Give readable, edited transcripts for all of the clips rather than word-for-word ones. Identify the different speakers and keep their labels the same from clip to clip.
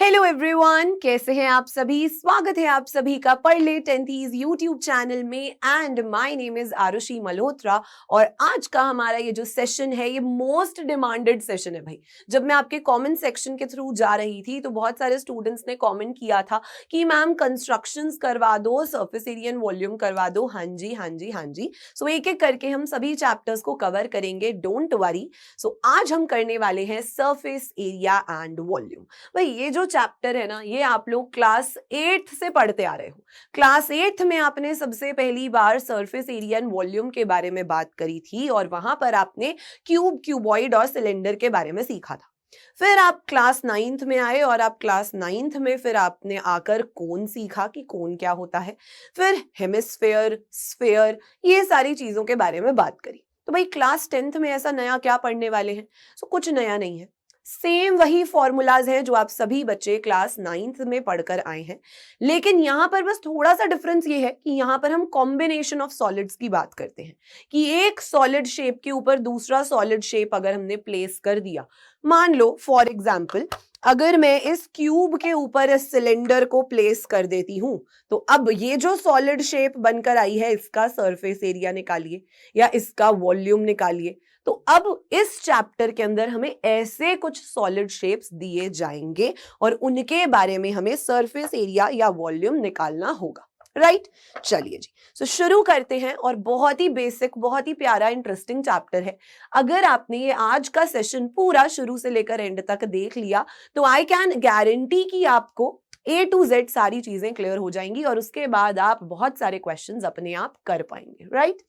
Speaker 1: Hello everyone, कैसे हैं आप सभी। स्वागत है आप सभी का पढ़ ले टेंथीज यूट्यूब चैनल में and my name is Aarushi Malhotra. और आज का हमारा ये जो सेशन है ये मोस्ट डिमांडेड सेशन है भाई। जब मैं आपके कमेंट सेक्शन के थ्रू जा रही थी तो बहुत सारे स्टूडेंट्स ने कमेंट किया था कि मैम कंस्ट्रक्शंस करवा दो, सरफेस एरिया एंड वॉल्यूम करवा दो। हाँ जी हाँ जी हाँ जी। सो एक एक करके हम सभी चैप्टर्स को कवर करेंगे, डोंट वरी। सो आज हम करने वाले हैं सरफेस एरिया एंड वॉल्यूम। भाई ये जो चैप्टर है ना, ये आप लोग क्लास 8 से पढ़ते आ रहे हो। क्लास 8 में आपने सबसे पहली बार सरफेस एरिया एंड वॉल्यूम के बारे में बात करी थी और वहां पर आपने क्यूब, क्यूबॉइड और सिलेंडर के बारे में सीखा था। फिर आप क्लास 9th में आए और आप क्लास 9th में फिर आपने आकर कोन सीखा कि कोन क्या होता है। फिर हेमिस्फेयर, स्फेयर, ये सारी चीजों के बारे में बात करी। तो भाई क्लास 10th में ऐसा नया क्या पढ़ने वाले हैं? सो कुछ नया नहीं है, सेम वही फॉर्मूलाज हैं जो आप सभी बच्चे क्लास 9th में पढ़कर आए हैं। लेकिन यहाँ पर बस थोड़ा सा डिफरेंस ये है कि यहाँ पर हम कॉम्बिनेशन ऑफ सॉलिड्स की बात करते हैं कि एक सॉलिड शेप के ऊपर दूसरा सॉलिड शेप अगर हमने प्लेस कर दिया, मान लो फॉर एग्जाम्पल अगर मैं इस क्यूब के ऊपर इस सिलेंडर को प्लेस कर देती हूं, तो अब ये जो सॉलिड शेप बनकर आई है इसका सरफेस एरिया निकालिए या इसका वॉल्यूम निकालिए। तो अब इस चैप्टर के अंदर हमें ऐसे कुछ सॉलिड शेप्स दिए जाएंगे और उनके बारे में हमें सरफेस एरिया या वॉल्यूम निकालना होगा, राइट? चलिए जी, तो शुरू करते हैं। और बहुत ही बेसिक, बहुत ही प्यारा, इंटरेस्टिंग चैप्टर है। अगर आपने ये आज का सेशन पूरा शुरू से लेकर एंड तक देख लिया तो आई कैन गारंटी कि आपको A to Z सारी चीजें क्लियर हो जाएंगी और उसके बाद आप बहुत सारे क्वेश्चंस अपने आप कर पाएंगे, राइट?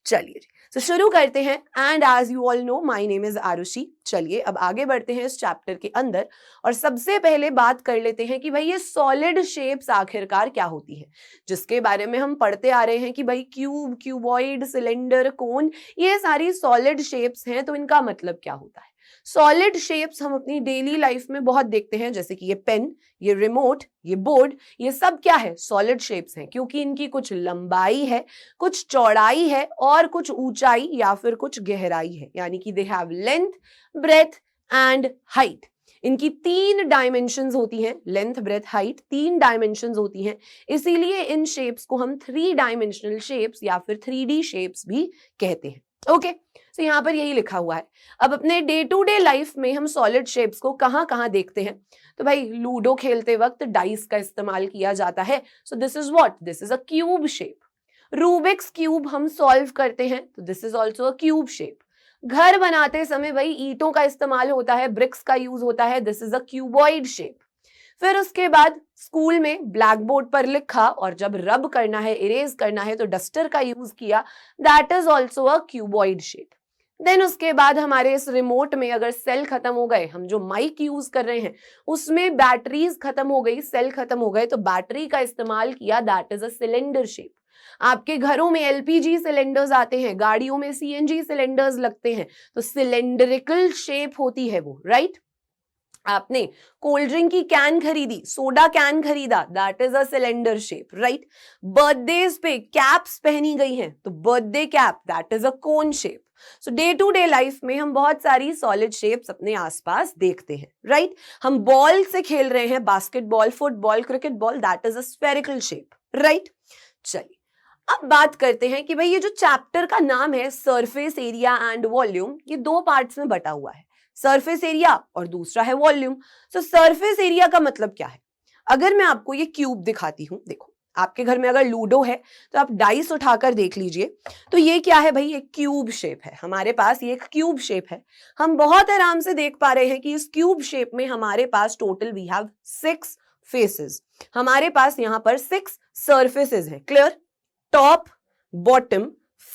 Speaker 1: चलिए जी, तो शुरू करते हैं। And as you all know my name is Aarushi. चलिए अब आगे बढ़ते हैं इस चैप्टर के अंदर और सबसे पहले बात कर लेते हैं कि भाई ये सॉलिड शेप्स आखिरकार क्या होती हैं, जिसके बारे में हम पढ़ते आ रहे हैं कि भाई क्यूब, क्यूबॉइड, सिलेंडर, कोन, ये सारी सॉलिड शेप्स हैं। तो इनका मतलब क्या होता है? सॉलिड शेप्स हम अपनी डेली लाइफ में बहुत देखते हैं, जैसे कि ये पेन, ये रिमोट, ये बोर्ड, ये सब क्या है? सॉलिड शेप्स हैं, क्योंकि इनकी कुछ लंबाई है, कुछ चौड़ाई है और कुछ ऊंचाई या फिर कुछ गहराई है, यानी कि they have length, breadth and height. इनकी 3 डायमेंशंस होती हैं, लेंथ, ब्रेथ, हाइट, 3 डायमेंशंस होती हैं। इसीलिए इन शेप्स को हम 3 डायमेंशनल शेप्स या फिर 3D शेप्स भी कहते हैं। ओके, तो यहाँ पर यही लिखा हुआ है। अब अपने डे टू डे लाइफ में हम सॉलिड शेप्स को कहाँ कहाँ देखते हैं? तो भाई लूडो खेलते वक्त डाइस का इस्तेमाल किया जाता है। So this is what? This is a cube shape. Rubik's cube हम सॉल्व करते हैं, तो this is also a cube shape. घर बनाते समय भाई ईंटों का इस्तेमाल होता है, ब्रिक्स का यूज होता है, this is a cuboid shape. फिर उसके बाद स्कूल में ब्लैक बोर्ड पर लिखा और जब रब करना है, इरेज करना है तो डस्टर का यूज किया, that is also a cuboid shape. Then उसके बाद हमारे इस रिमोट में अगर सेल खत्म हो गए, हम जो माइक यूज कर रहे हैं उसमें बैटरीज खत्म हो गई, सेल खत्म हो गए, तो बैटरी का इस्तेमाल किया, that is a cylinder shape. आपके घरों में एलपीजी सिलेंडर्स आते हैं, गाड़ियों में सीएनजी सिलेंडर्स लगते हैं, तो सिलेंड्रिकल शेप होती है वो, राइट? आपने कोल्ड ड्रिंक की कैन खरीदी, सोडा कैन खरीदा, that is a cylinder shape, right? Birthdays पे कैप्स पहनी गई हैं, तो birthday cap, that is a cone shape. So day to day life में हम बहुत सारी सॉलिड शेप्स अपने आसपास देखते हैं, राइट? हम बॉल से खेल रहे हैं, basketball, football, cricket ball, that is a spherical shape, right? चलिए अब बात करते हैं कि भाई ये जो चैप्टर का नाम है सरफेस एरिया एंड वॉल्यूम, ये 2 पार्ट्स में बटा हुआ है, सरफेस एरिया और दूसरा है वॉल्यूम। सो सरफेस एरिया का मतलब क्या है? अगर मैं आपको ये क्यूब दिखाती हूं, देखो आपके घर में अगर लूडो है तो आप डाइस उठाकर देख लीजिए, तो ये क्या है भाई? एक क्यूब शेप है, हमारे पास ये एक क्यूब शेप है। हम बहुत आराम से देख पा रहे हैं कि इस क्यूब शेप में हमारे पास टोटल वी हैव 6 फेसेस, हमारे पास यहां पर 6 सर्फेसेस हैं, clear? Top, bottom,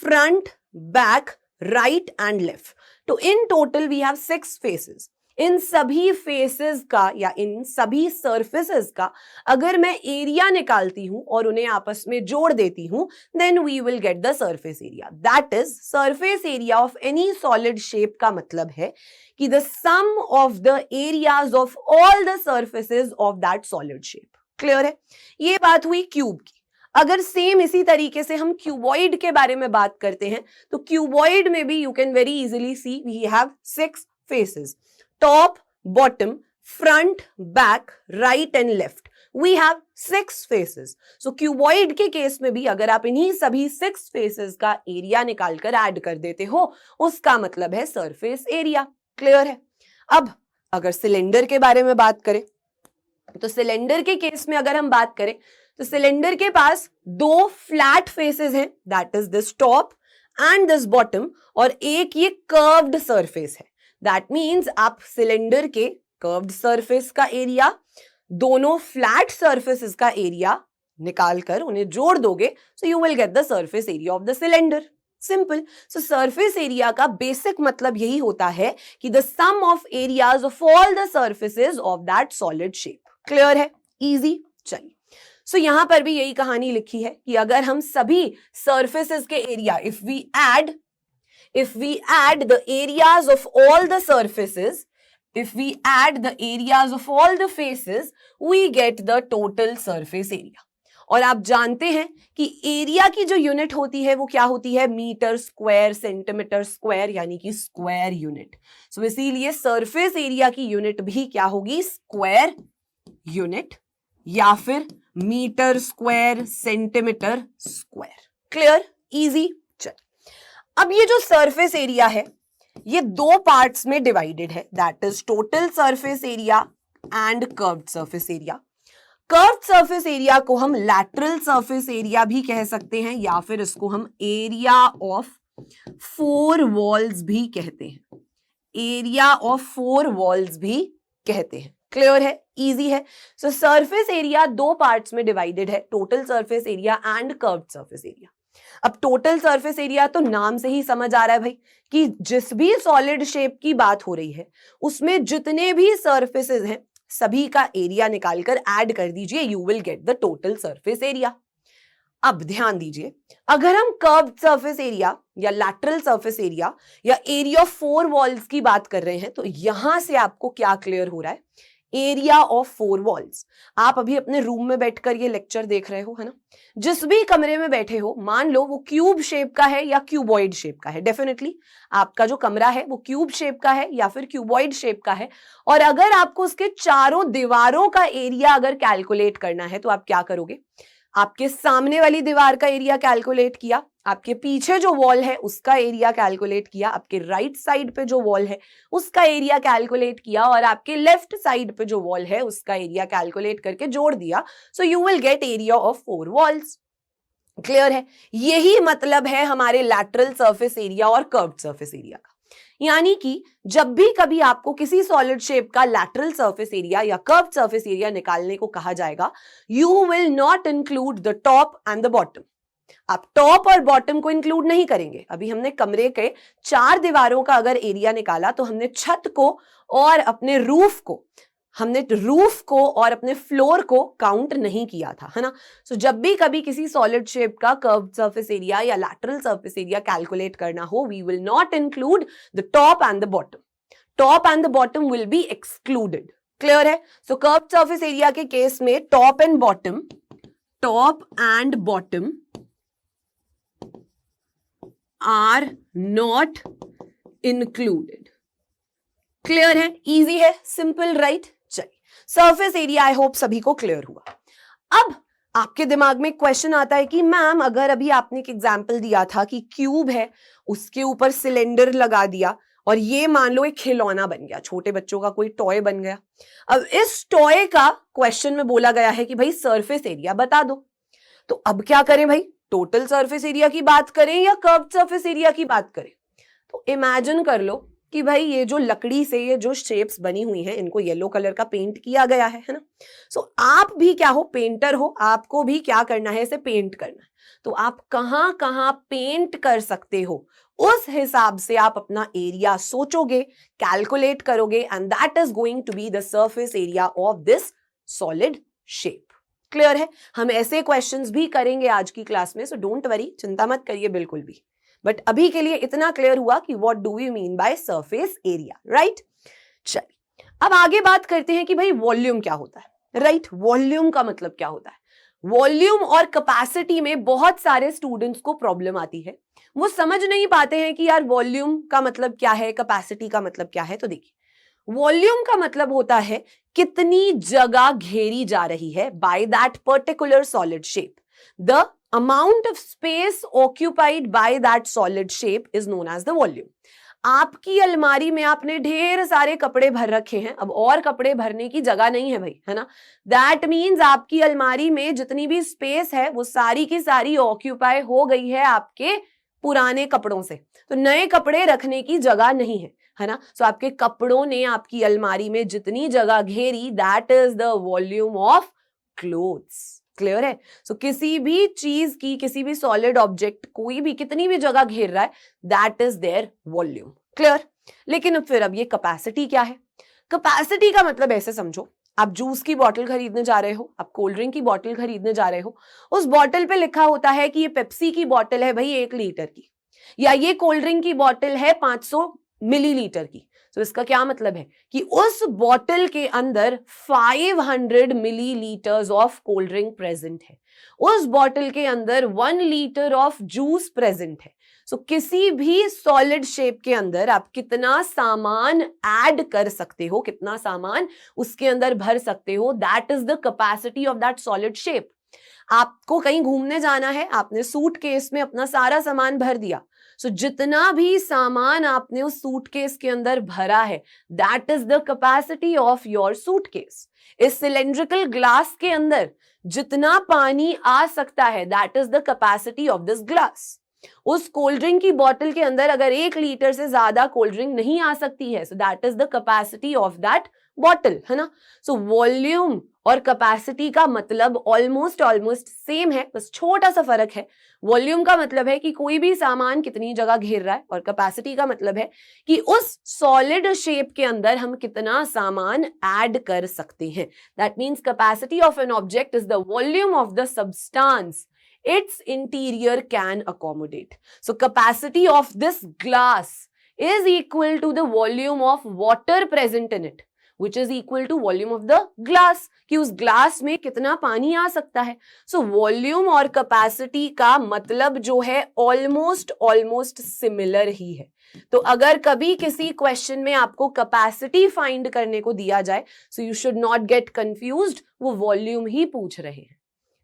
Speaker 1: front, back, right and left. तो in total we have 6 faces. इन सभी फेसेस का या इन सभी सर्फेसेस का अगर मैं एरिया निकालती हूं और उन्हें आपस में जोड़ देती हूं, then we will get the surface area. That is surface area of any solid shape का मतलब है कि the sum of the areas of all the surfaces of that solid shape. Clear है? ये बात हुई क्यूब की। अगर सेम इसी तरीके से हम क्यूबॉइड के बारे में बात करते हैं, तो क्यूबॉइड में भी you can very easily see we have 6 faces, top, bottom, front, back, right and left. We have 6 faces. So cuboid के केस में भी अगर आप इन्हीं सभी 6 faces का एरिया निकालकर ऐड कर देते हो, उसका मतलब है सरफेस एरिया. क्लियर है? अब अगर सिलेंडर के बारे में बात करें तो सिलेंडर के केस में अगर हम बात करें तो सिलेंडर के पास 2 फ्लैट फेसेस हैं, that is this top and this bottom, और एक ये कर्व्ड सरफेस है. दैट मींस आप सिलेंडर के कर्व्ड सरफेस का एरिया, दोनों फ्लैट सरफेसेस का एरिया निकालकर उन्हें जोड़ दोगे, so you will get the surface area of the cylinder. Simple. So surface area का बेसिक मतलब यही होता है कि the sum of areas of all the surfaces of that solid shape. Clear है? इजी. चलिए, सो यहां पर भी यही कहानी लिखी है कि अगर हम सभी सरफेसेस के area, if we add the areas of all the surfaces, if we add the areas of all the faces, we get the total surface area. और आप जानते हैं कि एरिया की जो यूनिट होती है वो क्या होती है? मीटर स्क्वायर, सेंटीमीटर स्क्वायर, यानी कि स्क्वायर यूनिट. सो इसीलिए सरफेस एरिया की यूनिट भी क्या होगी? स्क्वायर यूनिट या फिर meter square, centimeter square. Clear? Easy. चल, अब ये जो सरफेस एरिया है ये 2 पार्ट्स में डिवाइडेड है, that is total surface area and curved surface area. Curved surface area को हम लैटरल सरफेस एरिया भी कह सकते हैं, या फिर इसको हम एरिया ऑफ 4 वॉल्स भी कहते हैं. एरिया ऑफ 4 वॉल्स भी कहते हैं. क्लियर है? इजी है. सो सरफेस एरिया 2 पार्ट्स में डिवाइडेड है, total surface area and curved surface area. अब टोटल सरफेस एरिया तो नाम से ही समझ आ रहा है भाई कि जिस भी सॉलिड शेप की बात हो रही है उसमें जितने भी सरफेसेस हैं सभी का एरिया निकालकर ऐड कर दीजिए, you will get the total surface area. अब ध्यान दीजिए, अगर हम कर्व्ड सरफेस एरिया या लैटरल सरफेस एरिया या एरिया ऑफ 4 वॉल्स की बात कर रहे हैं तो यहां से आपको क्या क्लियर हो रहा है? Area of 4 walls. आप अभी अपने रूम में बैठकर ये लेक्चर देख रहे हो, है ना? जिस भी कमरे में बैठे हो, मान लो वो क्यूब शेप का है या क्यूबॉइड शेप का है, डेफिनेटली आपका जो कमरा है वो क्यूब शेप का है या फिर क्यूबॉइड शेप का है, और अगर आपको उसके चारों दीवारों का एरिया अगर कैलकुलेट करना है तो आप क्या करोगे? आपके सामने वाली दीवार का एरिया कैलकुलेट किया, आपके पीछे जो वॉल है उसका एरिया कैलकुलेट किया, आपके राइट साइड पे जो वॉल है उसका एरिया कैलकुलेट किया, और आपके लेफ्ट साइड पे जो वॉल है उसका एरिया कैलकुलेट करके जोड़ दिया. सो you will get area of 4 walls. Clear है? यही मतलब है हमारे लैटरल सरफेस एरिया और कर्व्ड सरफेस एरिया का. यानी कि जब भी कभी आपको किसी सॉलिड शेप का लैटरल सरफेस एरिया या कर्व्ड सरफेस एरिया निकालने को कहा जाएगा, you will not include the top and the bottom. आप टॉप और बॉटम को इंक्लूड नहीं करेंगे. अभी हमने कमरे के 4 दीवारों का अगर एरिया निकाला तो हमने छत को और अपने रूफ को और अपने फ्लोर को काउंट नहीं किया था, है ना? सो जब भी कभी किसी सॉलिड शेप का कर्व्ड सरफेस एरिया या लैटरल सरफेस एरिया कैलकुलेट करना हो, we will not include the top and the bottom. Top and the bottom will be excluded. Clear है? सो कर्व्ड सरफेस एरिया के केस में top and bottom are not included. Clear है? Easy है, simple, right? चलिए, surface area I hope सभी को clear हुआ. अब आपके दिमाग में क्वेश्चन आता है कि मैम अगर अभी आपने एक एग्जांपल दिया था कि क्यूब है, उसके ऊपर सिलेंडर लगा दिया और ये मान लो एक खिलौना बन गया, छोटे बच्चों का कोई टॉय बन गया. अब इस टॉय का क्वेश्चन में बोला गया है कि भाई सरफेस एरिया बता दो. तो अब क्या करें भाई? टोटल सरफेस एरिया की बात करें या कर्व्ड सरफेस एरिया की बात करें? तो इमेजिन कर लो कि भाई ये जो लकड़ी से ये जो शेप्स बनी हुई हैं इनको येलो कलर का पेंट किया गया है ना? सो आप भी क्या हो? पेंटर हो. आपको भी क्या करना है? इसे पेंट करना है. तो आप कहां कहां पेंट कर सकते हो उस हिसाब से आप अपना एरिया सोचोगे, कैलकुलेट करोगे, and that is going to be the surface area of this solid shape. Clear है? हम ऐसे क्वेश्चंस भी करेंगे आज की क्लास में, सो डोंट वरी, चिंता मत करिए बिल्कुल भी. बट अभी के लिए इतना क्लियर हुआ कि what do we mean by surface area, right? चलिए, अब आगे बात करते हैं कि भाई वॉल्यूम क्या होता है, राइट? वॉल्यूम का मतलब क्या होता है? वॉल्यूम और कैपेसिटी में बहुत सारे स्टूडेंट्स को प्रॉब्लम आती है. वो समझ नहीं पाते हैं कि यार वॉल्यूम का मतलब क्या है, कैपेसिटी का मतलब क्या है. तो देखिए, वॉल्यूम का मतलब होता है कितनी जगह घेरी जा रही है by that particular solid shape. The amount of space occupied by that solid shape is known as the volume. आपकी अलमारी में आपने ढेर सारे कपड़े भर रखे हैं, अब और कपड़े भरने की जगह नहीं है भाई, है ना. दैट मीन्स आपकी अलमारी में जितनी भी स्पेस है वो सारी की सारी ऑक्यूपाई हो गई है आपके पुराने कपड़ों से. तो नए कपड़े रखने की जगह नहीं है ना. सो आपके कपड़ों ने आपकी अलमारी में जितनी जगह घेरी, that is the volume of clothes. Clear है. सो किसी भी चीज की, किसी भी सॉलिड ऑब्जेक्ट, कोई भी कितनी भी जगह घेर रहा है, that is there volume. Clear. लेकिन अब ये कैपेसिटी क्या है? कैपेसिटी का मतलब ऐसे समझो, आप जूस की बोतल खरीदने जा रहे हो, आप कोल्ड ड्रिंक की बोतल खरीदने जा रहे हो, उस बोतल पे लिखा होता है कि ये पेप्सी की बोतल है भाई 1 लीटर की, या ये कोल्ड ड्रिंक की बोतल है 500 मिलीलीटर की. तो इसका क्या मतलब है कि उस बोतल के अंदर 500 millilitres of cold drink present है, उस बोतल के अंदर 1 लीटर ऑफ जूस प्रेजेंट है. सो किसी भी सॉलिड शेप के अंदर आप कितना सामान ऐड कर सकते हो, कितना सामान उसके अंदर भर सकते हो, that is the capacity of that solid shape. आपको कहीं घूमने जाना है, आपने सूटकेस में अपना सारा सामान भर दिया. सो जितना भी सामान आपने उस सूटकेस के अंदर भरा है, that is the capacity of your suitcase. इस सिलेंड्रिकल ग्लास के अंदर जितना पानी आ सकता है, that is the capacity of this glass. उस कोल्ड ड्रिंक की बोतल के अंदर अगर 1 लीटर से ज्यादा कोल्ड ड्रिंक नहीं आ सकती है, so that is the capacity of that bottle, है ना. सो वॉल्यूम और कैपेसिटी का मतलब ऑलमोस्ट सेम है, बस छोटा सा फर्क है. वॉल्यूम का मतलब है कि कोई भी सामान कितनी जगह घेर रहा है, और कैपेसिटी का मतलब है कि उस सॉलिड शेप के अंदर हम कितना सामान ऐड कर सकते हैं. That means capacity of an object is the volume of the substance its interior can accommodate. So capacity of this glass is equal to the volume of water present in it, which is equal to volume of the glass. कि उस glass में कितना पानी आ सकता है. So volume और capacity का मतलब जो है almost similar ही है. तो अगर कभी किसी क्वेश्चन में आपको कैपेसिटी फाइंड करने को दिया जाए, so you should not get confused, वो वॉल्यूम ही पूछ रहे हैं.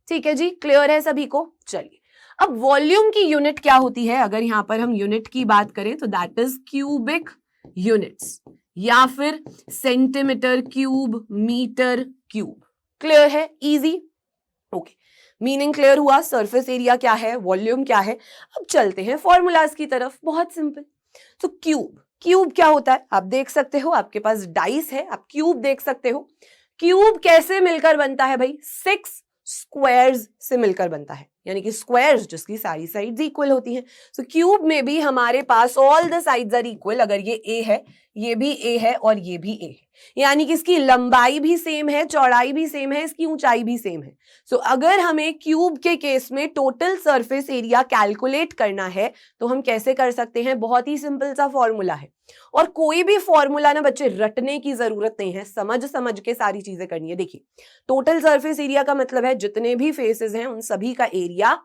Speaker 1: ठीक है जी, क्लियर है सभी को. चलिए, अब वॉल्यूम की यूनिट क्या होती है? अगर यहां पर हम यूनिट की बात करें तो दैट इज क्यूबिक यूनिट्स, या फिर centimeter cube, meter cube. Clear है? इजी. ओके, मीनिंग क्लियर हुआ. सरफेस एरिया क्या है, वॉल्यूम क्या है. अब चलते हैं फॉर्मूलाज की तरफ. बहुत सिंपल. तो क्यूब क्या होता है? आप देख सकते हो, आपके पास डाइस है, आप क्यूब देख सकते हो. क्यूब कैसे मिलकर बनता है भाई? 6 स्क्वायर्स से मिलकर बनता है, यानी कि स्क्वायर्स जिसकी सारी साइड्स इक्वल होती हैं. सो क्यूब में भी हमारे पास all the sides are equal. अगर ये ए है, ये भी ए है और ये भी ए है, यानी कि इसकी लंबाई भी सेम है, चौड़ाई भी सेम है, इसकी ऊंचाई भी सेम है. सो अगर हमें क्यूब के केस में टोटल सरफेस एरिया कैलकुलेट करना है तो हम कैसे कर सकते हैं? बहुत ही सिंपल सा फॉर्मूला है. और कोई भी फॉर्मूला ना बच्चे रटने की जरूरत नहीं है, समझ के सारी चीजें करनी है. देखिए, टोटल सरफेस एरिया का मतलब है जितने भी फेसेस हैं उन सभी का एरिया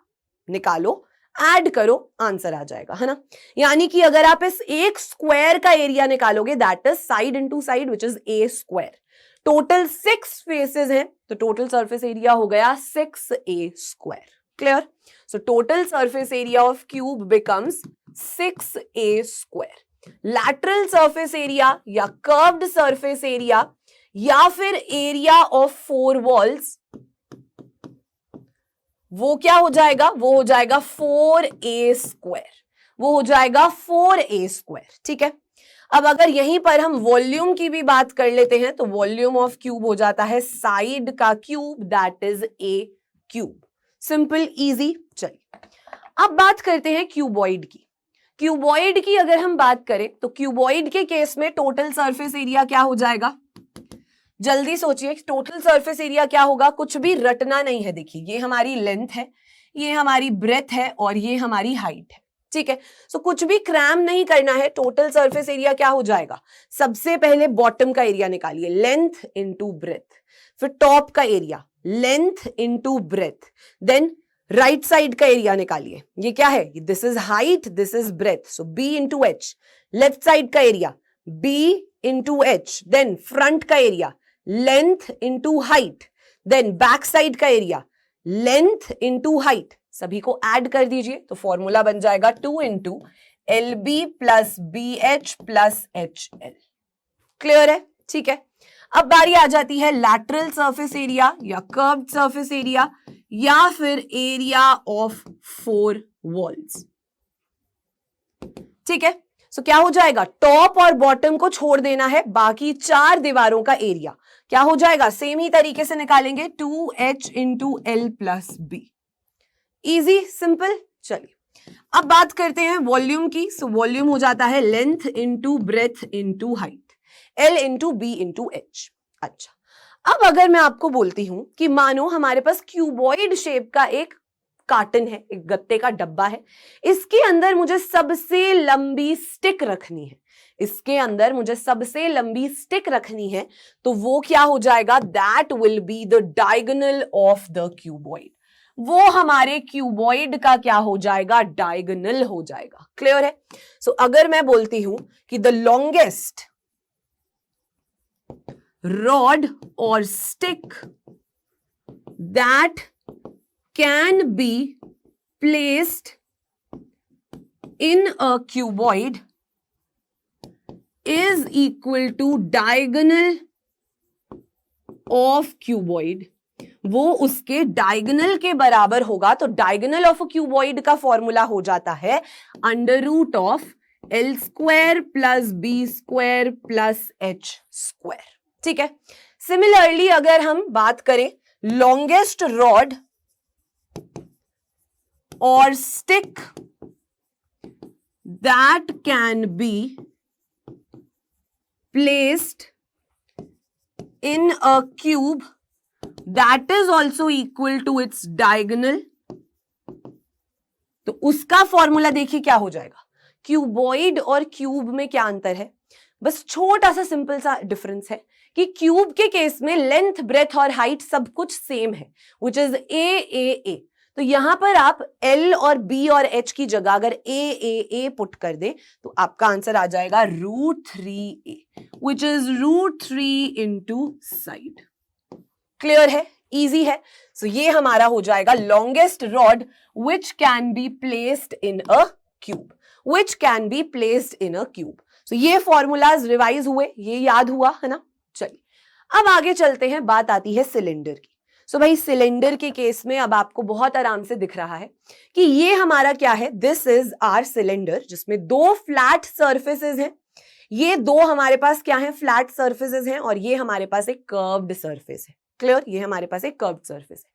Speaker 1: निकालो, ऐड करो, आंसर आ जाएगा, है ना. यानी कि अगर आप इस एक स्क्वायर का एरिया निकालोगे, that is side into side, which is a square. Total 6 faces हैं तो टोटल सरफेस एरिया हो गया 6a square. Clear. So total surface area of cube becomes 6a square. Lateral surface area या curved surface area या फिर area of 4 walls, वो क्या हो जाएगा? वो हो जाएगा 4a स्क्वायर. वो हो जाएगा 4a स्क्वायर. ठीक है. अब अगर यहीं पर हम वॉल्यूम की भी बात कर लेते हैं तो वॉल्यूम ऑफ क्यूब हो जाता है साइड का cube, that is a cube. Simple, easy. चलिए, अब बात करते हैं क्यूबॉइड की. क्यूबॉइड की अगर हम बात करें तो क्यूबॉइड के केस में टोटल सरफेस एरिया क्या हो जाएगा? जल्दी सोचिए, टोटल सरफेस एरिया क्या होगा? कुछ भी रटना नहीं है. देखिए, ये हमारी लेंथ है, ये हमारी ब्रेथ है और ये हमारी हाइट है. ठीक है. सो कुछ भी क्रैम नहीं करना है. टोटल सरफेस एरिया क्या हो जाएगा? सबसे पहले बॉटम का एरिया निकालिए, लेंथ इनटू ब्रेथ. फिर टॉप का area, length into breadth. Then right side का एरिया निकालिए. ये क्या है? This is height, this is breadth, so b into H. Left side का area, b into H, then front का area length into height, then back side का area length into height, सभी को ऐड कर दीजिए तो फॉर्मूला बन जाएगा 2 into L B plus B H plus H L. Clear है? ठीक है। अब बारी आ जाती है लैटरल सरफेस एरिया या कर्व्ड सरफेस एरिया या फिर एरिया ऑफ 4 वॉल्स। ठीक है, सो क्या हो जाएगा, टॉप और बॉटम को छोड़ देना है, बाकी 4 दीवारों का एरिया क्या हो जाएगा, सेम ही तरीके से निकालेंगे 2h into L plus B. Easy simple. चलिए अब बात करते हैं वॉल्यूम की। सो वॉल्यूम हो जाता है length into breadth into height, L into B into H. अच्छा, अब अगर मैं आपको बोलती हूं कि मानो हमारे पास क्यूबॉइड शेप का एक कार्टन है, एक गत्ते का डब्बा है, इसके अंदर मुझे सबसे लंबी स्टिक रखनी है, इसके अंदर मुझे सबसे लंबी स्टिक रखनी है, तो वो क्या हो जाएगा, that will be the diagonal of the cuboid. वो हमारे क्यूबॉइड का क्या हो जाएगा, डायगोनल हो जाएगा। क्लियर है? सो अगर मैं बोलती हूं कि द लॉन्गेस्ट रॉड और stick that can be placed in a cuboid is equal to diagonal of cuboid, वो उसके डायगोनल के बराबर होगा। तो डायगोनल ऑफ क्यूबॉइड का फॉर्मूला हो जाता है under root of L square plus B square plus H square. ठीक है। सिमिलरली अगर हम बात करें longest rod or stick that can be placed in a cube that is also equal to its diagonal, तो उसका फॉर्मूला देखिए क्या हो जाएगा। क्यूबॉइड और क्यूब में क्या अंतर है, बस छोटा सा सिंपल सा डिफरेंस है कि क्यूब के केस में लेंथ ब्रेथ और हाइट सब कुछ सेम है, विच इज ए। तो यहां पर आप L और B और H की जगह अगर ए पुट कर दे तो आपका आंसर आ जाएगा √3a, which is √3 into side. Clear है? इजी है। सो ये हमारा हो जाएगा longest rod which can be placed in a cube, which can be placed in a cube. So ये फॉर्मूलाज रिवाइज हुए, ये याद हुआ है ना। चलिए अब आगे चलते हैं, बात आती है सिलेंडर की। सो भाई सिलेंडर के केस में अब आपको बहुत आराम से दिख रहा है कि ये हमारा क्या है, दिस इज आवर सिलेंडर जिसमें 2 फ्लैट सर्फेसेस हैं। ये 2 हमारे पास क्या है, फ्लैट सर्फेसेस हैं, और ये हमारे पास एक कर्व्ड सर्फेस है। क्लियर? ये हमारे पास एक कर्व्ड सर्फेस है।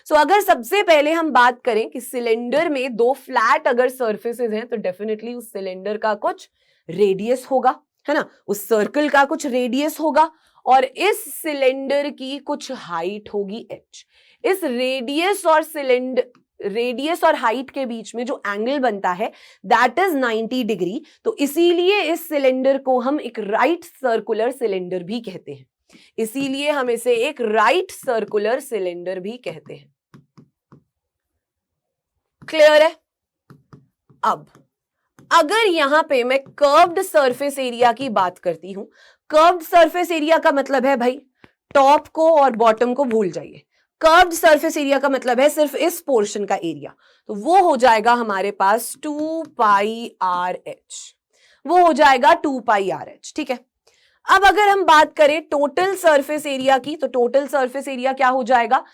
Speaker 1: सो अगर सबसे पहले हम बात करें कि सिलेंडर में 2 फ्लैट अगर सर्फेसेस हैं तो डेफिनेटली उस सिलेंडर का कुछ रेडियस होगा, है ना, उस सर्कल का कुछ रेडियस होगा, और इस सिलेंडर की कुछ हाइट होगी h। इस रेडियस और हाइट के बीच में जो एंगल बनता है दैट इज 90 डिग्री। तो इसीलिए इस सिलेंडर को हम एक राइट सर्कुलर सिलेंडर भी कहते हैं, इसीलिए हम इसे एक राइट सर्कुलर सिलेंडर भी कहते हैं। क्लियर है? अब अगर यहां पे मैं कर्व्ड सरफेस एरिया की बात करती हूं, कर्व्ड सरफेस एरिया का मतलब है भाई टॉप को और बॉटम को भूल जाइए। कर्व्ड सरफेस एरिया का मतलब है सिर्फ इस पोर्शन का एरिया, तो वो हो जाएगा हमारे पास 2πRh, वो हो जाएगा 2πRh। ठीक है। अब अगर हम बात करें टोटल सरफेस एरिया की, तो टोटल सरफेस एरिया क्या हो जाएगा,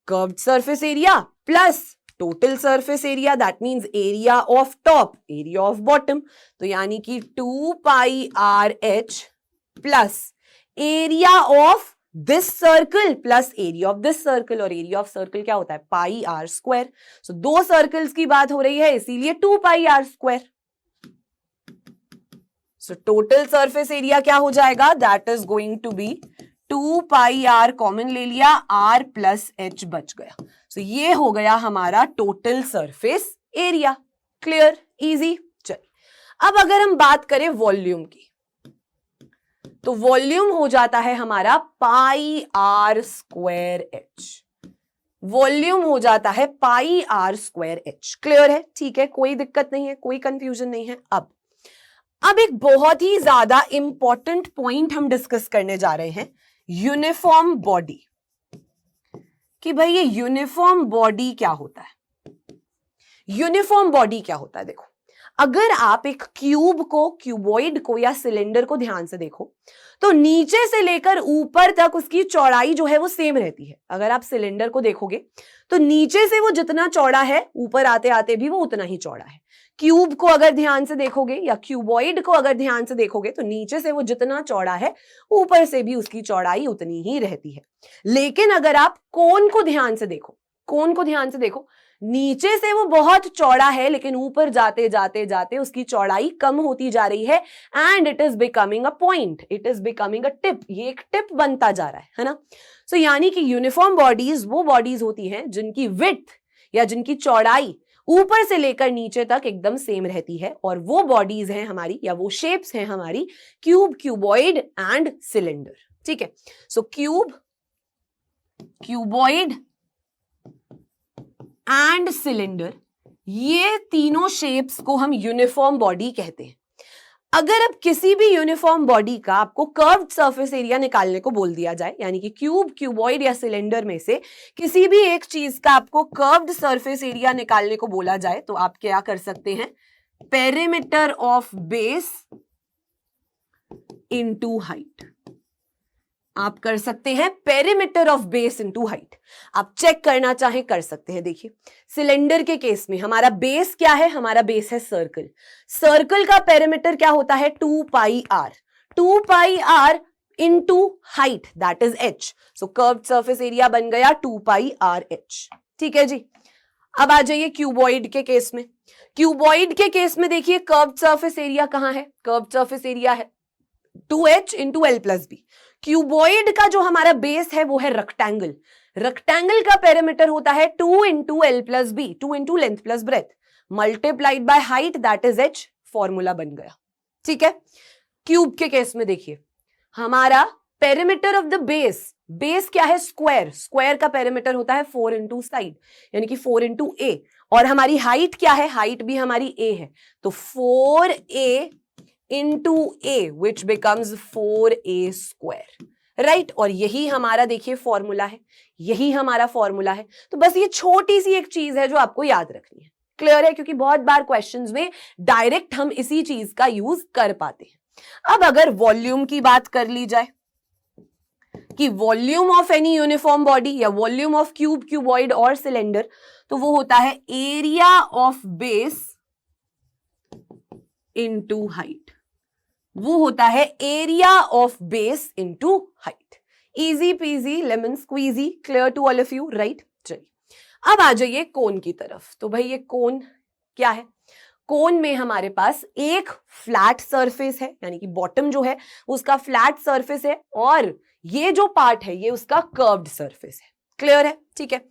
Speaker 1: curved surface area plus total surface area, that means area of top, area of bottom, तो यानी कि 2πRh plus area of this circle plus area of this circle, और area of circle क्या होता है, πr²। सो 2 सर्कल्स की बात हो रही है इसीलिए 2πr²। So total surface area क्या हो जाएगा, that is going to be 2πr, common ले लिया, r प्लस h बच गया। सो ये हो गया हमारा total surface area. Clear? Easy. चलिए अब अगर हम बात करें वॉल्यूम की, तो वॉल्यूम हो जाता है हमारा πr²h, वॉल्यूम हो जाता है πr²h। क्लियर है? ठीक है, कोई दिक्कत नहीं है, कोई कंफ्यूजन नहीं है। अब अब एक बहुत ही ज्यादा इंपॉर्टेंट पॉइंट हम डिस्कस करने जा रहे हैं, यूनिफॉर्म बॉडी, कि भाई ये यूनिफॉर्म बॉडी क्या होता है। यूनिफॉर्म बॉडी क्या होता है, देखो अगर आप एक क्यूब को, क्यूबॉइड को या सिलेंडर को ध्यान से देखो तो नीचे से लेकर ऊपर तक उसकी चौड़ाई जो है वो सेम रहती है। अगर आप सिलेंडर को देखोगे तो नीचे से वो जितना चौड़ा है ऊपर आते आते भी वो उतना ही चौड़ा है। क्यूब को अगर ध्यान से देखोगे या क्यूबॉइड को अगर ध्यान से देखोगे तो नीचे से वो जितना चौड़ा है ऊपर से भी उसकी चौड़ाई उतनी ही रहती है। लेकिन अगर आप कोन को ध्यान से देखो, कोन को ध्यान से देखो, नीचे से वो बहुत चौड़ा है लेकिन ऊपर जाते जाते जाते उसकी चौड़ाई कम होती जा रही है and it is becoming a point, it is becoming a tip, ये एक टिप बनता जा रहा है ना। सो यानी कि यूनिफॉर्म बॉडीज वो बॉडीज होती हैं जिनकी विड्थ या जिनकी चौड़ाई ऊपर से लेकर नीचे तक एकदम सेम रहती है, और वो बॉडीज हैं हमारी या वो शेप्स हैं हमारी क्यूब, क्यूबॉइड एंड सिलेंडर। ठीक है, सो क्यूब, क्यूबॉइड एंड सिलेंडर, ये तीनों शेप्स को हम यूनिफॉर्म बॉडी कहते हैं। अगर अब किसी भी यूनिफॉर्म बॉडी का आपको कर्व्ड सरफेस एरिया निकालने को बोल दिया जाए, यानी कि क्यूब, क्यूबॉइड या सिलेंडर में से किसी भी एक चीज का आपको कर्व्ड सरफेस एरिया निकालने को बोला जाए, तो आप क्या कर सकते हैं, perimeter of base into height. आप कर सकते हैं perimeter of base into height. आप चेक करना चाहें कर सकते हैं। देखिए सिलेंडर के केस में हमारा बेस क्या है, हमारा बेस है सर्कल। सर्कल का पेरीमीटर क्या होता है, 2 pi R, 2 pi R into height that is h। So curved surface area बन गया 2 पाई आर h। ठीक है जी। अब आ जाइए क्यूबॉइड के केस में। क्यूबॉइड के केस में देखिए कर्व्ड सरफेस एरिया कहां है, कर्व्ड सरफेस एरिया है 2h into L plus B. Cuboid का जो हमारा बेस है वो है रेक्टेंगल, रेक्टेंगल का पेरीमीटर होता है 2 into L plus B, 2 into length plus breadth multiplied by height that is h। Formula बन गया। ठीक है, क्यूब के केस में देखिए हमारा perimeter of the base, base क्या है, स्क्वायर, स्क्वायर का पेरीमीटर होता है 4 इंटू साइड यानी कि 4 इंटू ए, और हमारी हाइट क्या है, हाइट भी हमारी a है, तो 4a into a which becomes 4a square, right. और यही हमारा देखिए फॉर्मूला है, यही हमारा फॉर्मूला है। तो बस ये छोटी सी एक चीज है जो आपको याद रखनी है। क्लियर है, क्योंकि बहुत बार क्वेश्चंस में डायरेक्ट हम इसी चीज का यूज कर पाते हैं। अब अगर वॉल्यूम की बात कर ली जाए कि volume of any uniform body या वॉल्यूम ऑफ क्यूब, क्यूबॉइड और सिलेंडर, तो वो होता है area of base into height, वो होता है area of base into height. Easy peasy lemon squeezy, clear to all of you, right. चलिए अब आ जाइए कोन की तरफ। तो भाई ये कोन क्या है, कोन में हमारे पास एक फ्लैट सरफेस है, यानी कि बॉटम जो है उसका फ्लैट सरफेस है, और ये जो पार्ट है ये उसका कर्व्ड सरफेस है। क्लियर है, ठीक है।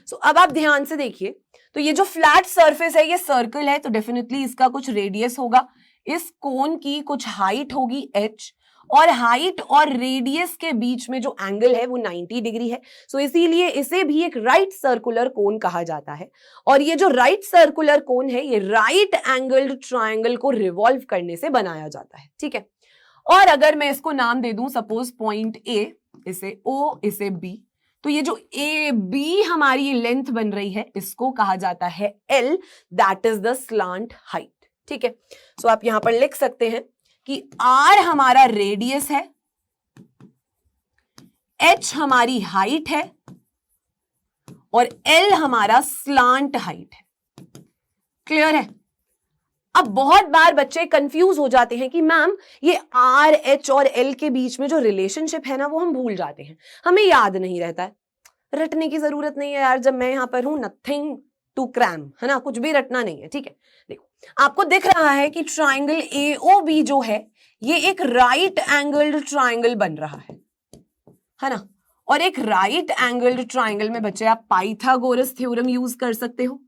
Speaker 1: सो अब आप ध्यान से देखिए, तो ये जो फ्लैट सरफेस है ये सर्कल है, तो डेफिनेटली इसका कुछ रेडियस होगा, इस कोन की कुछ हाइट होगी h, और हाइट और रेडियस के बीच में जो एंगल है वो 90 डिग्री है। सो इसीलिए इसे भी एक राइट सर्कुलर कोन कहा जाता है, और ये जो राइट सर्कुलर कोन है ये राइट एंगल्ड ट्रायंगल को रिवॉल्व करने से बनाया जाता है। ठीक है, और अगर मैं इसको नाम दे दूं सपोज पॉइंट A, इसे O, इसे B, तो ये जो ए बी हमारी लेंथ बन रही है इसको कहा जाता है L, that is the slant height. ठीक है, सो आप यहां पर लिख सकते हैं कि R हमारा रेडियस है, H हमारी हाइट है, और L हमारा स्लांट हाइट है। क्लियर है। अब बहुत बार बच्चे कंफ्यूज हो जाते हैं कि मैम ये R, H और L के बीच में जो रिलेशनशिप है ना वो हम भूल जाते हैं, हमें याद नहीं रहता है। रटने की जरूरत नहीं है यार, जब मैं यहां पर हूं, नथिंग टू क्रैम, है ना, कुछ भी रटना नहीं है। ठीक है, देखो आपको दिख रहा है कि ट्राइंगल AOB जो है ये एक राइट एंगल्ड ट्राइंगल बन रहा है ना, और एक राइट एंगल्ड ट्राइंगल में बच्चे आप पाइथागोरस थ्योरम यूज कर सकते हो,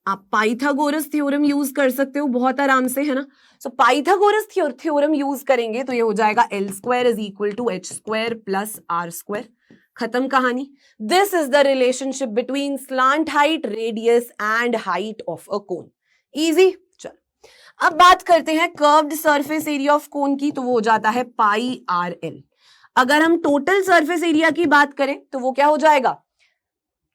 Speaker 1: आप पाइथागोरस थ्योरम यूज कर सकते हो बहुत आराम से, है ना। सो पाइथागोरस थ्योरम यूज करेंगे तो ये हो जाएगा L square is equal to H square plus R square, खत्म कहानी। This is the relationship between slant height, radius and height of a cone. Easy. चल अब बात करते हैं curved surface area of cone की, तो वो हो जाता है पाई आर एल। अगर हम टोटल सरफेस एरिया की बात करें तो वो क्या हो जाएगा,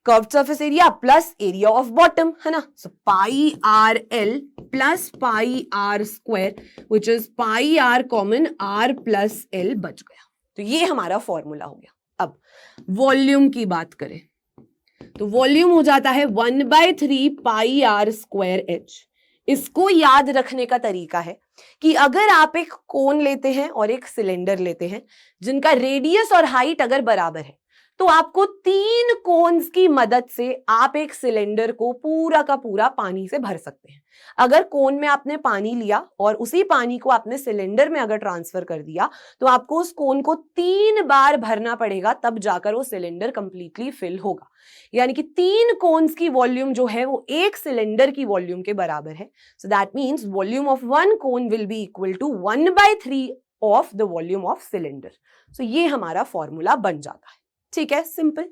Speaker 1: curved surface area plus area of bottom, है ना। So pi R L plus pi are square which is pi R common R plus L बच गया। तो ये हमारा फॉर्मूला हो गया। अब वॉल्यूम की बात करें तो वॉल्यूम हो जाता है 1/3 पाई आर स्क्वायर एच। इसको याद रखने का तरीका है कि अगर आप एक कोन लेते हैं और एक सिलेंडर लेते हैं जिनका रेडियस और हाइट अगर बराबर है, तो आपको 3 कोन्स की मदद से आप एक सिलेंडर को पूरा का पूरा पानी से भर सकते हैं। अगर कोन में आपने पानी लिया और उसी पानी को आपने सिलेंडर में अगर ट्रांसफर कर दिया, तो आपको उस कोन को 3 बार भरना पड़ेगा, तब जाकर वो सिलेंडर कंप्लीटली फिल होगा। यानी कि 3 कोन्स की वॉल्यूम जो है वो एक सिलेंडर की वॉल्यूम के बराबर है। So that means volume of 1 cone will be equal to 1/3 of the volume of cylinder. So ये हमारा फॉर्मूला बन जाता है। ठीक है, सिंपल।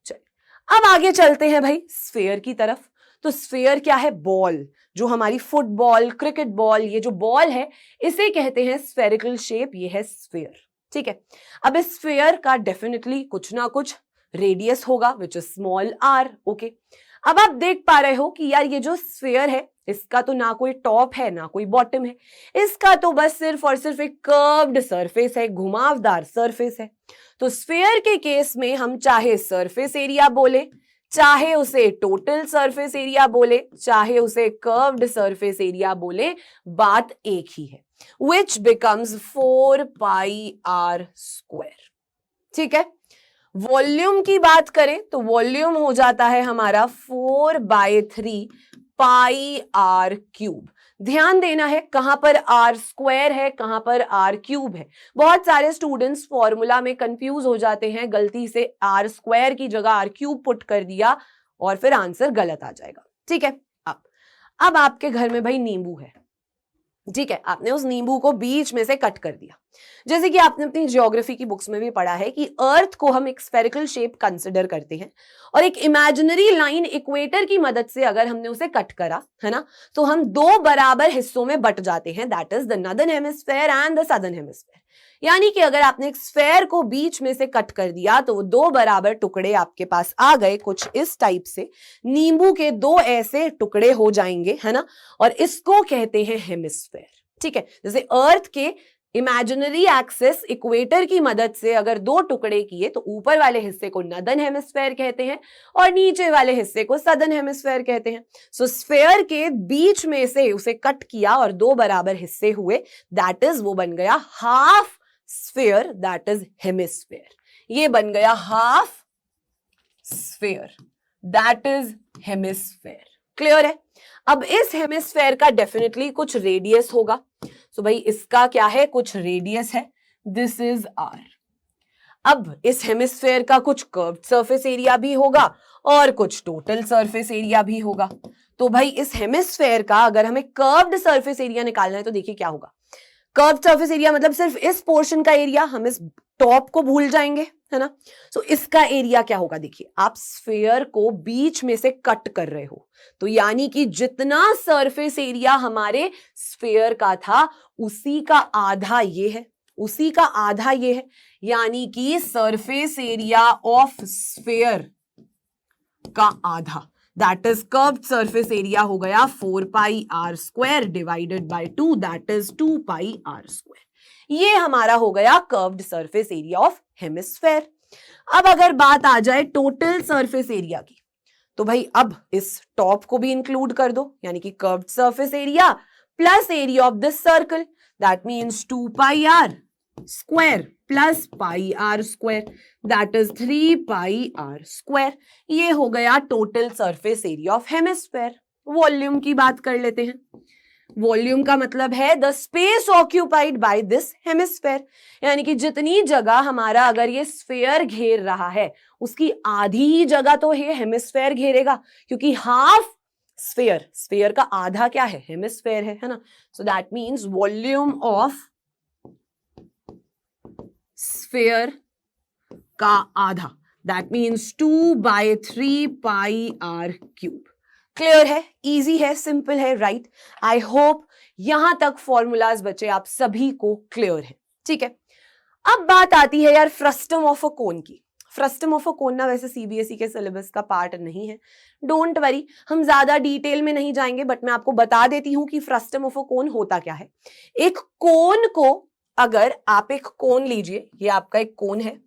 Speaker 1: चलिए अब आगे चलते हैं भाई स्फेयर की तरफ। तो स्फेयर क्या है, बॉल, जो हमारी फुटबॉल, क्रिकेट बॉल, ये जो बॉल है इसे कहते हैं स्फेरिकल शेप, ये है स्फेयर। ठीक है, अब इस स्फेयर का डेफिनेटली कुछ ना कुछ रेडियस होगा which is small r. Okay, अब आप देख पा रहे हो कि यार ये जो स्फेयर है इसका तो ना कोई टॉप है ना कोई बॉटम है, इसका तो बस सिर्फ और सिर्फ एक कर्व्ड सरफेस है, घुमावदार सरफेस है। तो स्फेयर के केस में हम चाहे सरफेस एरिया बोले, चाहे उसे टोटल सरफेस एरिया बोले, चाहे उसे कर्व्ड सरफेस एरिया बोले, बात एक ही है, which becomes 4 pi are square. ठीक है, वॉल्यूम की बात करें तो वॉल्यूम हो जाता है हमारा 4/3 पाई आर क्यूब। ध्यान देना है कहां पर आर स्क्वायर है, कहां पर आर क्यूब है। बहुत सारे स्टूडेंट्स फॉर्मूला में कंफ्यूज हो जाते हैं, गलती से आर स्क्वायर की जगह आर क्यूब पुट कर दिया और फिर आंसर गलत आ जाएगा। ठीक है, अब आपके घर में भाई नींबू है, ठीक है, आपने उस नींबू को बीच में से कट कर दिया। जैसे कि आपने अपनी ज्योग्राफी की बुक्स में भी पढ़ा है कि अर्थ को हम एक स्फेरिकल शेप कंसिडर करते हैं और एक इमेजिनरी लाइन इक्वेटर की मदद से अगर हमने उसे कट करा, है ना, तो हम 2 बराबर हिस्सों में बट जाते हैं, that is the northern hemisphere and the southern hemisphere. यानी कि अगर आपने एक स्फेयर को बीच में से कट कर दिया तो वो 2 बराबर टुकड़े आपके पास आ गए, कुछ इस टाइप से नींबू के 2 ऐसे टुकड़े हो जाएंगे, है ना, और इसको कहते हैं हेमिस्फेयर। ठीक है, जैसे अर्थ के इमेजिनरी एक्सिस इक्वेटर की मदद से अगर 2 टुकड़े किए तो ऊपर वाले हिस्से को नॉर्दर्न हेमिस्फेयर कहते हैं और नीचे वाले हिस्से को सदर्न हेमिस्फेयर कहते हैं। सो स्फेयर के बीच में से उसे कट किया और 2 बराबर हिस्से हुए, दैट इज वो बन गया half sphere, that is hemisphere. ये बन गया half sphere, that is hemisphere. Clear है? अब इस हेमिस्फेयर का डेफिनेटली कुछ रेडियस होगा। सो भाई इसका क्या है, कुछ रेडियस है, दिस इज आर। अब इस हेमिस्फेयर का कुछ कर्व्ड सरफेस एरिया भी होगा और कुछ टोटल सरफेस एरिया भी होगा। तो भाई इस हेमिस्फेयर का अगर हमें कर्व्ड सरफेस एरिया निकालना है तो देखिए क्या होगा। कर्व्ड सरफेस एरिया मतलब सिर्फ इस पोर्शन का एरिया, हम इस टॉप को भूल जाएंगे, है ना। सो इसका एरिया क्या होगा, देखिए आप स्फेयर को बीच में से कट कर रहे हो, तो यानी कि जितना सरफेस एरिया हमारे स्फेयर का था उसी का आधा ये है, उसी का आधा ये है, यानी कि सरफेस एरिया ऑफ स्फेयर का आधा, that is curved surface area हो गया 4 pi are square divided by 2, that is 2 pi are square. ये हमारा हो गया curved surface area of hemisphere. अब अगर बात आ जाए टोटल सरफेस एरिया की, तो भाई अब इस टॉप को भी इंक्लूड कर दो, यानी कि curved surface area plus area of this circle, that means 2 pi are square plus pi are square, that is 3 pi are square. ये हो गया total surface area of hemisphere. Volume की बात कर लेते हैं। वॉल्यूम का मतलब है the space occupied by this hemisphere, यानी कि जितनी जगह हमारा अगर ये स्फेयर घेर रहा है उसकी आधी ही जगह तो ये हेमिस्फेयर घेरेगा, क्योंकि हाफ स्फेयर, स्फेयर का आधा क्या है, हेमिस्फेयर है ना। So that means volume of sphere का आधा, that means 2/3 pi are cube. Clear है, इजी है, सिंपल है, राइट। आई होप यहां तक फॉर्मूलाज बच्चे आप सभी को क्लियर है, ठीक है। अब बात आती है यार फ्रस्टम ऑफ अ कोन की। फ्रस्टम ऑफ अ कोन ना वैसे सीबीएसई के सिलेबस का पार्ट नहीं है, डोंट वरी, हम ज्यादा डिटेल में नहीं जाएंगे, बट मैं आपको बता देती हूं कि फ्रस्टम ऑफ अ कोन होता क्या है। एक कोन को, अगर आप एक कोन लीजिए, ये आपका एक कोन है,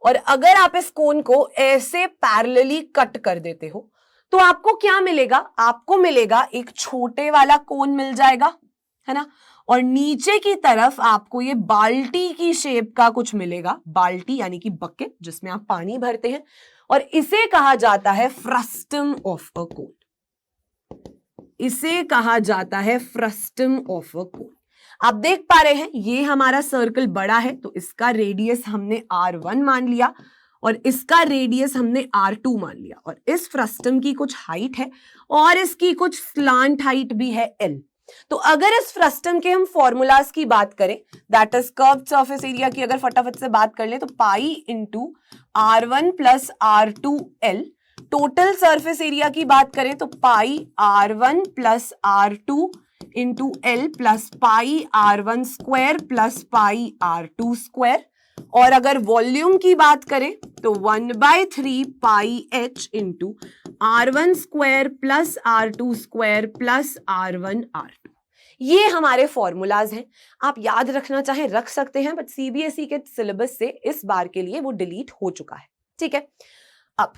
Speaker 1: और अगर आप इस कोन को ऐसे पैरेलली कट कर देते हो तो आपको क्या मिलेगा, आपको मिलेगा एक छोटे वाला कोन मिल जाएगा, है ना, और नीचे की तरफ आपको ये बाल्टी की शेप का कुछ मिलेगा, बाल्टी यानी कि बकेट जिसमें आप पानी भरते हैं, और इसे कहा जाता है फ्रस्टम ऑफ अ कोन। इसे कहा जाता है फ्रस्टम ऑफ अ कोन। आप देख पा रहे हैं ये हमारा सर्कल बड़ा है तो इसका रेडियस हमने R1 मान लिया और इसका रेडियस हमने R2 मान लिया, और इस फ्रस्टम की कुछ हाइट है और इसकी कुछ स्लांट हाइट भी है L। तो अगर इस फ्रस्टम के हम फॉर्मूलाज की बात करें, that is curved surface area की अगर फटाफट से बात कर ले तो pi into R1 plus R2L। Total surface area की बात करें तो पाई R1 plus R2 into L plus pi R1 square plus पाई R2 स्क्वायर। और अगर वॉल्यूम की बात करें तो 1/3 पाई H into R1 square plus R2 square plus R1 R2। ये हमारे फॉर्मूलाज हैं, आप याद रखना चाहें रख सकते हैं, बट सीबीएसई के सिलेबस से इस बार के लिए वो डिलीट हो चुका है, ठीक है। अब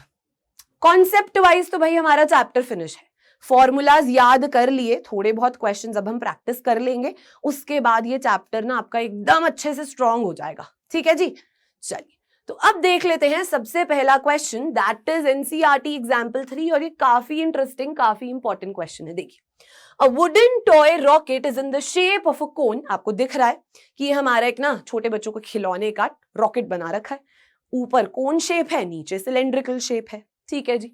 Speaker 1: कॉन्सेप्ट वाइज तो भाई हमारा चैप्टर फिनिश है, फॉर्मूलाज याद कर लिए, थोड़े बहुत क्वेश्चंस अब हम प्रैक्टिस कर लेंगे, उसके बाद ये चैप्टर ना आपका एकदम अच्छे से स्ट्रांग हो जाएगा, ठीक है जी। चलिए तो अब देख लेते हैं सबसे पहला question, that is NCERT example 3, और ये काफी इंटरेस्टिंग काफी इंपॉर्टेंट क्वेश्चन है। देखिए, a wooden toy rocket is in the shape of a cone. आपको दिख रहा है कि ये हमारा एक ना छोटे बच्चों को खिलौने का रॉकेट बना रखा है, ऊपर कोन शेप है, नीचे सिलेंड्रिकल शेप है, ठीक है जी।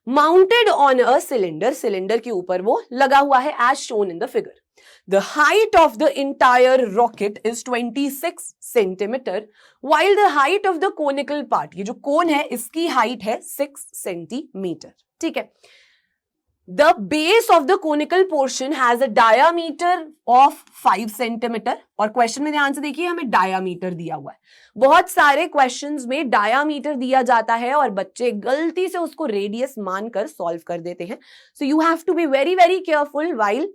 Speaker 1: Mounted on a cylinder, cylinder के ऊपर वो लगा हुआ है as shown in the figure. The height of the entire rocket is 26 centimeter, while the height of the conical part, ये जो कोन है इसकी हाइट है 6 सेंटीमीटर, ठीक है। The base of the conical portion has a diameter of 5 centimeter, और question में ध्यान से देखिए हमें डायामीटर दिया हुआ है। बहुत सारे क्वेश्चंस में डायामीटर दिया जाता है और बच्चे गलती से उसको रेडियस मानकर सॉल्व कर देते हैं। So you have to be very very careful while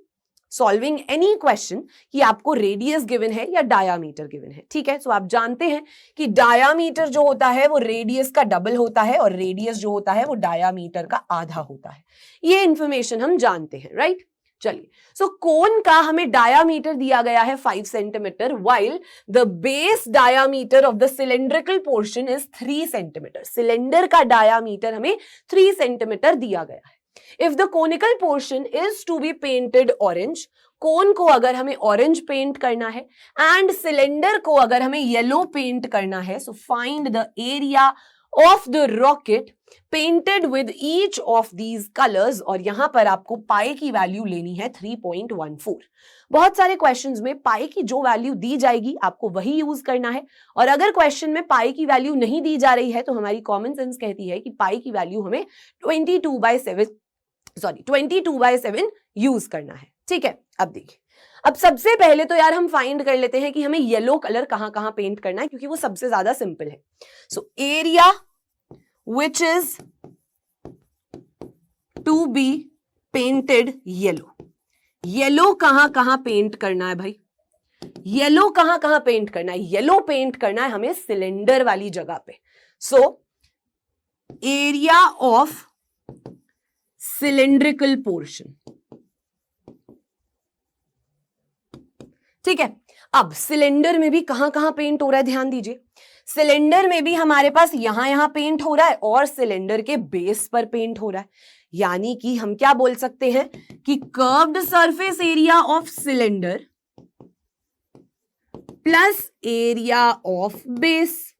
Speaker 1: solving any question कि आपको रेडियस गिवन है या डायामीटर गिवन है, ठीक है। सो आप जानते हैं कि डायामीटर जो होता है वो रेडियस का डबल होता है और रेडियस जो होता है वो डायामीटर का आधा होता है, ये इंफॉर्मेशन हम जानते हैं, राइट। चलिए, सो कोन का हमें डायामीटर दिया गया है 5 centimetre, while the base diameter of the cylindrical portion is 3 centimetre. Cylinder का डायामीटर हमें 3 सेंटीमीटर दिया गया है। If the conical portion is to be painted orange, कोन को अगर हमें ऑरेंज पेंट करना है एंड सिलेंडर को अगर हमें येलो पेंट करना है, so find the area of the rocket painted with each of these colours. और यहां पर आपको पाई की वैल्यू लेनी है 3.14। बहुत सारे क्वेश्चंस में पाई की जो वैल्यू दी जाएगी आपको वही यूज करना है, और अगर क्वेश्चन में पाई की वैल्यू नहीं दी जा रही है तो हमारी कॉमन सेंस कहती है कि पाई की वैल्यू हमें 22/7 यूज करना है, ठीक है। अब देखिए, अब सबसे पहले तो यार हम फाइंड कर लेते हैं कि हमें येलो कलर कहां कहां पेंट करना है, क्योंकि वो सबसे ज्यादा सिंपल है। So area which is to be painted yellow, yellow कहां कहां पेंट करना है भाई, येलो कहां कहां पेंट करना है, येलो पेंट करना है हमें सिलेंडर वाली जगह पे। So area of cylindrical portion, ठीक है। अब सिलेंडर में भी कहां कहां पेंट हो रहा है ध्यान दीजिए, सिलेंडर में भी हमारे पास यहां पेंट हो रहा है और सिलेंडर के बेस पर पेंट हो रहा है, यानी कि हम क्या बोल सकते हैं कि curved surface area of cylinder plus area of base.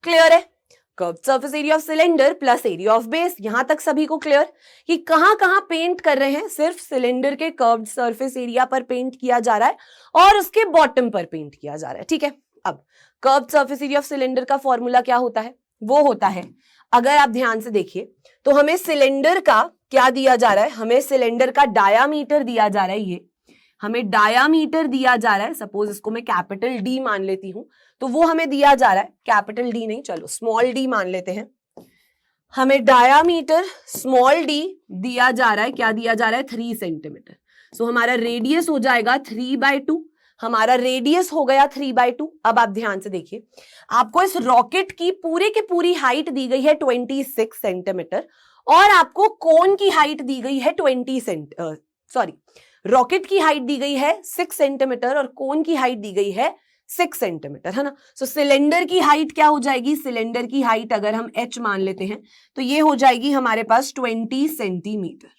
Speaker 1: Clear है, curved surface area of cylinder plus area of base. यहां तक सभी को क्लियर कि कहां कहां पेंट कर रहे हैं, सिर्फ सिलेंडर के कर्व्ड सरफेस एरिया पर पेंट किया जा रहा है और उसके बॉटम पर पेंट किया जा रहा है, ठीक है। अब curved surface area of cylinder का फॉर्मूला क्या होता है, वो होता है, अगर आप ध्यान से देखिए तो हमें सिलेंडर का क्या दिया जा रहा है, हमें सिलेंडर का डायामीटर दिया जा रहा है, ये हमें डायामीटर दिया जा रहा है, सपोज इसको मैं कैपिटल डी मान लेती हूं, तो वो हमें दिया जा रहा है, कैपिटल डी नहीं, चलो स्मॉल डी मान लेते हैं। हमें डायामीटर स्मॉल डी दिया जा रहा है, क्या दिया जा रहा है, 3 सेंटीमीटर। सो हमारा रेडियस हो जाएगा 3/2, हमारा रेडियस हो गया 3/2। अब आप ध्यान से देखिए, आपको इस रॉकेट की पूरे के पूरी हाइट दी गई है 26 सेंटीमीटर और आपको कोन की हाइट दी गई है रॉकेट की हाइट दी गई है 6 सेंटीमीटर और कोन की हाइट दी गई है 6 सेंटीमीटर, है ना। सो सिलेंडर की हाइट क्या हो जाएगी, सिलेंडर की हाइट अगर हम h मान लेते हैं तो ये हो जाएगी हमारे पास 20 सेंटीमीटर,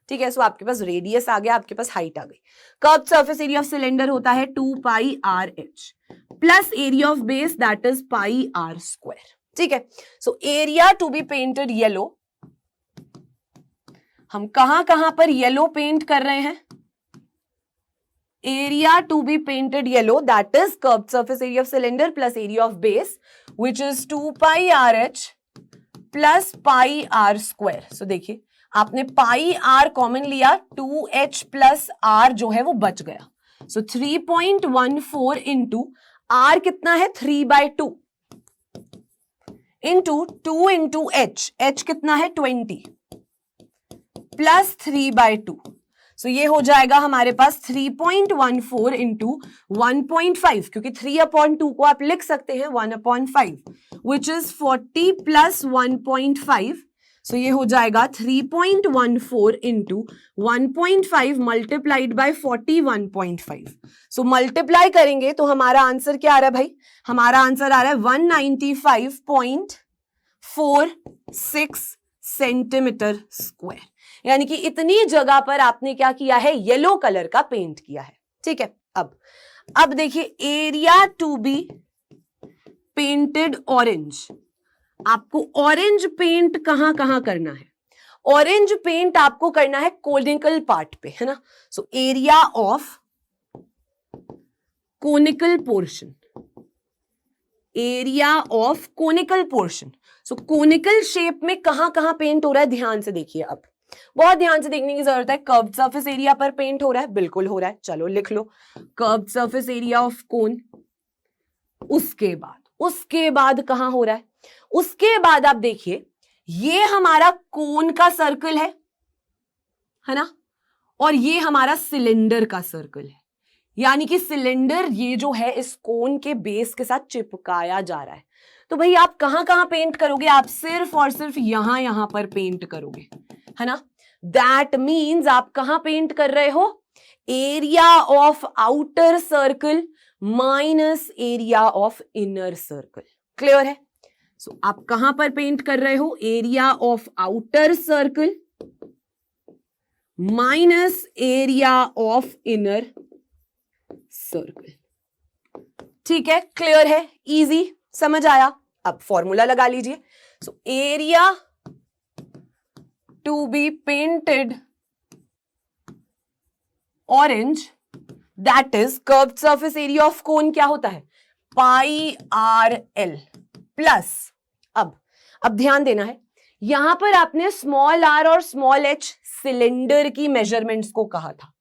Speaker 1: ठीक है। सो आपके पास रेडियस आ गया, आपके पास हाइट आ गई। Curved surface area of cylinder होता है 2πr(h) plus area of base that is πr², ठीक है। So area to be painted yellow, हम कहां पर येलो पेंट कर रहे हैं, area to be painted yellow, that is curved surface area of cylinder plus area of base, which is 2πr(h) plus πr²। so देखिए आपने πr कॉमन लिया, 2h plus r जो है वो बच गया। so 3.14 इंटू r कितना है, 3/2 इंटू 2 इंटू h कितना है 20 प्लस 3/2। सो ये हो जाएगा हमारे पास 3.14 इंटू 1.5, क्योंकि 3/2 को आप लिख सकते हैं 1/5, विच इज 40 प्लस 1.5। सो ये हो जाएगा 3.14 into 1.5 multiplied by 41.5। So multiply करेंगे तो हमारा आंसर क्या आ रहा है भाई, हमारा आंसर आ रहा है 195.46 सेंटीमीटर स्क्वायर, यानी कि इतनी जगह पर आपने क्या किया है, येलो कलर का पेंट किया है, ठीक है। अब देखिए area to be painted orange, आपको ऑरेंज पेंट कहां करना है, ऑरेंज पेंट आपको करना है कोनिकल पार्ट पे, है ना। So area of conical portion, area of conical portion. So conical shape में कहां पेंट हो रहा है, ध्यान से देखिए, अब बहुत ध्यान से देखने की जरूरत है। कर्व्ड सरफेस एरिया पर पेंट हो रहा है, बिल्कुल हो रहा है, चलो लिख लो curved surface area of cone. उसके बाद कहां हो रहा है, उसके बाद आप देखिए ये हमारा कोन का सर्कल है ना, और ये हमारा सिलेंडर का सर्कल है, यानी कि सिलेंडर ये जो है इस कोन के बेस के साथ चिपकाया जा रहा है। तो भाई आप कहां पेंट करोगे, आप सिर्फ और सिर्फ यहां पर पेंट करोगे, है ना। दैट मीन्स आप कहां पेंट कर रहे हो, area of outer circle minus area of inner circle, clear है। सो आप कहां पर पेंट कर रहे हो, area of outer circle minus area of inner circle, ठीक है, क्लियर है, इजी, समझ आया। अब फॉर्मूला लगा लीजिए। So area to be painted orange, that is curved surface area of cone क्या होता है, πr(l) प्लस, अब ध्यान देना है, यहां पर आपने स्मॉल r और स्मॉल h सिलेंडर की मेजरमेंट्स को कहा था,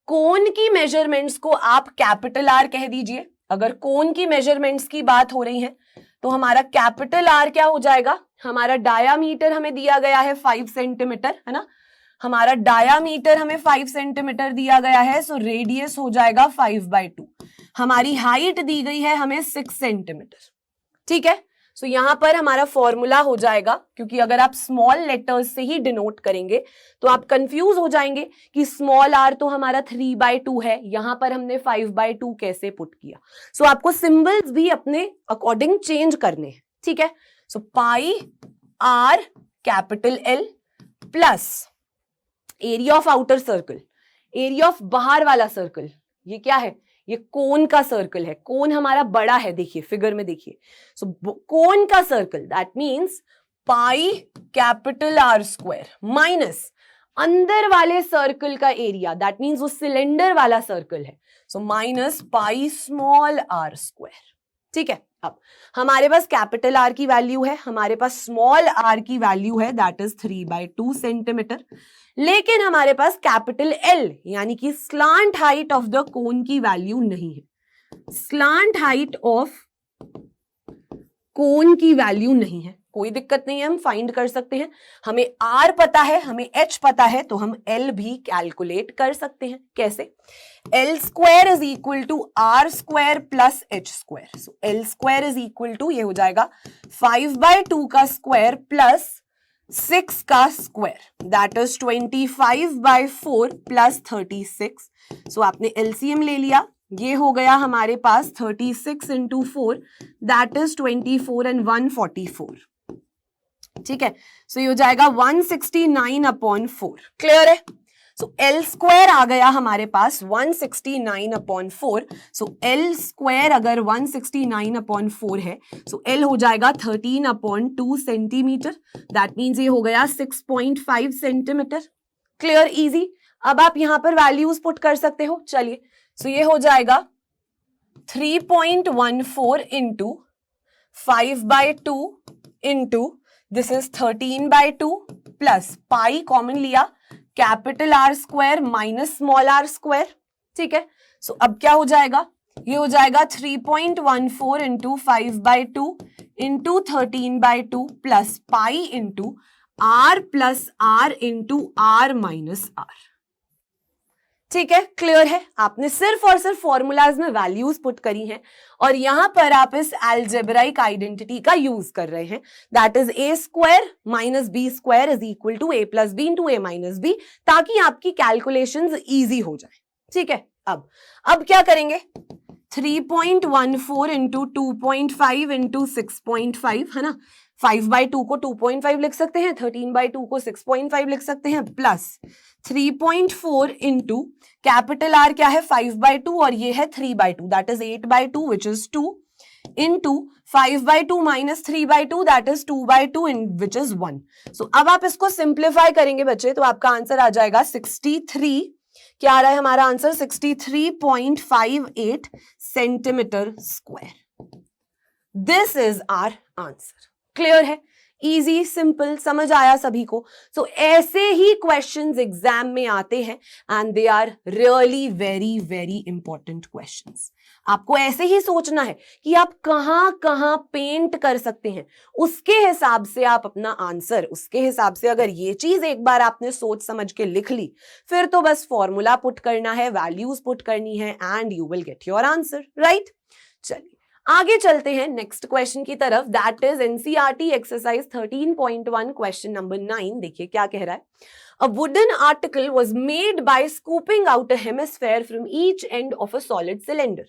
Speaker 1: कोन की मेजरमेंट्स को आप कैपिटल R कह दीजिए। अगर कोन की मेजरमेंट्स की बात हो रही है तो हमारा कैपिटल R क्या हो जाएगा, हमारा डायामीटर हमें दिया गया है 5 सेंटीमीटर, है ना, हमारा डायामीटर हमें 5 सेंटीमीटर दिया गया है। सो रेडियस हो जाएगा 5/2, हमारी हाइट दी गई है हमें 6 सेंटीमीटर, ठीक है। सो यहां पर हमारा फॉर्मूला हो जाएगा, क्योंकि अगर आप स्मॉल लेटर्स से ही डिनोट करेंगे तो आप कंफ्यूज हो जाएंगे कि स्मॉल r तो हमारा 3/2 है, यहां पर हमने 5/2 कैसे पुट किया। सो आपको सिंबल्स भी अपने अकॉर्डिंग चेंज करने हैं, ठीक है। सो πr capital L plus area of outer circle, area of बाहर वाला सर्कल, ये क्या है, ये कोन का सर्कल है, कोन हमारा बड़ा है, देखिए फिगर में देखिए। सो कोन का circle that means pi capital R² minus अंदर वाले सर्कल का एरिया, दैट मींस वो सिलेंडर वाला सर्कल है, so minus pi small R², ठीक है। अब हमारे पास कैपिटल आर की वैल्यू है, हमारे पास स्मॉल आर की वैल्यू है, दैट इज 3/2 सेंटीमीटर, लेकिन हमारे पास कैपिटल एल यानी कि slant height of the cone की वैल्यू नहीं है। स्लांट हाइट ऑफ कोन की वैल्यू नहीं है, कोई दिक्कत नहीं है, हम फाइंड कर सकते हैं। हमें आर पता है, हमें एच पता है, तो हम एल भी कैलकुलेट कर सकते हैं। कैसे? L square is equal to r square plus H square. So L square is equal to, ये हो जाएगा 5/2 का स्क्वायर प्लस 6 का स्क्वायर, दैट इज 25/4 प्लस 36। सो आपने एलसीएम ले लिया, ये हो गया हमारे पास 36 इंटू 4, दैट इज 24 एंड 144। ठीक है, सो ये हो जाएगा 169/4। क्लियर है? सो एल स्क्वायर आ गया हमारे पास 169/4। सो एल स्क्वायर अगर 169/4 है, सो एल हो जाएगा 13/2 सेंटीमीटर, दैट मीन्स ये हो गया 6.5 सेंटीमीटर। क्लियर? इजी। अब आप यहां पर वैल्यूज पुट कर सकते हो। चलिए, सो ये हो जाएगा 3.14 into 5/2 into this is 13/2 plus pi common लिया, capital R square minus small R square. ठीक है, सो अब क्या हो जाएगा? ये हो जाएगा 3.14 into 5/2 into 13/2 plus pi into are plus are into are minus r. ठीक है, क्लियर है? आपने सिर्फ और सिर्फ फॉर्मूलाज में वैल्यूज पुट करी हैं और यहां पर आप इस अलजेब्राइक आइडेंटिटी का यूज कर रहे हैं, that is a square minus b square is equal to a plus b into a minus b, ताकि आपकी कैलकुलेशंस इजी हो जाए। ठीक है, अब क्या करेंगे? 3.14 इंटू 2.5 इंटू 6.5 है ना, 5/2 को 2.5 लिख सकते हैं, 13/2 को 6.5 लिख सकते हैं, प्लस 3.4 इंटू कैपिटल आर क्या है 5/2 और ये है 3/2, that is 8/2 which is 2 into 5/2 minus 3/2 that is 2/2 which is 1। सो अब आप इसको सिंप्लीफाई करेंगे बच्चे, तो आपका आंसर आ जाएगा 63, क्या आ रहा है हमारा answer? 63.58 centimetre square. This is our answer. Clear है? इजी, सिंपल, समझ आया सभी को? सो ऐसे ही क्वेश्चंस एग्जाम में आते हैं and they are really very very important questions. आपको ऐसे ही सोचना है कि आप कहां कहां पेंट कर सकते हैं, उसके हिसाब से आप अपना आंसर, उसके हिसाब से अगर ये चीज एक बार आपने सोच समझ के लिख ली, फिर तो बस फॉर्मूला पुट करना है, वैल्यूज पुट करनी है and you will get your answer, right? चलिए आगे चलते हैं नेक्स्ट क्वेश्चन की तरफ, that is NCERT exercise 13.1 question number 9। देखिए क्या कह रहा है। A wooden article was made by scooping out a hemisphere from each end of a solid cylinder.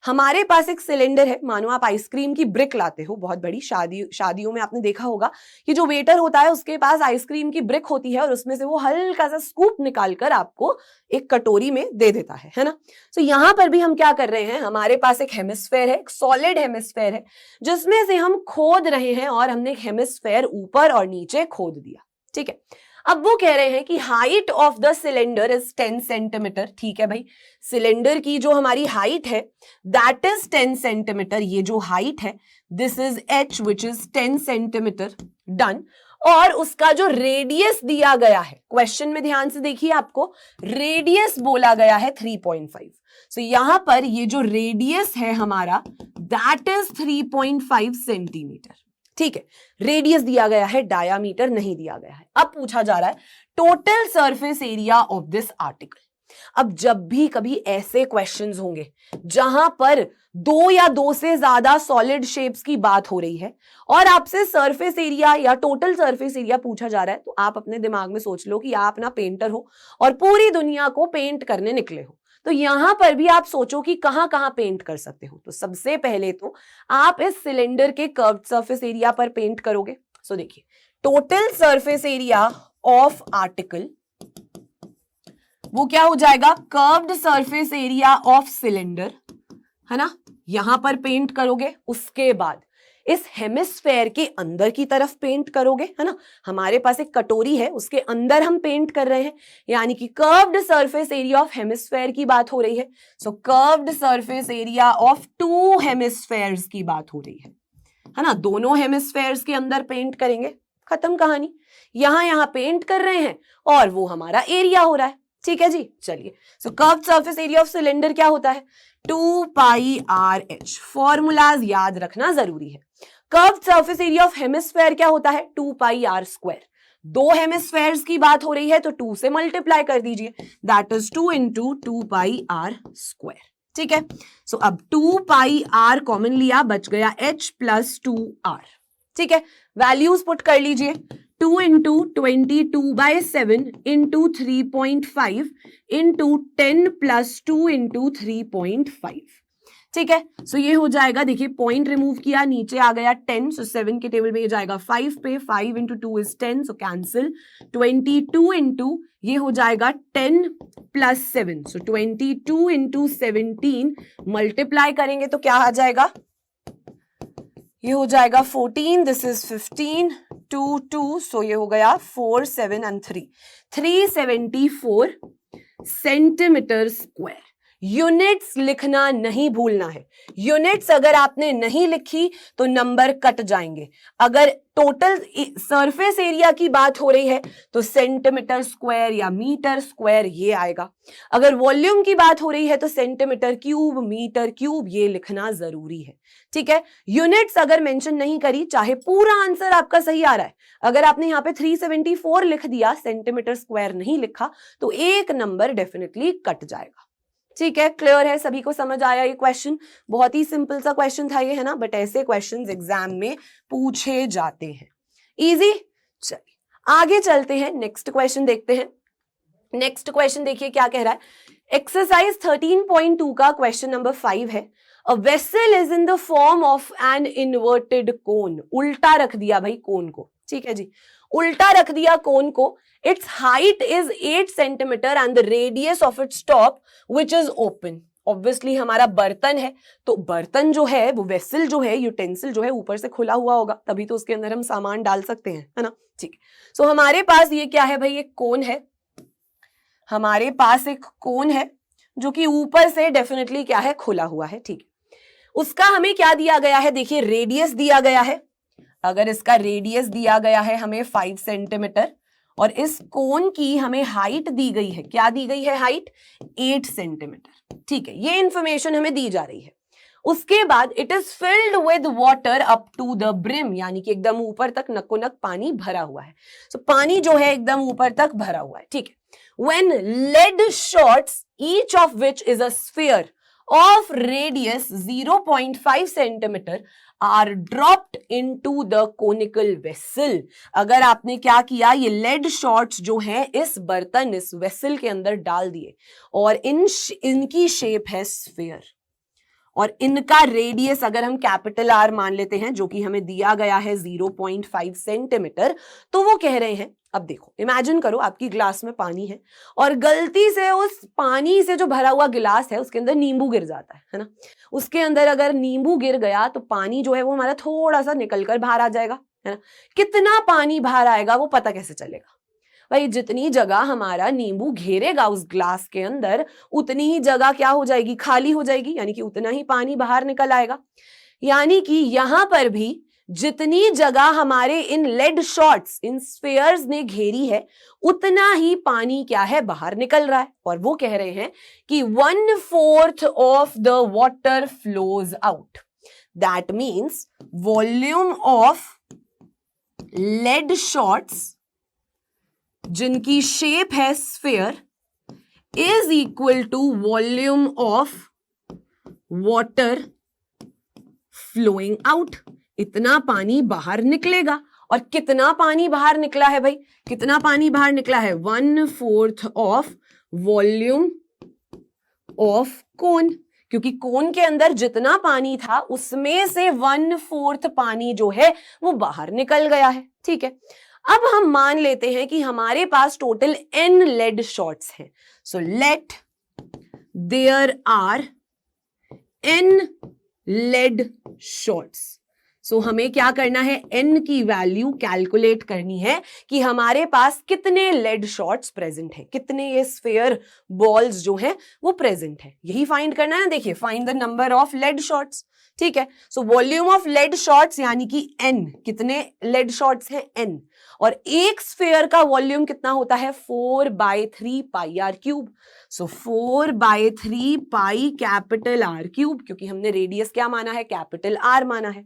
Speaker 1: हमारे पास एक सिलेंडर है, मानो आप आइसक्रीम की ब्रिक लाते हो, बहुत बड़ी शादियों में आपने देखा होगा कि जो वेटर होता है उसके पास आइसक्रीम की ब्रिक होती है और उसमें से वो हल्का सा स्कूप निकालकर आपको एक कटोरी में दे देता है ना? तो यहां पर भी हम क्या कर रहे हैं, हमारे पास एक हेमिस्फेयर है, एक सॉलिड हेमिस्फेयर है, जिसमें से हम खोद रहे हैं और हमने एक हेमिस्फेयर ऊपर और नीचे खोद दिया। ठीक है, अब वो कह रहे हैं कि height of the cylinder is 10 centimetre. ठीक है भाई, सिलेंडर की जो हमारी हाइट है दैट इज 10 सेंटीमीटर, ये जो हाइट है this is h which is 10 centimetre, done. और उसका जो रेडियस दिया गया है, क्वेश्चन में ध्यान से देखिए, आपको रेडियस बोला गया है 3.5। सो यहां पर ये जो रेडियस है हमारा दैट इज 3.5 सेंटीमीटर। ठीक है, रेडियस दिया गया है, डायामीटर नहीं दिया गया है। अब पूछा जा रहा है total surface area of this article. अब जब भी कभी ऐसे क्वेश्चंस होंगे जहां पर दो या दो से ज्यादा सॉलिड शेप्स की बात हो रही है और आपसे सरफेस एरिया या टोटल सरफेस एरिया पूछा जा रहा है, तो आप अपने दिमाग में सोच लो कि आप ना पेंटर हो और पूरी दुनिया को पेंट करने निकले हो। तो यहां पर भी आप सोचो कि कहां कहां पेंट कर सकते हो। तो सबसे पहले तो आप इस सिलेंडर के कर्व्ड सरफेस एरिया पर पेंट करोगे। सो देखिए, total surface area of article वो क्या हो जाएगा, curved surface area of cylinder, है ना? यहां पर पेंट करोगे। उसके बाद इस हेमिस्फेयर के अंदर की तरफ पेंट करोगे, है ना। हमारे पास एक कटोरी है, उसके अंदर हम पेंट कर रहे हैं, यानी कि curved surface area of hemisphere की बात हो रही है। So curved surface area of 2 hemispheres की बात हो रही है ना। दोनों हेमिस्फेयर्स के अंदर पेंट करेंगे, खत्म कहानी। यहां पेंट कर रहे हैं और वो हमारा एरिया हो रहा है, ठीक है जी। चलिए, so curved surface area of cylinder क्या होता है, 2 पाई आर एच। फॉर्मूलाज याद रखना जरूरी है। Curved surface area of hemisphere क्या होता है, 2 पाई आर स्क्वायर। 2 हेमिस्फेयर्स की बात हो रही है तो 2 से मल्टीप्लाई कर दीजिए, that is 2 into 2 pi are square, ठीक है। सो अब 2 पाई आर कॉमन लिया, बच गया h प्लस 2 आर, ठीक है। वैल्यूज पुट कर लीजिए, 2 into 22/7 into 3.5 into 10 plus 2 into 3.5, ठीक है। सो ये हो जाएगा, देखिए पॉइंट रिमूव किया, नीचे आ गया 10, सो 7 के टेबल में ये जाएगा 5 पे, 5 into 2 is 10, so cancel. 22 into ये हो जाएगा 10 प्लस 7, सो 22 इंटू 17 मल्टीप्लाई करेंगे तो क्या आ जाएगा, ये हो जाएगा 14, दिस इज 15, 2 2, सो ये हो गया 4 7 एंड 3, 374 सेंटीमीटर स्क्वायर। यूनिट्स लिखना नहीं भूलना है। यूनिट्स अगर आपने नहीं लिखी तो नंबर कट जाएंगे। अगर टोटल सरफेस एरिया की बात हो रही है तो सेंटीमीटर स्क्वायर या मीटर स्क्वायर ये आएगा। अगर वॉल्यूम की बात हो रही है तो सेंटीमीटर क्यूब, मीटर क्यूब ये लिखना जरूरी है, ठीक है। यूनिट्स अगर मेंशन नहीं करी, चाहे पूरा आंसर आपका सही आ रहा है, अगर आपने यहाँ पे 374 लिख दिया, सेंटीमीटर स्क्वायर नहीं लिखा, तो एक नंबर डेफिनेटली कट जाएगा, ठीक है। क्लियर है, सभी को समझ आया ये क्वेश्चन? बहुत ही सिंपल सा क्वेश्चन था ये, है ना, बट ऐसे क्वेश्चंस एग्जाम में पूछे जाते हैं, इजी। चलिए आगे चलते हैं, नेक्स्ट क्वेश्चन देखते हैं। नेक्स्ट क्वेश्चन देखिए क्या कह रहा है, एक्सरसाइज 13.2 का क्वेश्चन नंबर 5 है। A vessel is in the form of an inverted कोन। उल्टा रख दिया भाई कोन को, ठीक है जी, उल्टा रख दिया कोन को। It's height is 8 centimetre and the radius of its top which is open. Obviously हमारा बर्तन है, तो बर्तन जो है वो वेसल जो है, यूटेंसिल जो है, ऊपर से खुला हुआ होगा, तभी तो उसके अंदर हम सामान डाल सकते हैं, है ना, ठीक है। सो हमारे पास ये क्या है भाई, एक कोन है, हमारे पास एक कोन है जो कि ऊपर से डेफिनेटली क्या है, खुला हुआ है, ठीक है। उसका हमें क्या दिया गया है, देखिए रेडियस दिया गया है। अगर इसका रेडियस दिया गया है हमें 5 सेंटीमीटर और इस कोन की हमें हाइट दी गई है, क्या दी गई है हाइट, 8 सेंटीमीटर, ठीक है। ये इंफॉर्मेशन हमें दी जा रही है। उसके बाद it is filled with water up to the brim, यानी कि एकदम ऊपर तक नकोनक पानी भरा हुआ है। सो पानी जो है एकदम ऊपर तक भरा हुआ है, ठीक है। When lead shots, each of which is a sphere of radius 0.5 centimeter, are dropped into the conical vessel. अगर आपने क्या किया, ये lead shots जो हैं इस बर्तन, इस vessel के अंदर डाल दिए और इनकी शेप है sphere और इनका रेडियस अगर हम कैपिटल आर मान लेते हैं, जो कि हमें दिया गया है 0.5 सेंटीमीटर, तो वो कह रहे हैं, अब देखो इमेजिन करो आपकी ग्लास में पानी है और गलती से उस पानी से जो भरा हुआ गिलास है उसके अंदर नींबू गिर जाता है ना। उसके अंदर अगर नींबू गिर गया तो पानी जो है वो हमारा थोड़ा सा निकलकर बाहर आ जाएगा, है ना। कितना पानी बाहर आएगा वो पता कैसे चलेगा भाई, जितनी जगह हमारा नींबू घेरेगा उस ग्लास के अंदर उतनी ही जगह क्या हो जाएगी, खाली हो जाएगी, यानी कि उतना ही पानी बाहर निकल आएगा। यानी कि यहां पर भी जितनी जगह हमारे इन लेड शॉट्स, इन स्फीयर्स ने घेरी है, उतना ही पानी क्या है, बाहर निकल रहा है। और वो कह रहे हैं कि 1/4 of the water flows out. That means volume of lead shots जिनकी शेप है sphere is equal to volume of water flowing out. इतना पानी बाहर निकलेगा। और कितना पानी बाहर निकला है भाई, कितना पानी बाहर निकला है, 1/4 ऑफ वॉल्यूम ऑफ कोन, क्योंकि कोन के अंदर जितना पानी था उसमें से 1/4 पानी जो है वो बाहर निकल गया है, ठीक है। अब हम मान लेते हैं कि हमारे पास टोटल n लेड शॉट्स हैं। So let there are n lead shots. So हमें क्या करना है, n की वैल्यू कैलकुलेट करनी है कि हमारे पास कितने लेड शॉट्स प्रेजेंट है, कितने ये स्फीयर बॉल्स जो हैं वो प्रेजेंट है, यही फाइंड करना है ना। देखिए, find the number of lead shots, ठीक है। So volume of lead shots यानी कि n, कितने लेड शॉट्स हैं n, और एक स्फीयर का वॉल्यूम कितना होता है 4/3 pi are cube. So 4/3 pi capital R cube, क्योंकि हमने रेडियस क्या माना है, कैपिटल आर माना है,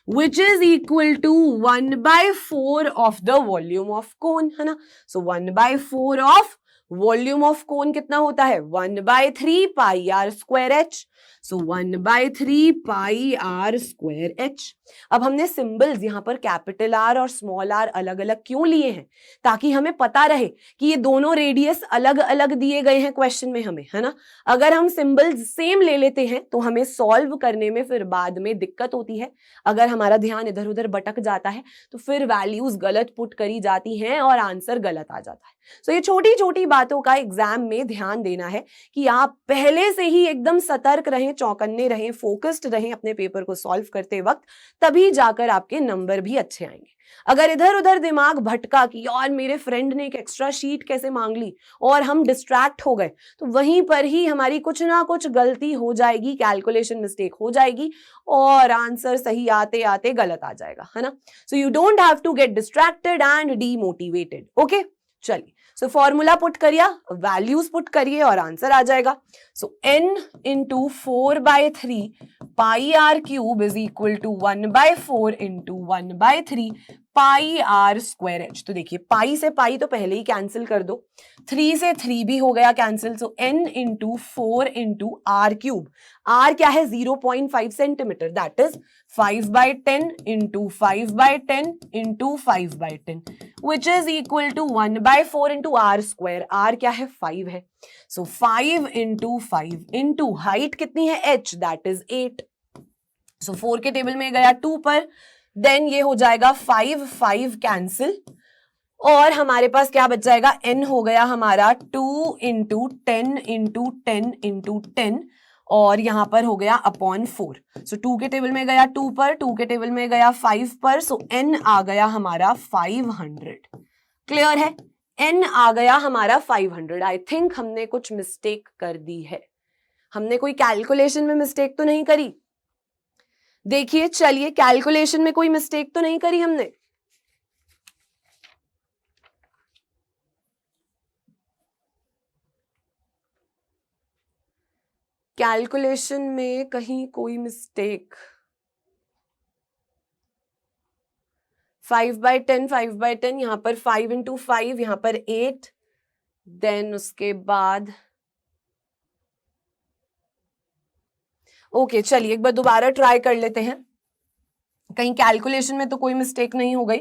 Speaker 1: which is equal to 1/4 of the volume of cone, है ना। So 1/4 of volume of cone कितना होता है 1/3 pi are square h. So 1/3 pi are square h. अब हमने सिंबल्स यहां पर कैपिटल आर और स्मॉल आर अलग अलग क्यों लिए हैं, ताकि हमें पता रहे कि ये दोनों रेडियस अलग अलग दिए गए हैं क्वेश्चन में हमें, है ना। अगर हम सिंबल्स सेम ले लेते हैं तो हमें सॉल्व करने में फिर बाद में दिक्कत होती है। अगर हमारा ध्यान इधर उधर भटक जाता है तो फिर वैल्यूज गलत पुट करी जाती हैं और आंसर गलत आ जाता है। सो ये छोटी छोटी बातों का एग्जाम में ध्यान देना है कि आप पहले से ही एकदम सतर्क रहें, चौकन्ने रहें, फोकस्ड रहें अपने पेपर को सॉल्व करते वक्त, तभी जाकर आपके नंबर भी अच्छे आएंगे। अगर इधर उधर दिमाग भटका कि यार मेरे फ्रेंड ने एक एक्स्ट्रा शीट कैसे मांग ली और हम डिस्ट्रैक्ट हो गए, तो वहीं पर ही हमारी कुछ ना कुछ गलती हो जाएगी, कैलकुलेशन मिस्टेक हो जाएगी और आंसर सही आते आते गलत आ जाएगा, है ना। So you don't have to get distracted and demotivated. Okay, चलिए, सो फॉर्मूला पुट करिए, वैल्यूज पुट करिए और आंसर आ जाएगा। So n into 4/3 pi are cube is equal to 1/4 into 1/3 pi are square h. तो देखिए, पाई से पाई तो पहले ही कैंसिल कर दो, 3 से 3 भी हो गया cancel. So n into 4 into r cube, r क्या है 0.5 centimetre, that is 5/10 into 5/10 into 5/10 which is equal to 1/4 into r square. R क्या है 5 है। सो 5 इंटू 5 इंटू हाइट कितनी है h, दैट इज 8। सो 4 के टेबल में गया 2 पर, देन ये हो जाएगा 5 5 कैंसिल और हमारे पास क्या बच जाएगा, n हो गया हमारा 2 इंटू 10 इंटू 10 इंटू 10 और यहां पर हो गया अपॉन 4। सो 2 के टेबल में गया 2 पर, 2 के टेबल में गया 5 पर, सो n आ गया हमारा 500। क्लियर है, n आ गया हमारा 500। आई थिंक हमने कुछ मिस्टेक कर दी है, हमने कोई कैलकुलेशन में मिस्टेक तो नहीं करी। देखिए, चलिए, कैलकुलेशन में कोई मिस्टेक तो नहीं करी हमने। कैलकुलेशन में कहीं कोई मिस्टेक, 5/10 5/10, यहां पर 5 इंटू 5, यहां पर 8, देन उसके बाद ओके, चलिए एक बार दोबारा ट्राई कर लेते हैं, कहीं कैलकुलेशन में तो कोई मिस्टेक नहीं हो गई।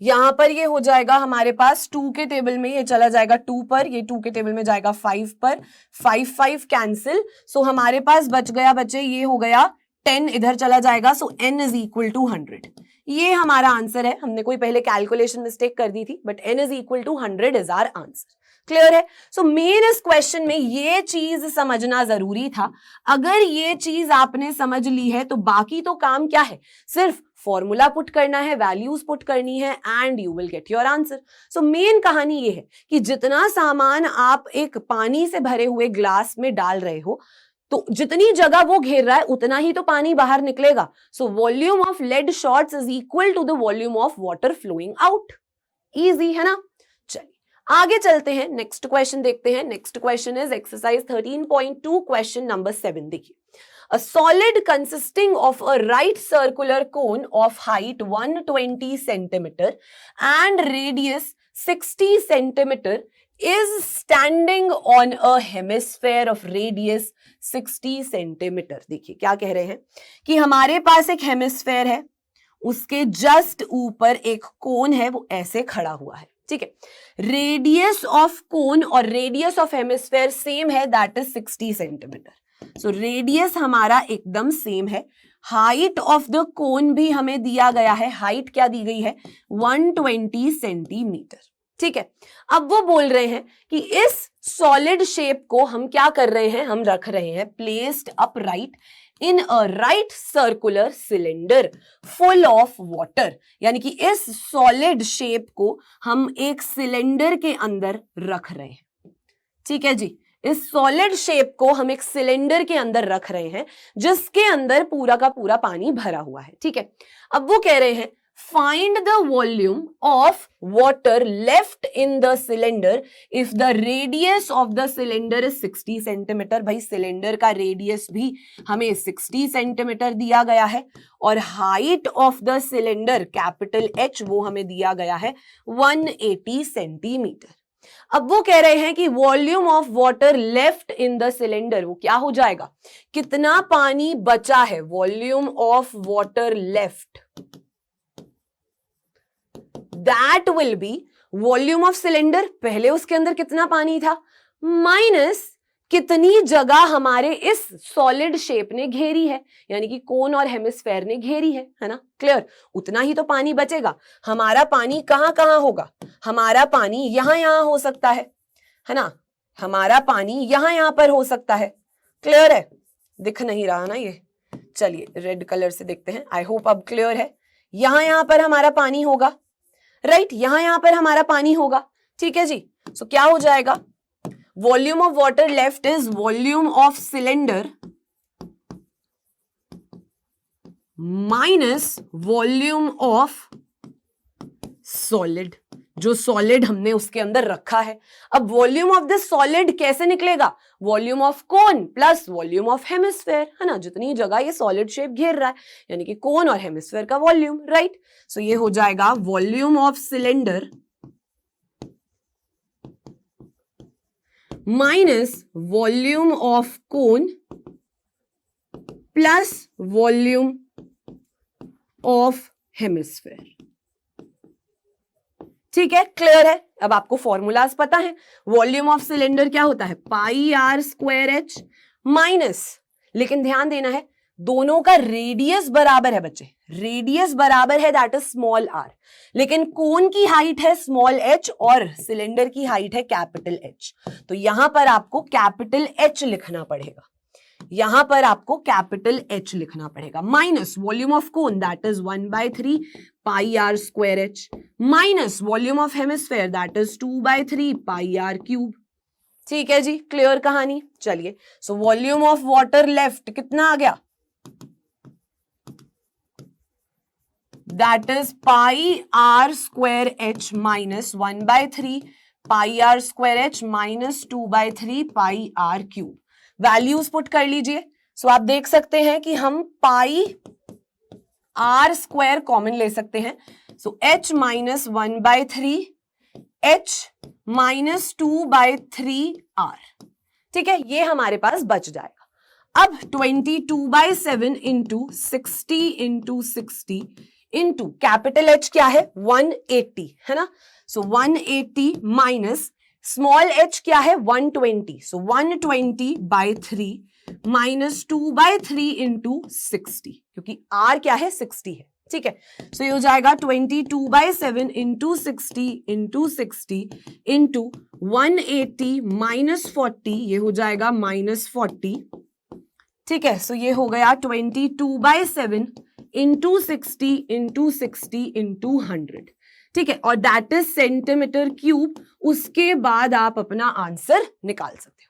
Speaker 1: यहां पर ये हो जाएगा हमारे पास 2 के टेबल में ये चला जाएगा 2 पर, ये 2 के टेबल में जाएगा 5 पर, 5 5 कैंसिल। सो हमारे पास बच गया, बचे ये हो गया 10 इधर चला जाएगा। So n is equal to 100। ये हमारा आंसर है। हमने कोई पहले कैलकुलेशन मिस्टेक कर दी थी, but n is equal to 100 is our answer. Clear है। सो मेन इस क्वेश्चन में ये चीज समझना जरूरी था। अगर ये चीज आपने समझ ली है तो बाकी तो काम क्या है, सिर्फ फॉर्मूला पुट करना है, वैल्यूज पुट करनी है and you will get your answer. So main कहानी ये है कि जितना सामान आप एक पानी से भरे हुए ग्लास में डाल रहे हो, तो जितनी जगह वो घेर रहा है उतना ही तो पानी बाहर निकलेगा। So volume of lead shots is equal to the volume of water flowing out. Easy है ना। चलिए आगे चलते हैं, नेक्स्ट क्वेश्चन देखते हैं। Next question is exercise 13.2 question number 7। देखिए, a solid consisting of a right circular cone of height 120 centimeter and radius 60 centimeter is standing on a hemisphere of radius 60 centimeter। देखिए क्या कह रहे हैं कि हमारे पास एक हेमिस्फेयर है, उसके जस्ट ऊपर एक कोन है, वो ऐसे खड़ा हुआ है। ठीक है, रेडियस ऑफ कोन और रेडियस ऑफ हेमिस्फेयर सेम है, that is 60 centimetre. So radius हमारा एकदम सेम है, हाइट ऑफ द कोन भी हमें दिया गया है। हाइट क्या दी गई है 120 सेंटीमीटर। ठीक है, अब वो बोल रहे हैं कि इस सॉलिड शेप को हम क्या कर रहे हैं, हम रख रहे हैं placed upright in a right circular cylinder full of water, यानी कि इस सॉलिड शेप को हम एक सिलेंडर के अंदर रख रहे हैं। ठीक है जी, इस सॉलिड शेप को हम एक सिलेंडर के अंदर रख रहे हैं जिसके अंदर पूरा का पूरा पानी भरा हुआ है। ठीक है, अब वो कह रहे हैं find the volume of water left in the cylinder if the radius of the cylinder is 60 centimetre. भाई सिलेंडर का रेडियस भी हमें 60 सेंटीमीटर दिया गया है और height of the cylinder capital H वो हमें दिया गया है 180 सेंटीमीटर। अब वो कह रहे हैं कि volume of water left in the cylinder, वो क्या हो जाएगा, कितना पानी बचा है, volume of water left, that will be volume of cylinder, पहले उसके अंदर कितना पानी था, माइनस कितनी जगह हमारे इस सॉलिड शेप ने घेरी है, यानी कि कोन और हेमिस्फेयर ने घेरी है ना, क्लियर, उतना ही तो पानी बचेगा। हमारा पानी कहां कहां होगा, हमारा पानी यहां हो सकता है ना, हमारा पानी यहां पर हो सकता है, क्लियर है, दिख नहीं रहा ना ये, चलिए रेड कलर से देखते हैं, आई होप अब क्लियर है। यहां पर हमारा पानी होगा, राइट, यहां पर हमारा पानी होगा। ठीक है जी, सो क्या हो जाएगा, volume of water left is volume of cylinder minus volume of solid, जो सॉलिड हमने उसके अंदर रखा है। अब वॉल्यूम ऑफ दिस सॉलिड कैसे निकलेगा, volume of cone plus volume of hemisphere, है ना, जितनी जगह ये सॉलिड शेप घेर रहा है, यानी कि कोन और हेमिस्फेयर का वॉल्यूम, राइट। सो ये हो जाएगा volume of cylinder minus volume of cone plus volume of hemisphere. ठीक है, क्लियर है। अब आपको फॉर्मूलाज पता है, वॉल्यूम ऑफ सिलेंडर क्या होता है, पाई आर स्क्वायर एच माइनस, लेकिन ध्यान देना है दोनों का रेडियस बराबर है बच्चे, रेडियस बराबर है, दैट इज स्मॉल आर, लेकिन कोन की हाइट है स्मॉल एच और सिलेंडर की हाइट है कैपिटल एच, तो यहां पर आपको कैपिटल एच लिखना पड़ेगा, यहां पर आपको कैपिटल एच लिखना पड़ेगा, minus volume of cone that is 1/3 pi are square H minus volume of hemisphere that is 2/3 pi are cube. ठीक है जी, क्लियर कहानी। चलिए, so volume of water left कितना आ गया, that is pi are square H minus 1/3 pi are square H minus 2/3 pi are cube. Values put कर लीजिए। सो आप देख सकते हैं कि हम पाई आर स्क्वायर कॉमन ले सकते हैं, so H minus 1/3 H minus 2/3 r. ठीक है, ये हमारे पास बच जाएगा। अब 22/7 into 60 into 60 into capital H क्या है 180, है ना, सो 180 माइनस स्मॉल एच क्या है 120, सो 120/3 माइनस 2/3 इंटू 60, क्योंकि आर क्या है 60 है। ठीक है, सो ये हो जाएगा 22/7 इंटू 60 इंटू 60 इंटू 180 माइनस 40, ये हो जाएगा -40। ठीक है, सो ये हो गया 22/7 इंटू 60 इंटू 60 इंटू 100। ठीक है, और दैट इज सेंटीमीटर क्यूब। उसके बाद आप अपना आंसर निकाल सकते हो।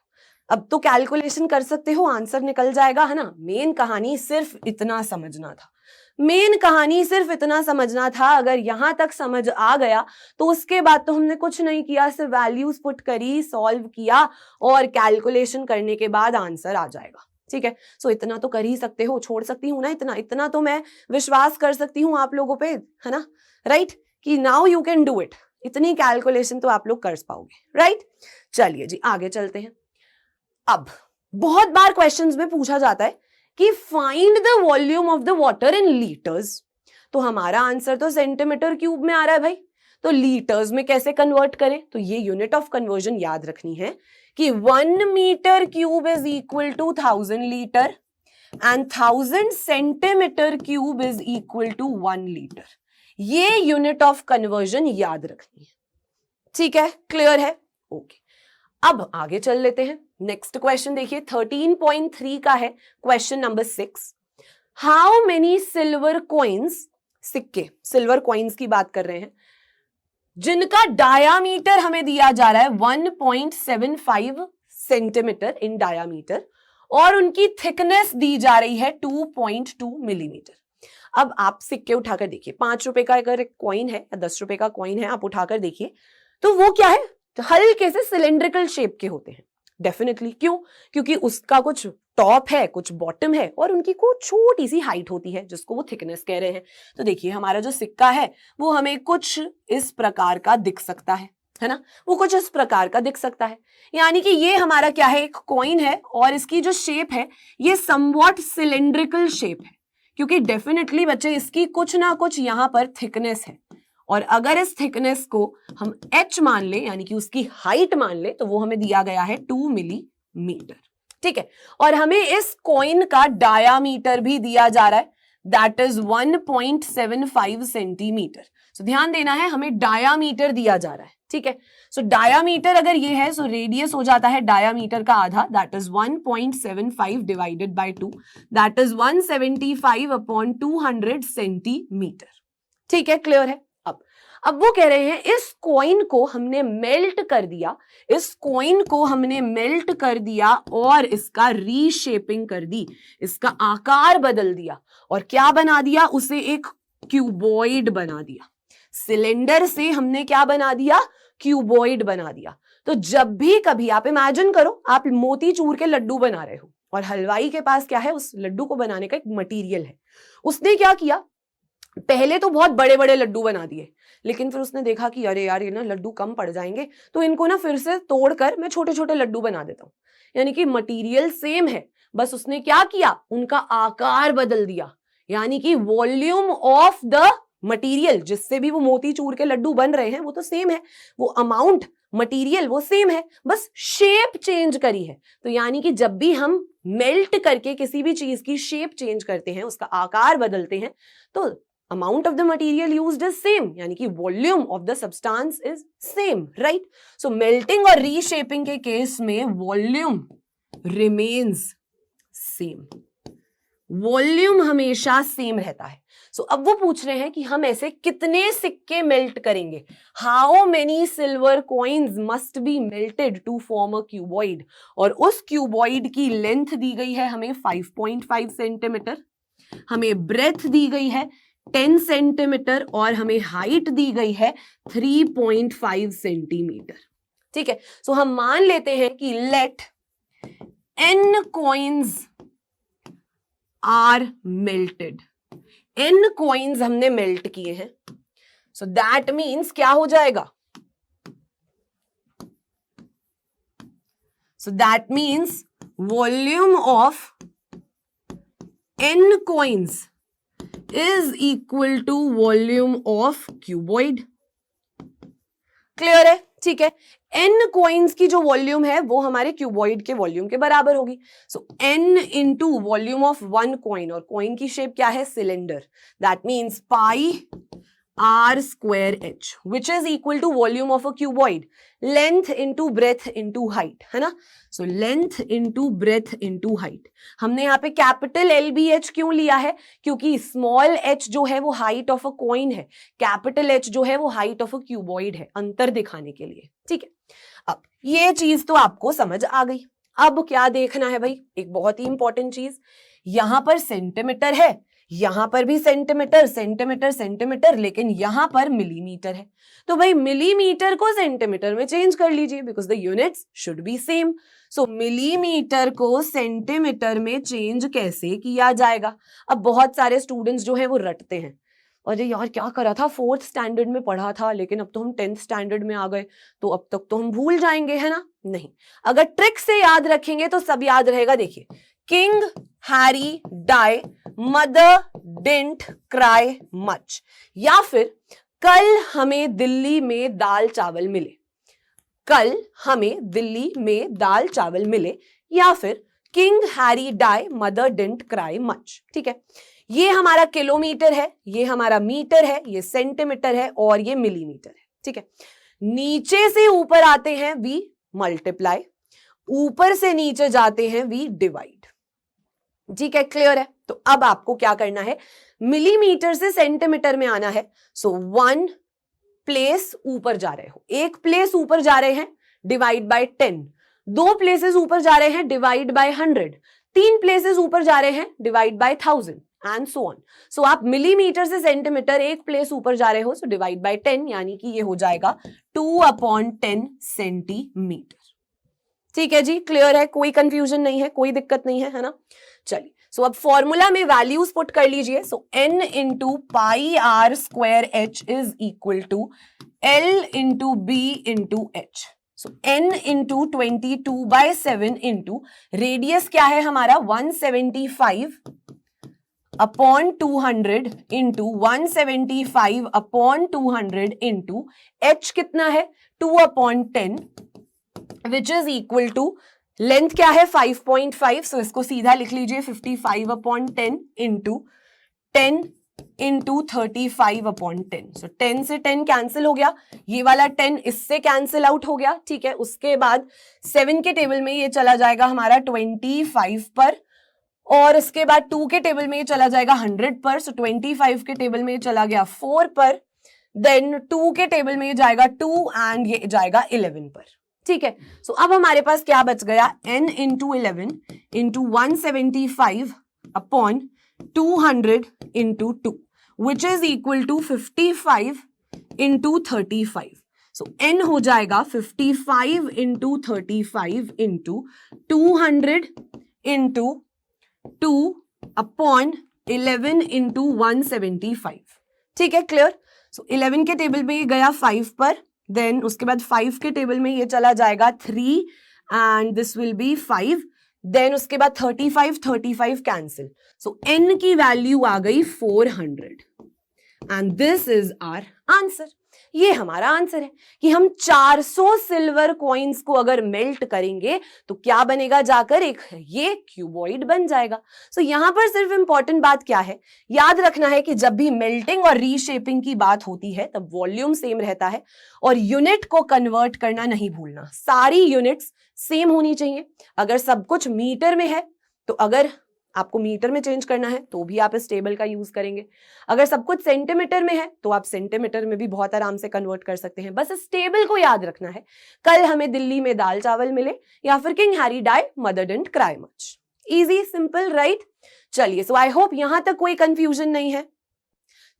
Speaker 1: अब तो कैलकुलेशन कर सकते हो, आंसर निकल जाएगा, है ना। मेन कहानी सिर्फ इतना समझना था, मेन कहानी सिर्फ इतना समझना था। अगर यहां तक समझ आ गया तो उसके बाद तो हमने कुछ नहीं किया, सिर्फ वैल्यूज पुट करी, सॉल्व किया और कैलकुलेशन करने के बाद आंसर आ जाएगा। ठीक है, सो इतना तो कर ही सकते हो, छोड़ सकती हूँ ना, इतना तो मैं विश्वास कर सकती हूँ आप लोगों पे, है ना, राइट, कि now you can do it. इतनी कैलकुलेशन तो आप लोग कर पाओगे, राइट। चलिए जी, आगे चलते हैं। अब बहुत बार क्वेश्चंस में पूछा जाता है कि find the volume of the water in litres, तो हमारा आंसर तो सेंटीमीटर क्यूब में आ रहा है भाई, तो लीटर्स में कैसे कन्वर्ट करें। तो ये यूनिट ऑफ कन्वर्जन याद रखनी है कि 1 metre cube is equal to 1000 litre and 1000 centimetre cube is equal to 1 litre. ये यूनिट ऑफ कन्वर्जन याद रखनी है। ठीक है, क्लियर है, ओके। अब आगे चल लेते हैं, नेक्स्ट क्वेश्चन देखिए 13.3 का है, question number 6। How many silver coins, सिक्के सिल्वर कॉइन्स की बात कर रहे हैं, जिनका डायामीटर हमें दिया जा रहा है 1.75 सेंटीमीटर इन डायामीटर और उनकी थिकनेस दी जा रही है 2.2 मिलीमीटर। अब आप सिक्के उठाकर देखिए, 5 रुपए का अगर एक कॉइन है या 10 रुपए का कॉइन है, आप उठाकर देखिए तो वो क्या है, हल्के से सिलेंड्रिकल शेप के होते हैं डेफिनेटली। क्यों? क्योंकि उसका कुछ टॉप है, कुछ बॉटम है और उनकी कुछ छोटी सी हाइट होती है जिसको वो थिकनेस कह रहे हैं। तो देखिए हमारा जो सिक्का है वो हमें कुछ इस प्रकार का दिख सकता है ना, वो कुछ इस प्रकार का दिख सकता है। यानी कि ये हमारा क्या है, एक कॉइन है और इसकी जो शेप है ये समवॉट सिलेंड्रिकल शेप है, क्योंकि डेफिनेटली बच्चे इसकी कुछ ना कुछ यहां पर थिकनेस है और अगर इस थिकनेस को हम h मान ले यानी कि उसकी हाइट मान ले तो वो हमें दिया गया है 2 मिलीमीटर। ठीक है, और हमें इस कॉइन का डायामीटर भी दिया जा रहा है, दैट इज 1.75 सेंटीमीटर। सो ध्यान देना है, हमें डायामीटर दिया जा रहा है। ठीक है, सो डायामीटर अगर ये है सो रेडियस हो जाता है डायामीटर का आधा, that is 1.75 divided by 2, that is 175 upon 200 centimetre. ठीक है, क्लियर है। अब वो कह रहे हैं इस कॉइन को हमने मेल्ट कर दिया, इस कॉइन को हमने मेल्ट कर दिया और इसका रीशेपिंग कर दी, इसका आकार बदल दिया और क्या बना दिया, उसे एक क्यूबॉइड बना दिया। सिलेंडर से हमने क्या बना दिया, क्यूबॉइड बना दिया। तो जब भी कभी आप इमेजिन करो आप मोतीचूर के लड्डू बना रहे हो और हलवाई के पास क्या है, उस लड्डू को बनाने का एक मटेरियल है। उसने क्या किया, पहले तो बहुत बड़े बड़े लड्डू बना दिए, लेकिन फिर उसने देखा कि अरे यार ये ना लड्डू कम पड़ जाएंगे, तो इनको ना फिर से तोड़कर मैं छोटे छोटे लड्डू बना देता हूं। यानी कि मटेरियल सेम है, बस उसने क्या किया, उनका आकार बदल दिया। यानी कि वॉल्यूम ऑफ द मटेरियल जिससे भी वो मोतीचूर के लड्डू बन रहे हैं वो तो सेम है, वो अमाउंट मटेरियल वो सेम है, बस शेप चेंज करी है। तो यानी कि जब भी हम मेल्ट करके किसी भी चीज की शेप चेंज करते हैं, उसका आकार बदलते हैं, तो amount of the material used is same, यानी कि volume of the substance is same, right? So melting और reshaping के केस में volume remains same, volume हमेशा same रहता है। So अब वो पूछ रहे हैं कि हम ऐसे कितने सिक्के मेल्ट करेंगे, how many silver coins must be melted to form a cuboid, और उस क्यूबॉइड की लेंथ दी गई है हमें 5.5 सेंटीमीटर, हमें ब्रेथ दी गई है 10 सेंटीमीटर और हमें हाइट दी गई है 3.5 सेंटीमीटर। ठीक है, सो हम मान लेते हैं कि let n coins are melted, n coins हमने मेल्ट किए हैं, सो दैट मीन्स क्या हो जाएगा, so that means volume of n coins is equal to volume of cuboid। Clear है? ठीक है, n coins की जो वॉल्यूम है वो हमारे क्यूबॉइड के वॉल्यूम के बराबर होगी। सो n into volume of one coin, और कॉइन की शेप क्या है, cylinder, that means pi r square h which is equal to volume of a cuboid, length into breadth into height, है ना। so length into breadth into height, हमने यहाँ पे capital LBH क्यों लिया है, क्योंकि स्मॉल h जो है वो हाइट ऑफ अ कॉइन है, कैपिटल H जो है वो हाइट ऑफ अ क्यूबॉइड है, अंतर दिखाने के लिए। ठीक है, अब ये चीज तो आपको समझ आ गई। अब क्या देखना है भाई, एक बहुत ही इंपॉर्टेंट चीज, यहां पर सेंटीमीटर है, यहां पर भी सेंटीमीटर सेंटीमीटर सेंटीमीटर, लेकिन यहां पर मिलीमीटर है। तो भाई मिलीमीटर को सेंटीमीटर में चेंज कर लीजिए, because the units should be same. So millimetre को सेंटीमीटर में चेंज कैसे किया जाएगा। अब बहुत सारे स्टूडेंट्स जो हैं वो रटते हैं, और ये यार क्या करा था, 4th स्टैंडर्ड में पढ़ा था, लेकिन अब तो हम 10th स्टैंडर्ड में आ गए, तो अब तक तो हम भूल जाएंगे, है ना। नहीं, अगर ट्रिक से याद रखेंगे तो सब याद रहेगा। देखिए, king Harry die, mother didn't cry much, या फिर कल हमें दिल्ली में दाल चावल मिले, कल हमें दिल्ली में दाल चावल मिले, या फिर king Harry die, mother didn't cry much. ठीक है, ये हमारा किलोमीटर है, ये हमारा मीटर है, ये सेंटीमीटर है और ये मिलीमीटर है। ठीक है, नीचे से ऊपर आते हैं वी मल्टीप्लाई, ऊपर से नीचे जाते हैं वी डिवाइड। ठीक है, क्लियर है? तो अब आपको क्या करना है, मिलीमीटर से सेंटीमीटर में आना है। सो 1 प्लेस ऊपर जा रहे हो, 1 प्लेस ऊपर जा रहे हैं, डिवाइड बाय 10, 2 प्लेसेस ऊपर जा रहे हैं, डिवाइड बाय 100, 3 प्लेसेस ऊपर जा रहे हैं, divide by 1000 and so on. So आप मिलीमीटर से सेंटीमीटर 1 प्लेस ऊपर जा रहे हो, सो डिवाइड बाय 10, यानी कि ये हो जाएगा 2/10 सेंटीमीटर। ठीक है जी, क्लियर है? कोई कंफ्यूजन नहीं है, कोई दिक्कत नहीं है ना? चलिए, सो अब फॉर्मूला में वैल्यूज पुट कर लीजिए। So n into pi are square H is equal to l into B into H. So n into 22/7 into radius क्या है हमारा 175 upon 200 into 175 upon 200 into h कितना है 2/10 which is equal to length क्या है 5.5। सो इसको सीधा लिख लीजिए 55/10 इंटू 10 इंटू 35/10। सो 10 से 10 कैंसिल हो गया, ये वाला 10 इससे कैंसिल आउट हो गया। ठीक है, उसके बाद 7 के टेबल में ये चला जाएगा हमारा 25 पर, और इसके बाद 2 के टेबल में ये चला जाएगा 100 पर। सो 25 के टेबल में ये चला गया 4 पर, देन 2 के टेबल में ये जाएगा 2 एंड ये जाएगा 11 पर। ठीक है, सो अब हमारे पास क्या बच गया, n into 11 into 175 upon 200 into 2 which is equal to 55 into 35। So n हो जाएगा 55 into 35 into 200 into 2 upon 11 into 175। ठीक है, क्लियर? सो 11 के टेबल में ये गया 5 पर, देन उसके बाद 5 के टेबल में ये चला जाएगा 3 and this will be 5, then उसके बाद 35 कैंसिल। सो n की वैल्यू आ गई 400 and this is our answer. ये हमारा आंसर है कि हम 400 सिल्वर कॉइन्स को अगर मेल्ट करेंगे तो क्या बनेगा, जाकर एक ये क्यूबॉइड बन जाएगा। सो यहां पर सिर्फ इंपॉर्टेंट बात क्या है, याद रखना है कि जब भी मेल्टिंग और रीशेपिंग की बात होती है तब वॉल्यूम सेम रहता है और यूनिट को कन्वर्ट करना नहीं भूलना। सारी यूनिट्स सेम होनी चाहिए। अगर सब कुछ मीटर में है तो अगर आपको मीटर में चेंज करना है तो भी आप इस टेबल का यूज करेंगे। अगर सब कुछ सेंटीमीटर में है तो आप सेंटीमीटर में भी बहुत आराम से कन्वर्ट कर सकते हैं। बस इस टेबल को याद रखना है, कल हमें दिल्ली में दाल चावल मिले या फिर king Harry die mother didn't cry much. Easy, simple, right? चलिए, सो आई होप यहां तक कोई कंफ्यूजन नहीं है।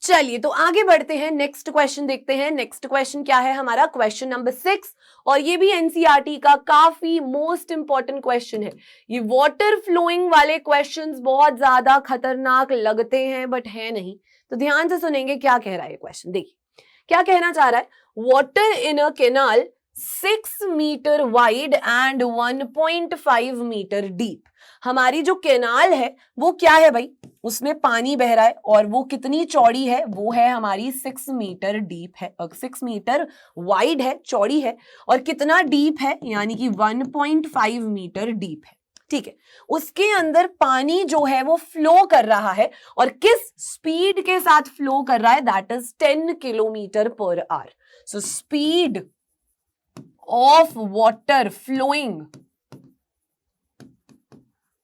Speaker 1: चलिए, तो आगे बढ़ते हैं, नेक्स्ट क्वेश्चन देखते हैं। नेक्स्ट क्वेश्चन क्या है हमारा, क्वेश्चन नंबर 6, और ये भी एनसीईआरटी का काफी मोस्ट इंपॉर्टेंट क्वेश्चन है। ये वाटर फ्लोइंग वाले क्वेश्चंस बहुत ज्यादा खतरनाक लगते हैं बट है नहीं, तो ध्यान से सुनेंगे क्या कह रहा है क्वेश्चन। देखिए क्या कहना चाह रहा है, water in a canal 6 metre wide and 1.5 metre deep. हमारी जो कैनाल है वो क्या है भाई, उसमें पानी बह रहा है और वो कितनी चौड़ी है, वो है हमारी 6 मीटर डीप है, 6 मीटर वाइड है, चौड़ी है, और कितना डीप है, यानी कि 1.5 मीटर डीप है। ठीक है, उसके अंदर पानी जो है वो फ्लो कर रहा है, और किस स्पीड के साथ फ्लो कर रहा है, that is 10 kilometre per hour. So speed of water flowing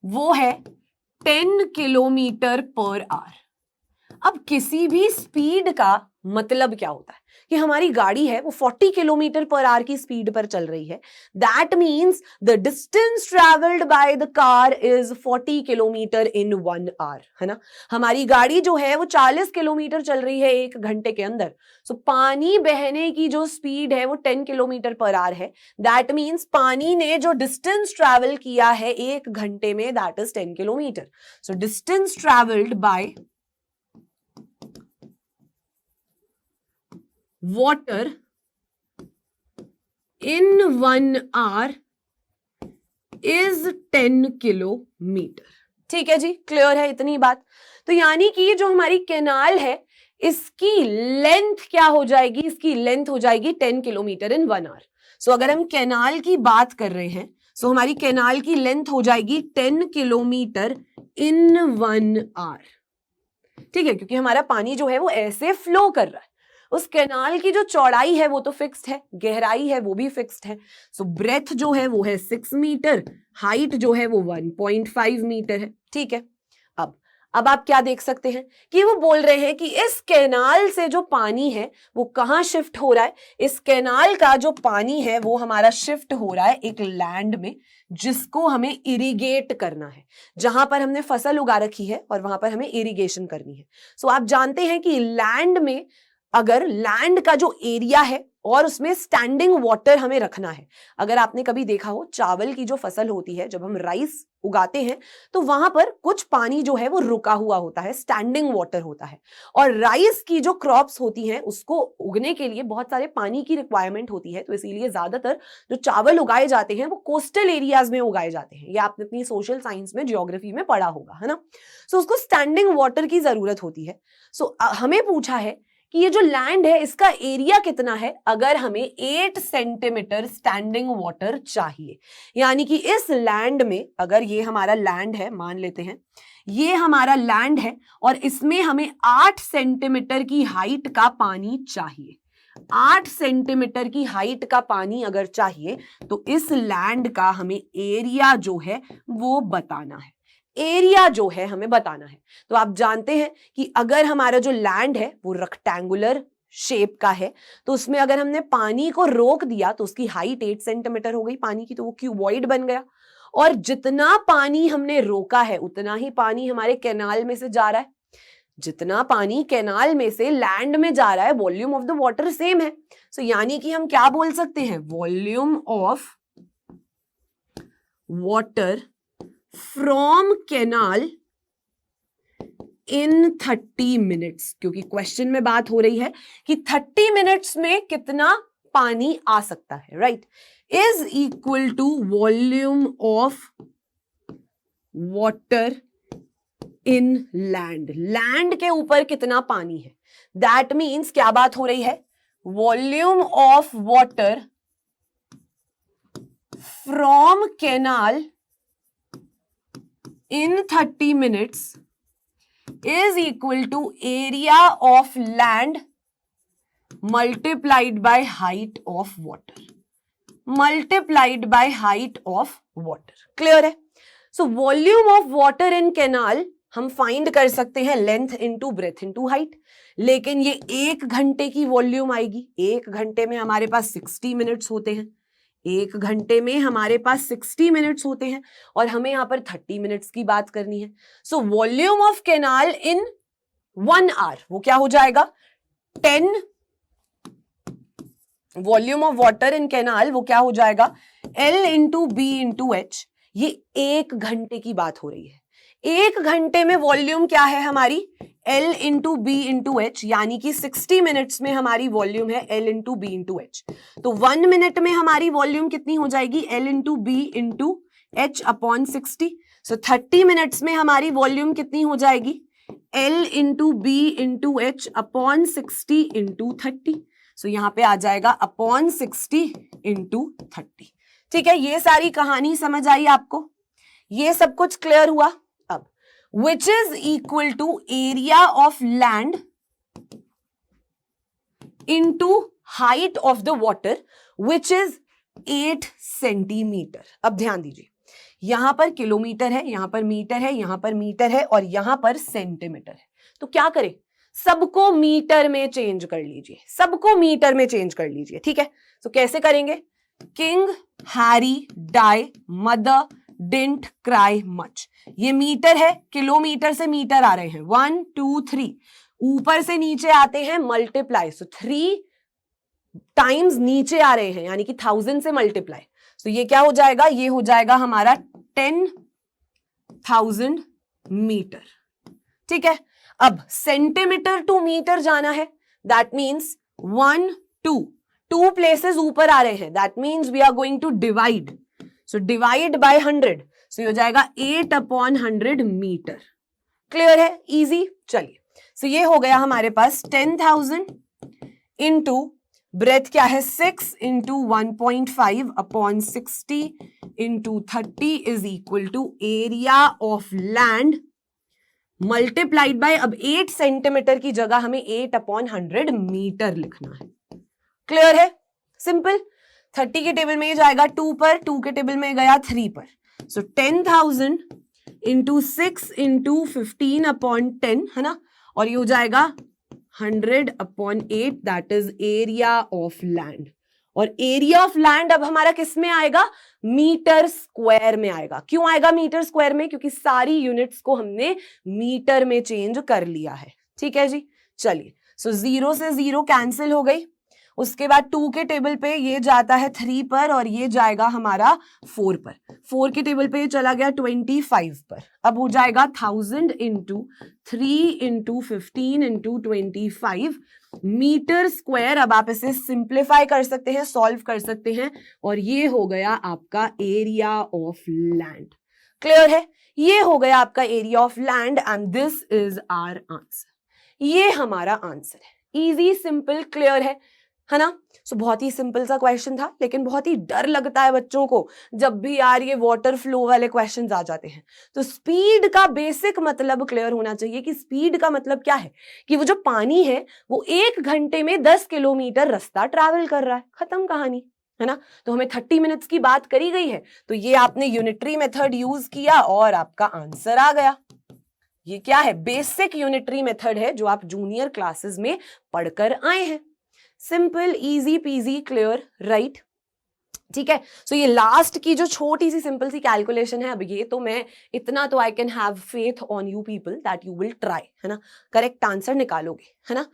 Speaker 1: वो है 10 किलोमीटर पर आवर। अब किसी भी स्पीड का मतलब क्या होता है कि हमारी गाड़ी है वो 40 किलोमीटर पर आवर की स्पीड पर चल रही है, that means the distance travelled by the car is 40 kilometre in 1 hour, है ना। हमारी गाड़ी जो है वो 40 किलोमीटर चल रही है 1 घंटे के अंदर। सो पानी बहने की जो स्पीड है वो 10 किलोमीटर पर आवर है, दैट मीन्स पानी ने जो डिस्टेंस ट्रेवल किया है 1 घंटे में, that is 10 kilometre. So distance travelled bye water in 1 hour is 10 kilometre. ठीक है जी, क्लियर है इतनी बात। तो यानी कि जो हमारी कैनाल है इसकी लेंथ क्या हो जाएगी, इसकी लेंथ हो जाएगी 10 किलोमीटर इन 1 आवर। सो अगर हम कैनाल की बात कर रहे हैं, सो हमारी कैनाल की लेंथ हो जाएगी 10 किलोमीटर इन 1 आवर। ठीक है, क्योंकि हमारा पानी जो है वो ऐसे फ्लो कर रहा है। उस कैनाल की जो चौड़ाई है वो तो फिक्स्ड है, गहराई है वो भी फिक्स्ड है। सो ब्रेथ जो है वो है 6 मीटर, हाइट जो है वो 1.5 मीटर है। ठीक है, अब आप क्या देख सकते हैं कि वो बोल रहे हैं कि इस कैनाल से जो पानी है वो कहां शिफ्ट हो रहा है। इस कैनाल का जो पानी है वो हमारा शिफ्ट हो रहा है एक लैंड में, जिसको हमें इरिगेट करना है, जहां पर हमने फसल उगा रखी है और वहां पर हमें इरिगेशन करनी है। सो आप जानते हैं कि लैंड में, अगर लैंड का जो एरिया है और उसमें स्टैंडिंग वाटर हमें रखना है। अगर आपने कभी देखा हो चावल की जो फसल होती है, जब हम राइस उगाते हैं तो वहां पर कुछ पानी जो है वो रुका हुआ होता है, स्टैंडिंग वाटर होता है। और राइस की जो क्रॉप्स होती हैं उसको उगने के लिए बहुत सारे पानी की रिक्वायरमेंट होती है, तो इसीलिए ज्यादातर जो चावल उगाए जाते हैं वो कोस्टल एरियाज में उगाए जाते हैं। ये आपने अपनी सोशल साइंस में, ज्योग्राफी में पढ़ा होगा, है ना। सो उसको स्टैंडिंग वाटर की जरूरत होती है। सो हमें पूछा है कि ये जो लैंड है इसका एरिया कितना है, अगर हमें 8 सेंटीमीटर स्टैंडिंग वाटर चाहिए। यानी कि इस लैंड में, अगर ये हमारा लैंड है, मान लेते हैं ये हमारा लैंड है और इसमें हमें 8 सेंटीमीटर की हाइट का पानी चाहिए। 8 सेंटीमीटर की हाइट का पानी अगर चाहिए तो इस लैंड का हमें एरिया जो है वो बताना है। एरिया जो है हमें बताना है। तो आप जानते हैं कि अगर हमारा जो लैंड है वो रेक्टेंगुलर शेप का है, तो उसमें अगर हमने पानी को रोक दिया तो उसकी हाइट 8 सेंटीमीटर हो गई पानी की, तो वो क्यूबॉइड बन गया। और जितना पानी हमने रोका है उतना ही पानी हमारे कैनाल में से जा रहा है। जितना पानी कैनाल में से लैंड में जा रहा है, volume of the water same है। सो यानी कि हम क्या बोल सकते हैं, volume of water from canal in 30 minutes, क्योंकि क्वेश्चन में बात हो रही है कि 30 मिनट्स में कितना पानी आ सकता है, right, is equal to volume of water in land. Land के ऊपर कितना पानी है, दैट मीन्स क्या बात हो रही है, volume of water from canal in 30 minutes is equal to area of land multiplied by height of water, multiplied by height of water. Clear है। So volume of water in canal हम find कर सकते हैं length into breadth into height, लेकिन ये 1 घंटे की volume आएगी। 1 घंटे में हमारे पास 60 मिनट्स होते हैं, 1 घंटे में हमारे पास 60 मिनट्स होते हैं और हमें यहां पर 30 मिनट्स की बात करनी है। So volume of canal in 1 hour वो क्या हो जाएगा, 10, volume of water in canal वो क्या हो जाएगा, L into B into h. ये 1 घंटे की बात हो रही है। 1 घंटे में वॉल्यूम क्या है हमारी, L into B into h, यानी कि 60 मिनट्स में हमारी वॉल्यूम है L into B into h. तो 1 मिनट में हमारी वॉल्यूम कितनी हो जाएगी, L into B into h upon 60। So 30 minutes में हमारी वॉल्यूम कितनी हो जाएगी, L into B into h upon 60 into 30। So यहां पे आ जाएगा अपॉन 60 इंटू 30। ठीक है, ये सारी कहानी समझ आई आपको, ये सब कुछ क्लियर हुआ। अब which is equal to area of land into height of the water which is 8 centimetre. अब ध्यान दीजिए, यहां पर किलोमीटर है, यहां पर मीटर है, यहां पर मीटर है और यहां पर सेंटीमीटर है। तो क्या करें, सबको मीटर में चेंज कर लीजिए, सबको मीटर में चेंज कर लीजिए। ठीक है, तो कैसे करेंगे, king Harry die mother didn't cry much. ये मीटर है, किलोमीटर से मीटर आ रहे हैं 1 2 3, ऊपर से नीचे आते हैं मल्टीप्लाई, सो 3 टाइम्स नीचे आ रहे हैं यानी कि 1000 से मल्टीप्लाई। तो ये क्या हो जाएगा, ये हो जाएगा हमारा 10,000 मीटर। ठीक है, अब सेंटीमीटर टू मीटर जाना है, दैट मीन्स 1 2 प्लेसेस ऊपर आ रहे हैं, that means we are going to divide. So divide by 100, so ये हो जाएगा 8 अपॉन 100 मीटर। क्लियर है, इजी। चलिए, सो ये हो गया हमारे पास 10,000 इंटू ब्रेथ क्या है 6 into 1.5 upon 60 into 30 is equal to area of land multiplied by, अब 8 सेंटीमीटर की जगह हमें 8/100 मीटर लिखना है। क्लियर है? सिंपल। 30 के टेबल में ये जाएगा 2 पर, 2 के टेबल में गया 3 पर। सो 10,000 इंटू 6 इंटू 15/10 है ना, और ये हो जाएगा 100/8, that is area of land. और एरिया ऑफ लैंड अब हमारा किस में आएगा? मीटर स्क्वायर में आएगा। क्यों आएगा मीटर स्क्वायर में? क्योंकि सारी यूनिट्स को हमने मीटर में चेंज कर लिया है। ठीक है जी, चलिए। सो 0 से 0 कैंसिल हो गई। उसके बाद 2 के टेबल पे ये जाता है 3 पर और ये जाएगा हमारा 4 पर। 4 के टेबल पे ये चला गया 25 पर। अब हो जाएगा 1000 into 3 into 15 into 25 metre square. अब आप इसे सिंप्लीफाई कर सकते हैं, सॉल्व कर सकते हैं, और ये हो गया आपका एरिया ऑफ लैंड। क्लियर है? ये हो गया आपका area of land and this is our answer. ये हमारा आंसर है। इजी, सिंपल, क्लियर है ना? सो बहुत ही सिंपल सा क्वेश्चन था, लेकिन बहुत ही डर लगता है बच्चों को जब भी यार ये वाटर फ्लो वाले क्वेश्चंस आ जाते हैं। तो स्पीड का बेसिक मतलब क्लियर होना चाहिए कि स्पीड का मतलब क्या है, कि वो जो पानी है वो 1 घंटे में 10 किलोमीटर रास्ता ट्रैवल कर रहा है। खत्म कहानी, है ना? तो हमें 30 मिनट्स की बात करी गई है, तो ये आपने यूनिटरी मेथड यूज किया और आपका आंसर आ गया। ये क्या है? बेसिक यूनिटरी मेथड है जो आप जूनियर क्लासेस में पढ़कर आए हैं। Simple, easy PG, clear, right? ठीक है। सो ये लास्ट की जो छोटी सी सिंपल सी कैलकुलेशन है, अब ये तो मैं इतना तो I can have faith on you people that you will try, है ना? करेक्ट आंसर निकालोगे, है ना?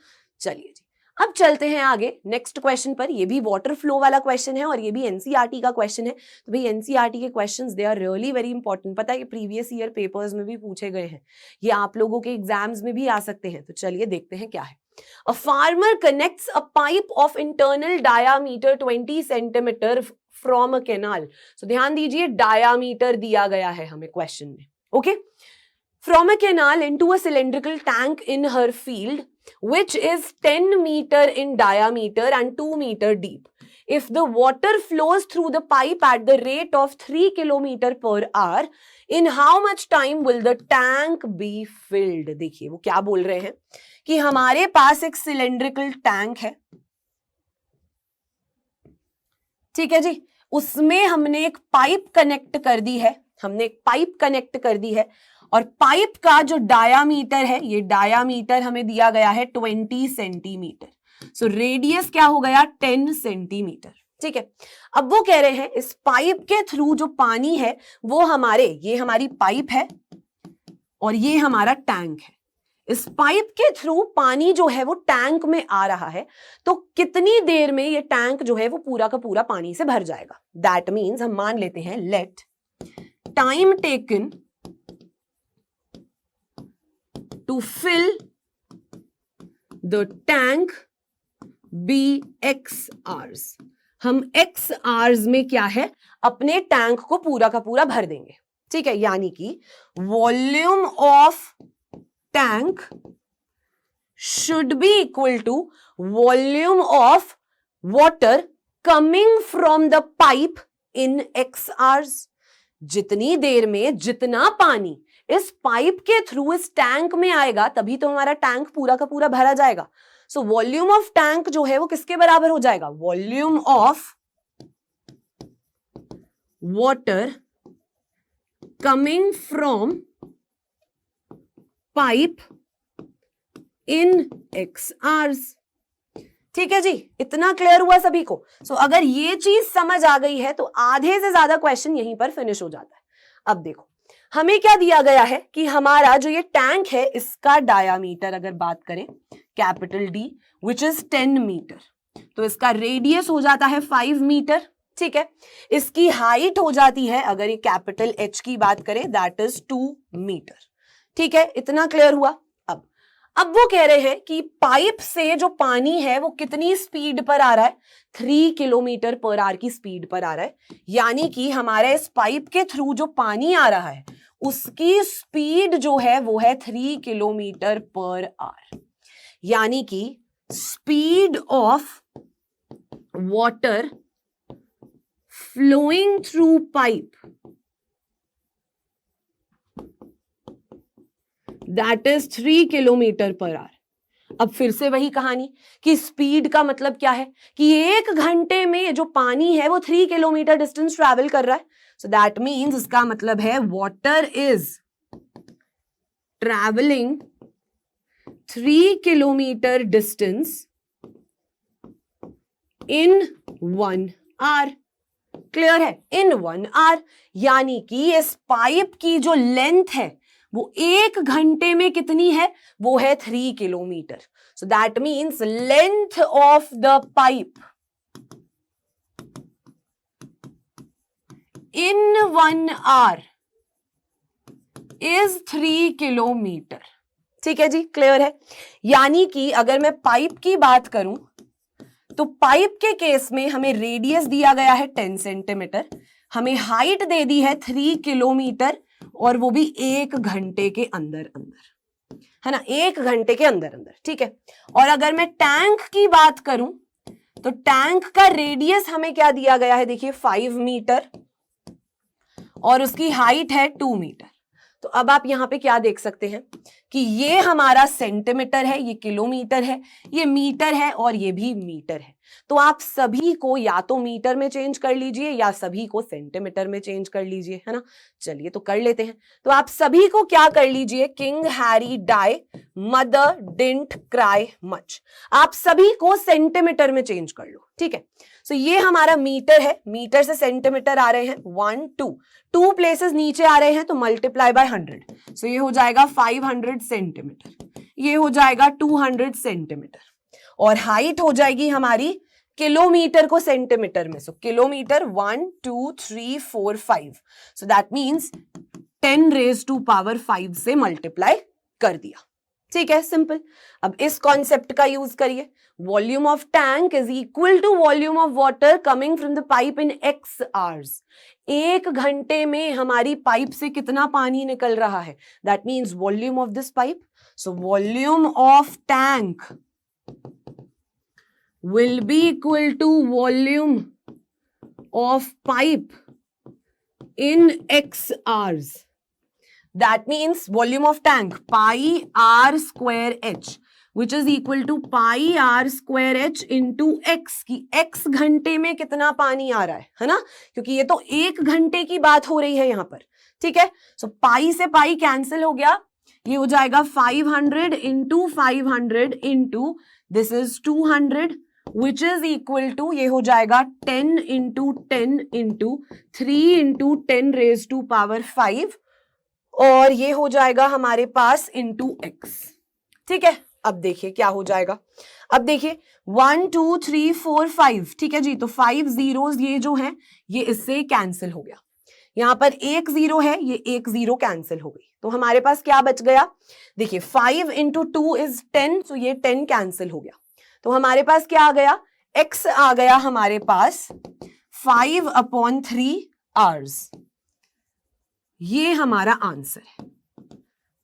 Speaker 1: चलिए जी, अब चलते हैं आगे नेक्स्ट क्वेश्चन पर। ये भी वाटर फ्लो वाला क्वेश्चन है और ये भी एनसीईआरटी का क्वेश्चन है। तो भाई एनसीईआरटी के questions they are really very important. पता है ये प्रीवियस ईयर पेपर्स में भी पूछे गए हैं, ये आप लोगों के एग्जाम्स में भी आ सकते हैं। तो चलिए देखते हैं क्या है। A farmer connects a pipe of internal diameter 20 centimeter from a canal. So ध्यान दीजिए, डायामीटर दिया गया है हमें क्वेश्चन में, okay? From a canal into a cylindrical tank in her field, which is 10 meter in diameter and 2 meter deep. If the water flows through the pipe at the rate of 3 kilometer per hour, in how much time will the tank be filled? देखिए वो क्या बोल रहे हैं कि हमारे पास एक सिलेंड्रिकल टैंक है, ठीक है जी, उसमें हमने एक पाइप कनेक्ट कर दी है, हमने एक पाइप कनेक्ट कर दी है, और पाइप का जो डायामीटर है, ये डायामीटर हमें दिया गया है 20 सेंटीमीटर। सो रेडियस क्या हो गया? 10 सेंटीमीटर। ठीक है। अब वो कह रहे हैं इस पाइप के थ्रू जो पानी है वो हमारे, ये हमारी पाइप है और ये हमारा टैंक है। इस पाइप के थ्रू पानी जो है वो टैंक में आ रहा है, तो कितनी देर में ये टैंक जो है वो पूरा का पूरा पानी से भर जाएगा? दैट मीन्स हम मान लेते हैं let time taken to fill the tank be x hours. हम x आवर्स में क्या है, अपने टैंक को पूरा का पूरा भर देंगे। ठीक है, यानी कि volume of tank should be equal to volume of water coming from the pipe in x hours। जितनी देर में जितना पानी इस पाइप के थ्रू इस टैंक में आएगा तभी तो हमारा टैंक पूरा का पूरा भरा जाएगा। सो वॉल्यूम ऑफ टैंक जो है वो किसके बराबर हो जाएगा? Volume of water coming from pipe in x hours. ठीक है जी, इतना क्लियर हुआ सभी को? सो अगर ये चीज समझ आ गई है तो आधे से ज्यादा क्वेश्चन यहीं पर फिनिश हो जाता है। अब देखो हमें क्या दिया गया है कि हमारा जो ये टैंक है इसका डायामीटर अगर बात करें capital D which is 10 metre, तो इसका रेडियस हो जाता है 5 मीटर। ठीक है, इसकी हाइट हो जाती है, अगर ये कैपिटल H की बात करें, दैट इज 2 मीटर। ठीक है, इतना क्लियर हुआ? अब वो कह रहे हैं कि पाइप से जो पानी है वो कितनी स्पीड पर आ रहा है? 3 किलोमीटर पर आवर की स्पीड पर आ रहा है। यानी कि हमारे इस पाइप के थ्रू जो पानी आ रहा है उसकी स्पीड जो है वो है 3 किलोमीटर पर आवर। यानी कि speed of water flowing through pipe that is 3 kilometre per hour. अब फिर से वही कहानी कि स्पीड का मतलब क्या है कि 1 घंटे में जो पानी है वो 3 किलोमीटर डिस्टेंस ट्रैवल कर रहा है। सो दैट मीन्स इसका मतलब है water is travelling 3 kilometre distance in 1 hour. Clear है? इन 1 आवर, यानी कि इस पाइप की जो लेंथ है वो 1 घंटे में कितनी है? वो है 3 kilometre. So that means length of the pipe in 1 our is 3 kilometre. ठीक है जी, क्लियर है? यानी कि अगर मैं पाइप की बात करूं तो पाइप के केस में हमें रेडियस दिया गया है 10 सेंटीमीटर, हमें हाइट दे दी है 3 किलोमीटर, और वो भी 1 घंटे के अंदर अंदर, है ना, 1 घंटे के अंदर अंदर। ठीक है, और अगर मैं टैंक की बात करूं तो टैंक का रेडियस हमें क्या दिया गया है? देखिए 5 मीटर और उसकी हाइट है 2 मीटर। तो अब आप यहां पे क्या देख सकते हैं कि ये हमारा सेंटीमीटर है, ये किलोमीटर है, ये मीटर है और ये भी मीटर है। तो आप सभी को या तो मीटर में चेंज कर लीजिए या सभी को सेंटीमीटर में चेंज कर लीजिए, है ना। चलिए तो कर लेते हैं। तो आप सभी को क्या कर लीजिए? King Harry die, mother didn't cry much. आप सभी को सेंटीमीटर में चेंज कर लो। ठीक है, सो ये हमारा मीटर है, मीटर से सेंटीमीटर आ रहे हैं 1 2 प्लेसेस नीचे आ रहे हैं तो मल्टीप्लाई बाय 100। सो ये हो जाएगा 500 सेंटीमीटर, ये हो जाएगा 200 सेंटीमीटर, और हाइट हो जाएगी हमारी किलोमीटर को सेंटीमीटर में। सो किलोमीटर 1 2 3 4 5। सो दैट मीन्स 10⁵ से मल्टीप्लाई कर दिया। ठीक है, सिंपल। अब इस कॉन्सेप्ट का यूज करिए। Volume of tank is equal to volume of water coming from the pipe in x hours. 1 घंटे में हमारी पाइप से कितना पानी निकल रहा है? That means volume of this pipe. So volume of tank will be equal to volume of pipe in x hours. That means volume of tank pi r square h, which is equal to pi r square h into x, की x घंटे में कितना पानी आ रहा है ना, क्योंकि ये तो 1 घंटे की बात हो रही है यहाँ पर। ठीक है, सो पाई से पाई कैंसिल हो गया, ये हो जाएगा 500 into 500 into this is 200, which is equal to, ये हो जाएगा 10 into 10 into 3 into 10⁵ और ये हो जाएगा हमारे पास into x। ठीक है, अब देखिए क्या हो जाएगा। अब देखिए 1 2 3 4 5। ठीक है जी, तो 5 zeros ये जो है ये इससे कैंसिल हो गया। यहां पर 1 0 है, ये 1 0 कैंसिल हो गई, तो हमारे पास क्या बच गया? देखिए 5 into 2 is 10, तो ये 10 कैंसिल हो गया, तो हमारे पास क्या आ गया? x आ गया हमारे पास 5/3 आवर्स। ये हमारा आंसर है।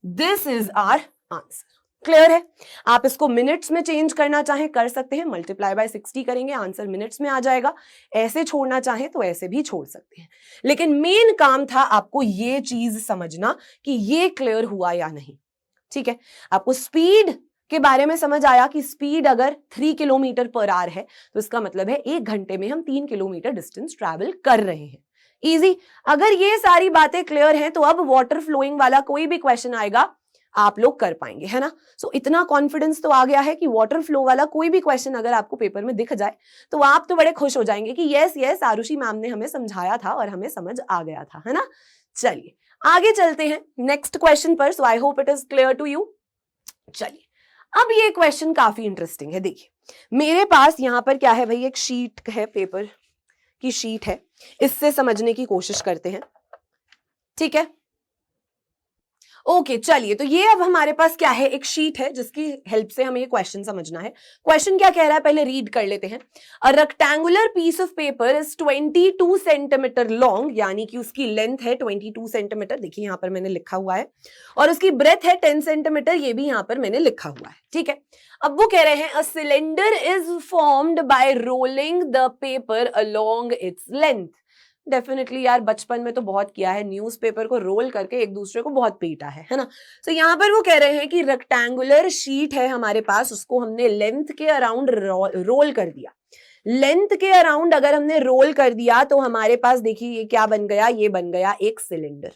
Speaker 1: This is our answer. Clear है? आप इसको मिनट्स में चेंज करना चाहें कर सकते हैं, मल्टीप्लाई बाय 60 करेंगे, आंसर मिनट्स में आ जाएगा। ऐसे छोड़ना चाहें तो ऐसे भी छोड़ सकते हैं, लेकिन मेन काम था आपको ये चीज समझना कि ये क्लियर हुआ या नहीं। ठीक है, आपको स्पीड के बारे में समझ आया कि स्पीड अगर 3 किलोमीटर पर आवर है तो इसका मतलब है 1 घंटे में हम 3 किलोमीटर डिस्टेंस ट्रैवल कर रहे हैं। इजी। अगर ये सारी बातें क्लियर हैं तो अब वाटर फ्लोइंग वाला कोई भी क्वेश्चन आएगा आप लोग कर पाएंगे, है ना। सो इतना कॉन्फिडेंस तो आ गया है कि वाटर फ्लो वाला कोई भी क्वेश्चन अगर आपको पेपर में दिख जाए तो आप तो बड़े खुश हो जाएंगे कि यस यस आरुषि मैम ने हमें समझाया था और हमें समझ आ गया था, है ना। चलिए आगे चलते हैं नेक्स्ट क्वेश्चन पर। So I hope it is clear to you. चलिए अब ये क्वेश्चन काफी इंटरेस्टिंग है। देखिए मेरे पास यहां पर क्या है भाई, एक शीट है, पेपर की शीट है, इससे समझने की कोशिश करते हैं। ठीक है, ओके चलिए, तो ये अब हमारे पास क्या है, एक शीट है जिसकी हेल्प से हमें ये क्वेश्चन समझना है। क्वेश्चन क्या कह रहा है पहले रीड कर लेते हैं। A rectangular piece of paper is 22 centimetre long, यानी कि उसकी लेंथ है 22 सेंटीमीटर, देखिए यहां पर मैंने लिखा हुआ है, और उसकी ब्रेथ है 10 सेंटीमीटर, ये भी यहां पर मैंने लिखा हुआ है। ठीक है, अब वो कह रहे हैं a cylinder is formed by rolling the paper along its length. Definitely यार, बचपन में तो बहुत किया है, न्यूज़पेपर को रोल करके एक दूसरे को बहुत पीटा है ना। तो यहाँ पर वो कह रहे हैं कि रेक्टेंगुलर शीट है हमारे पास, उसको हमने लेंथ के अराउंड रोल कर दिया। लेंथ के अराउंड अगर हमने रोल कर दिया तो हमारे पास देखिए ये क्या बन गया, ये बन गया एक सिलेंडर,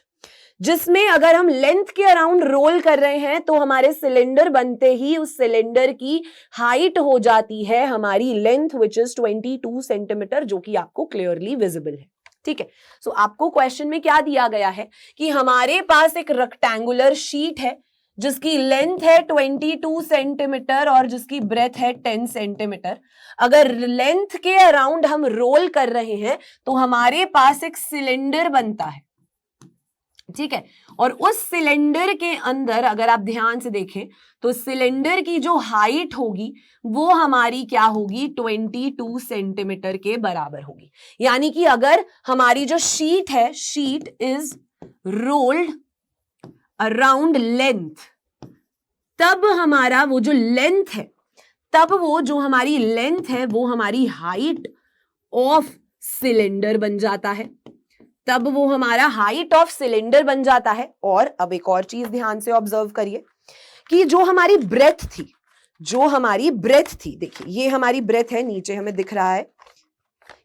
Speaker 1: जिसमें अगर हम लेंथ के अराउंड रोल कर रहे हैं तो हमारे सिलेंडर बनते ही उस सिलेंडर की हाइट हो जाती है हमारी लेंथ, विच इज 22 सेंटीमीटर, जो कि आपको क्लियरली विजिबल है। ठीक है, सो आपको क्वेश्चन में क्या दिया गया है कि हमारे पास एक रेक्टेंगुलर शीट है जिसकी लेंथ है 22 सेंटीमीटर और जिसकी ब्रेथ है 10 सेंटीमीटर। अगर लेंथ के अराउंड हम रोल कर रहे हैं तो हमारे पास एक सिलेंडर बनता है। ठीक है, और उस सिलेंडर के अंदर अगर आप ध्यान से देखें तो सिलेंडर की जो हाइट होगी वो हमारी क्या होगी, 22 सेंटीमीटर के बराबर होगी। यानी कि अगर हमारी जो शीट है, sheet is rolled around length, तब हमारा वो जो लेंथ है, तब वो जो हमारी लेंथ है वो हमारी हाइट ऑफ सिलेंडर बन जाता है, तब वो हमारा हाइट ऑफ सिलेंडर बन जाता है। और अब एक और चीज ध्यान से ऑब्जर्व करिए कि जो हमारी ब्रेथ थी, देखिए ये हमारी ब्रेथ है, नीचे हमें दिख रहा है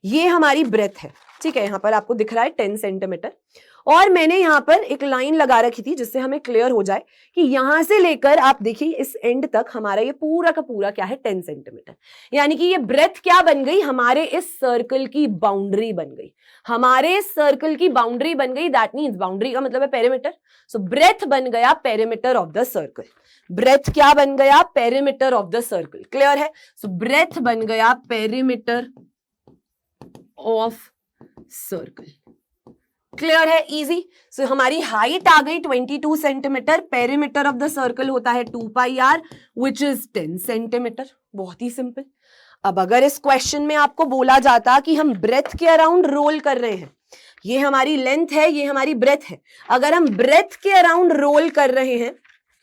Speaker 1: ये हमारी ब्रेथ है। ठीक है, यहां पर आपको दिख रहा है 10 सेंटीमीटर, और मैंने यहां पर एक लाइन लगा रखी थी जिससे हमें क्लियर हो जाए कि यहां से लेकर आप देखिए इस एंड तक हमारा ये पूरा का पूरा क्या है, 10 सेंटीमीटर। यानी कि ये ब्रेथ क्या बन गई, हमारे इस सर्कल की बाउंड्री बन गई, हमारे सर्कल की बाउंड्री बन गई। दैट मीन्स बाउंड्री का मतलब है पेरीमीटर। सो ब्रेथ बन गया perimeter of the circle. Breadth क्या बन गया, perimeter of the circle. Clear है, सो ब्रेथ बन गया पेरीमीटर ऑफ सर्कल। क्लियर है, इजी। सो हमारी हाइट आ गई 22 centimetre, perimeter of the circle होता है 2 pi R which is 10 centimetre. बहुत ही सिंपल। अब अगर इस क्वेश्चन में आपको बोला जाता कि हम ब्रेथ के अराउंड रोल कर रहे हैं, ये हमारी लेंथ है, ये हमारी ब्रेथ है, अगर हम ब्रेथ के अराउंड रोल कर रहे हैं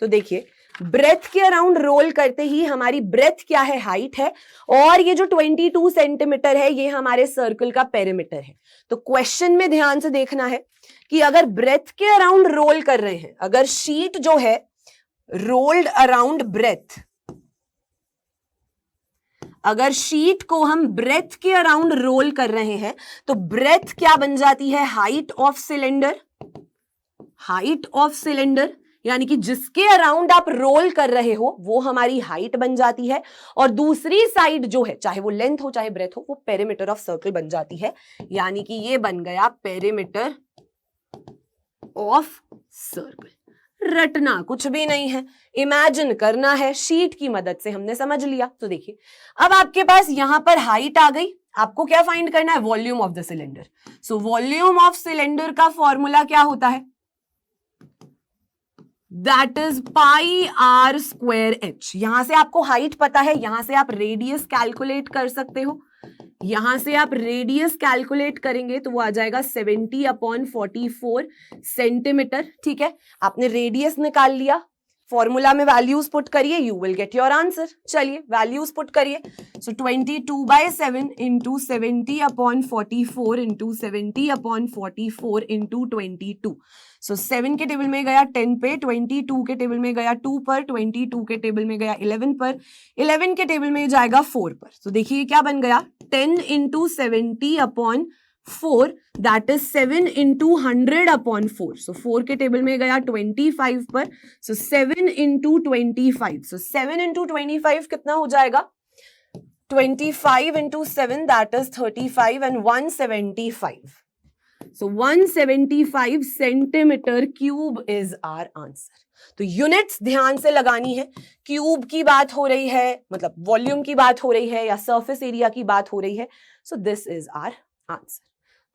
Speaker 1: तो देखिए ब्रेथ के अराउंड रोल करते ही हमारी ब्रेथ क्या है, हाइट है, और ये जो 22 सेंटीमीटर है ये हमारे सर्कल का पेरीमीटर है। तो क्वेश्चन में ध्यान से देखना है कि अगर ब्रेथ के अराउंड रोल कर रहे हैं, अगर शीट जो है रोल्ड अराउंड ब्रेथ, अगर शीट को हम ब्रेथ के अराउंड रोल कर रहे हैं तो ब्रेथ क्या बन जाती है, height of cylinder. Height of cylinder यानी कि जिसके अराउंड आप रोल कर रहे हो वो हमारी हाइट बन जाती है, और दूसरी साइड जो है, चाहे वो लेंथ हो चाहे ब्रेथ हो, वो पेरीमीटर ऑफ सर्कल बन जाती है। यानी कि ये बन गया पेरीमीटर ऑफ सर्कल। रटना कुछ भी नहीं है, इमेजिन करना है, शीट की मदद से हमने समझ लिया। तो देखिए अब आपके पास यहां पर हाइट आ गई, आपको क्या फाइंड करना है, volume of the cylinder. So volume of cylinder का फॉर्मूला क्या होता है, that is pi are square H. यहां से आपको हाइट पता है, यहां से आप रेडियस कैलकुलेट कर सकते हो, यहां से आप रेडियस कैलकुलेट करेंगे तो वो आ जाएगा 70/44 सेंटीमीटर। ठीक है, आपने रेडियस निकाल लिया, फॉर्मूला में वैल्यूज पुट करिए, you will get your answer. चलिए वैल्यूज पुट करिए। सो 22/7 इंटू 70/44 इंटू 70/44 इंटू 22। सो 7 के टेबल में गया 10 पे, 22 के टेबल में गया 2 पर, 22 के टेबल में गया 11 पर, 11 के टेबल में जाएगा 4 पर। तो देखिए क्या बन गया, 10 इंटू 70/4 दैट इज 7 इंटू 100/4। सो 4 के टेबल में गया 25 पर, सो 7 इंटू 25। सो 7 इंटू 25 कितना हो जाएगा, 25 into 7 that is 35 and 175। So 175 centimetre cube is our answer. तो यूनिट्स ध्यान से लगानी है, क्यूब की बात हो रही है, मतलब वॉल्यूम की बात हो रही है या सरफेस एरिया की बात हो रही है। So this is our answer.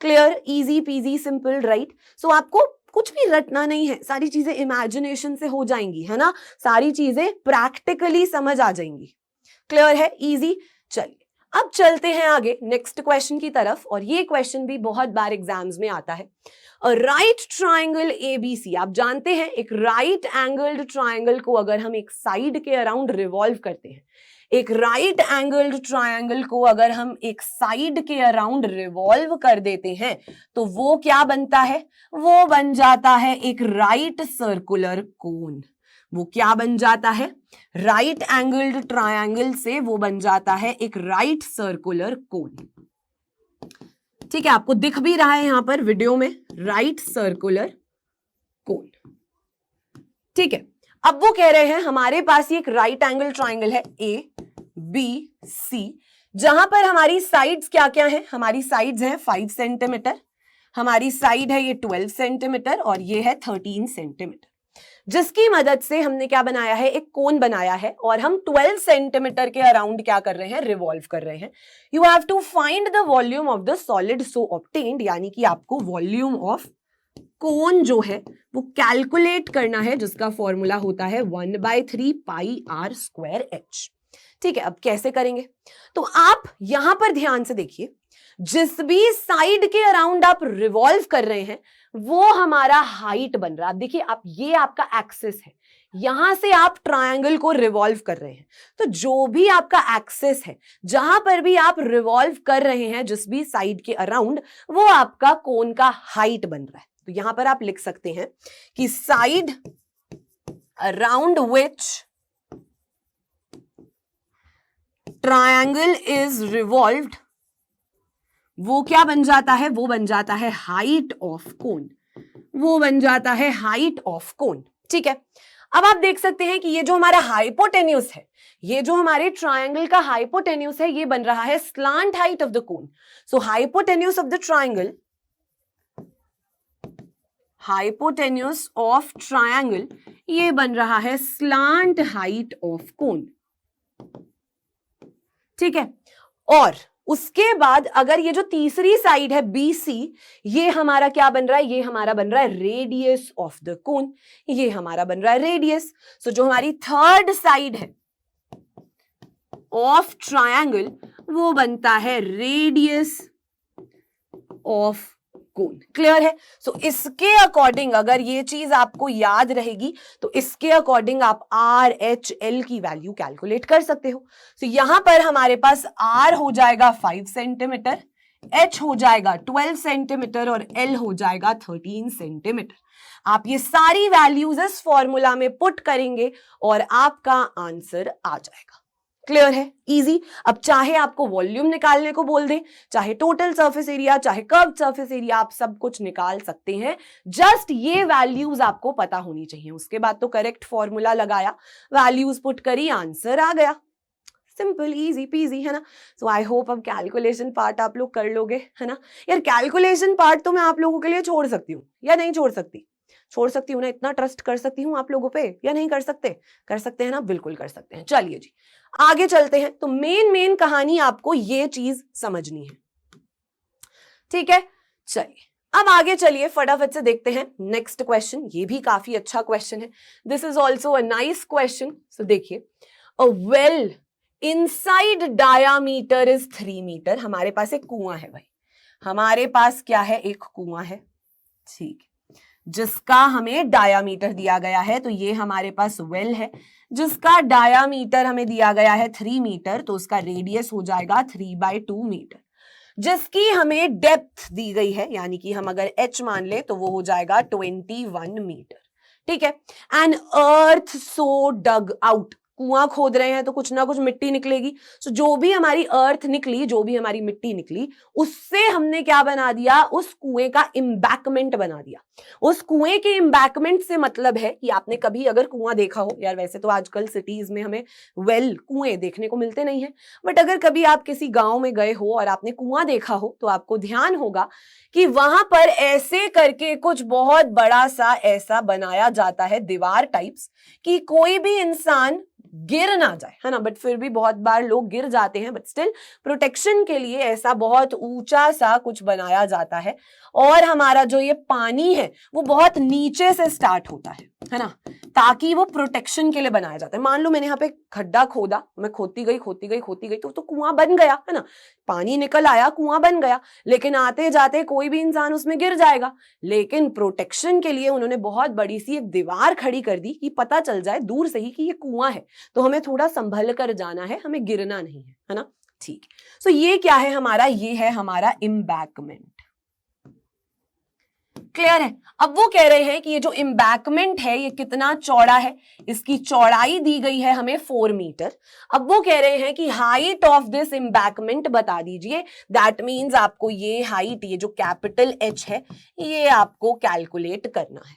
Speaker 1: Clear, easy peasy simple, right. So आपको कुछ भी रटना नहीं है, सारी चीजें इमेजिनेशन से हो जाएंगी, है ना, सारी चीजें प्रैक्टिकली समझ आ जाएंगी। क्लियर है, इजी। चलिए अब चलते हैं आगे नेक्स्ट क्वेश्चन की तरफ, और ये क्वेश्चन भी बहुत बार एग्जाम्स में आता है। राइट ट्राइंगल ABC, आप जानते हैं एक राइट एंगल्ड ट्राइंगल को अगर हम एक साइड के अराउंड रिवॉल्व करते हैं, एक राइट एंगल्ड ट्रायंगल को अगर हम एक साइड के अराउंड रिवॉल्व कर देते हैं तो वो क्या बनता है, वो बन जाता है एक राइट सर्कुलर कोन। वो क्या बन जाता है, राइट एंगल्ड ट्रायंगल से वो बन जाता है एक राइट सर्कुलर कोन। ठीक है, आपको दिख भी रहा है यहां पर वीडियो में राइट सर्कुलर कोन। ठीक है, अब वो कह रहे हैं हमारे पास ये एक राइट एंगल ट्रायंगल है ए बी सी, जहां पर हमारी साइड्स क्या क्या है, हमारी साइड्स हैं 5 सेंटीमीटर, हमारी साइड है ये 12 सेंटीमीटर और ये है 13 सेंटीमीटर, जिसकी मदद से हमने क्या बनाया है, एक कोन बनाया है और हम 12 सेंटीमीटर के अराउंड क्या कर रहे हैं, रिवॉल्व कर रहे हैं। You have to find the volume of the solid so obtained, यानी कि आपको वॉल्यूम ऑफ कोन जो है वो कैलकुलेट करना है, जिसका फॉर्मूला होता है 1/3 पाई आर स्क्वायर एच। ठीक है, अब कैसे करेंगे, तो आप यहां पर ध्यान से देखिए, जिस भी साइड के अराउंड आप रिवॉल्व कर रहे हैं वो हमारा हाइट बन रहा है। आप देखिए, आप ये आपका एक्सिस है, यहां से आप ट्रायंगल को रिवॉल्व कर रहे हैं, तो जो भी आपका एक्सिस है, जहां पर भी आप रिवॉल्व कर रहे हैं जिस भी साइड के अराउंड, वो आपका कोन का हाइट बन रहा है। तो यहां पर आप लिख सकते हैं कि side around which triangle is revolved, वो क्या बन जाता है, वो बन जाता है हाइट ऑफ कोन, वो बन जाता है हाइट ऑफ कोन। ठीक है, अब आप देख सकते हैं कि ये जो हमारा हाइपोटेन्यूस है, ये जो हमारे ट्रायंगल का हाइपोटेन्यूस है, ये बन रहा है slant height of the cone. So hypotenuse of the triangle, hypotenuse of triangle, ये बन रहा है स्लांट हाइट ऑफ कोन। ठीक है, और उसके बाद अगर ये जो तीसरी साइड है BC, ये हमारा क्या बन रहा है, ये हमारा बन रहा है रेडियस ऑफ द कोन, ये हमारा बन रहा है रेडियस। सो जो हमारी थर्ड साइड है ऑफ ट्रायंगल, वो बनता है रेडियस ऑफ कोन। क्लियर है? सो इसके अकॉर्डिंग अगर ये चीज आपको याद रहेगी तो इसके अकॉर्डिंग आप RHL की वैल्यू कैलकुलेट कर सकते हो। सो यहां पर हमारे पास R हो जाएगा 5 सेंटीमीटर, H हो जाएगा 12 सेंटीमीटर और L हो जाएगा 13 सेंटीमीटर। आप ये सारी वैल्यूज इस फॉर्मूला में पुट करेंगे और आपका आंसर आ जाएगा। क्लियर है? इजी। अब चाहे आपको वॉल्यूम निकालने को बोल दे, चाहे टोटल सरफेस एरिया, चाहे कर्व्ड सरफेस एरिया, आप सब कुछ निकाल सकते हैं। जस्ट ये वैल्यूज आपको पता होनी चाहिए। उसके बाद तो करेक्ट फॉर्मूला लगाया, वैल्यूज पुट करी, आंसर आ गया। सिंपल, इजी पीजी, है ना। सो आई होप अब कैलकुलेशन पार्ट आप लोग कर लोगे, है ना। यार कैलकुलेशन पार्ट तो मैं आप लोगों के लिए छोड़ सकती हूँ या नहीं छोड़ सकती? छोड़ सकती हूँ ना, इतना ट्रस्ट कर सकती हूँ आप लोगों पे, या नहीं कर सकते? कर सकते हैं ना, बिल्कुल कर सकते हैं। चलिए जी आगे चलते हैं। तो मेन कहानी आपको ये चीज समझनी है, ठीक है। चलिए अब आगे चलिए, फटाफट से देखते हैं नेक्स्ट क्वेश्चन। ये भी काफी अच्छा क्वेश्चन है, this is also a nice question. So देखिए, a well inside diameter is 3 metre. हमारे पास एक कुआं है भाई, हमारे पास क्या है, एक कुआं है, ठीक है, जिसका हमें डायामीटर दिया गया है। तो ये हमारे पास वेल है जिसका डायामीटर हमें दिया गया है 3 मीटर, तो उसका रेडियस हो जाएगा 3/2 मीटर, जिसकी हमें डेप्थ दी गई है, यानी कि हम अगर h मान ले तो वो हो जाएगा 21 मीटर, ठीक है। And earth so dug out, कुआं खोद रहे हैं तो कुछ ना कुछ मिट्टी निकलेगी। सो जो भी हमारी अर्थ निकली, जो भी हमारी मिट्टी निकली, उससे हमने क्या बना दिया, उस कुएं का एम्बैकमेंट बना दिया। उस कुएं के एम्बैकमेंट से मतलब है कि आपने कभी अगर कुआं देखा हो, यार वैसे तो आजकल सिटीज में हमें वेल कुएं देखने को मिलते नहीं है, बट अगर कभी आप किसी गांव में गए हो और आपने कुआं देखा हो तो आपको ध्यान होगा कि वहां पर ऐसे करके कुछ बहुत बड़ा सा ऐसा बनाया जाता है, दीवार टाइप्स, कि कोई भी इंसान गिर ना जाए, है ना। बट फिर भी बहुत बार लोग गिर जाते हैं, बट स्टिल प्रोटेक्शन के लिए ऐसा बहुत ऊंचा सा कुछ बनाया जाता है। और हमारा जो ये पानी है वो बहुत नीचे से स्टार्ट होता है ना, ताकि वो प्रोटेक्शन के लिए बनाया जाता है। मान लो मैंने यहाँ पे खड्डा खोदा, मैं खोती गई तो कुआं बन गया है ना, पानी निकल आया, कुआं बन गया, लेकिन आते जाते कोई भी इंसान उसमें गिर जाएगा। लेकिन प्रोटेक्शन के लिए उन्होंने बहुत बड़ी सी एक दीवार खड़ी कर दी कि पता चल जाए दूर से ही कि ये कुआं है, तो हमें थोड़ा संभल कर जाना है, हमें गिरना नहीं है ना। ठीक, सो ये क्या है हमारा, ये है हमारा एम्बैंकमेंट। क्लियर है। अब वो कह रहे हैं कि ये जो एम्बैंकमेंट है ये कितना चौड़ा है, इसकी चौड़ाई दी गई है हमें 4 मीटर। अब वो कह रहे हैं कि हाइट ऑफ दिस एम्बैंकमेंट बता दीजिए। दैट मींस आपको ये हाइट, ये जो कैपिटल H है, ये आपको कैलकुलेट करना है।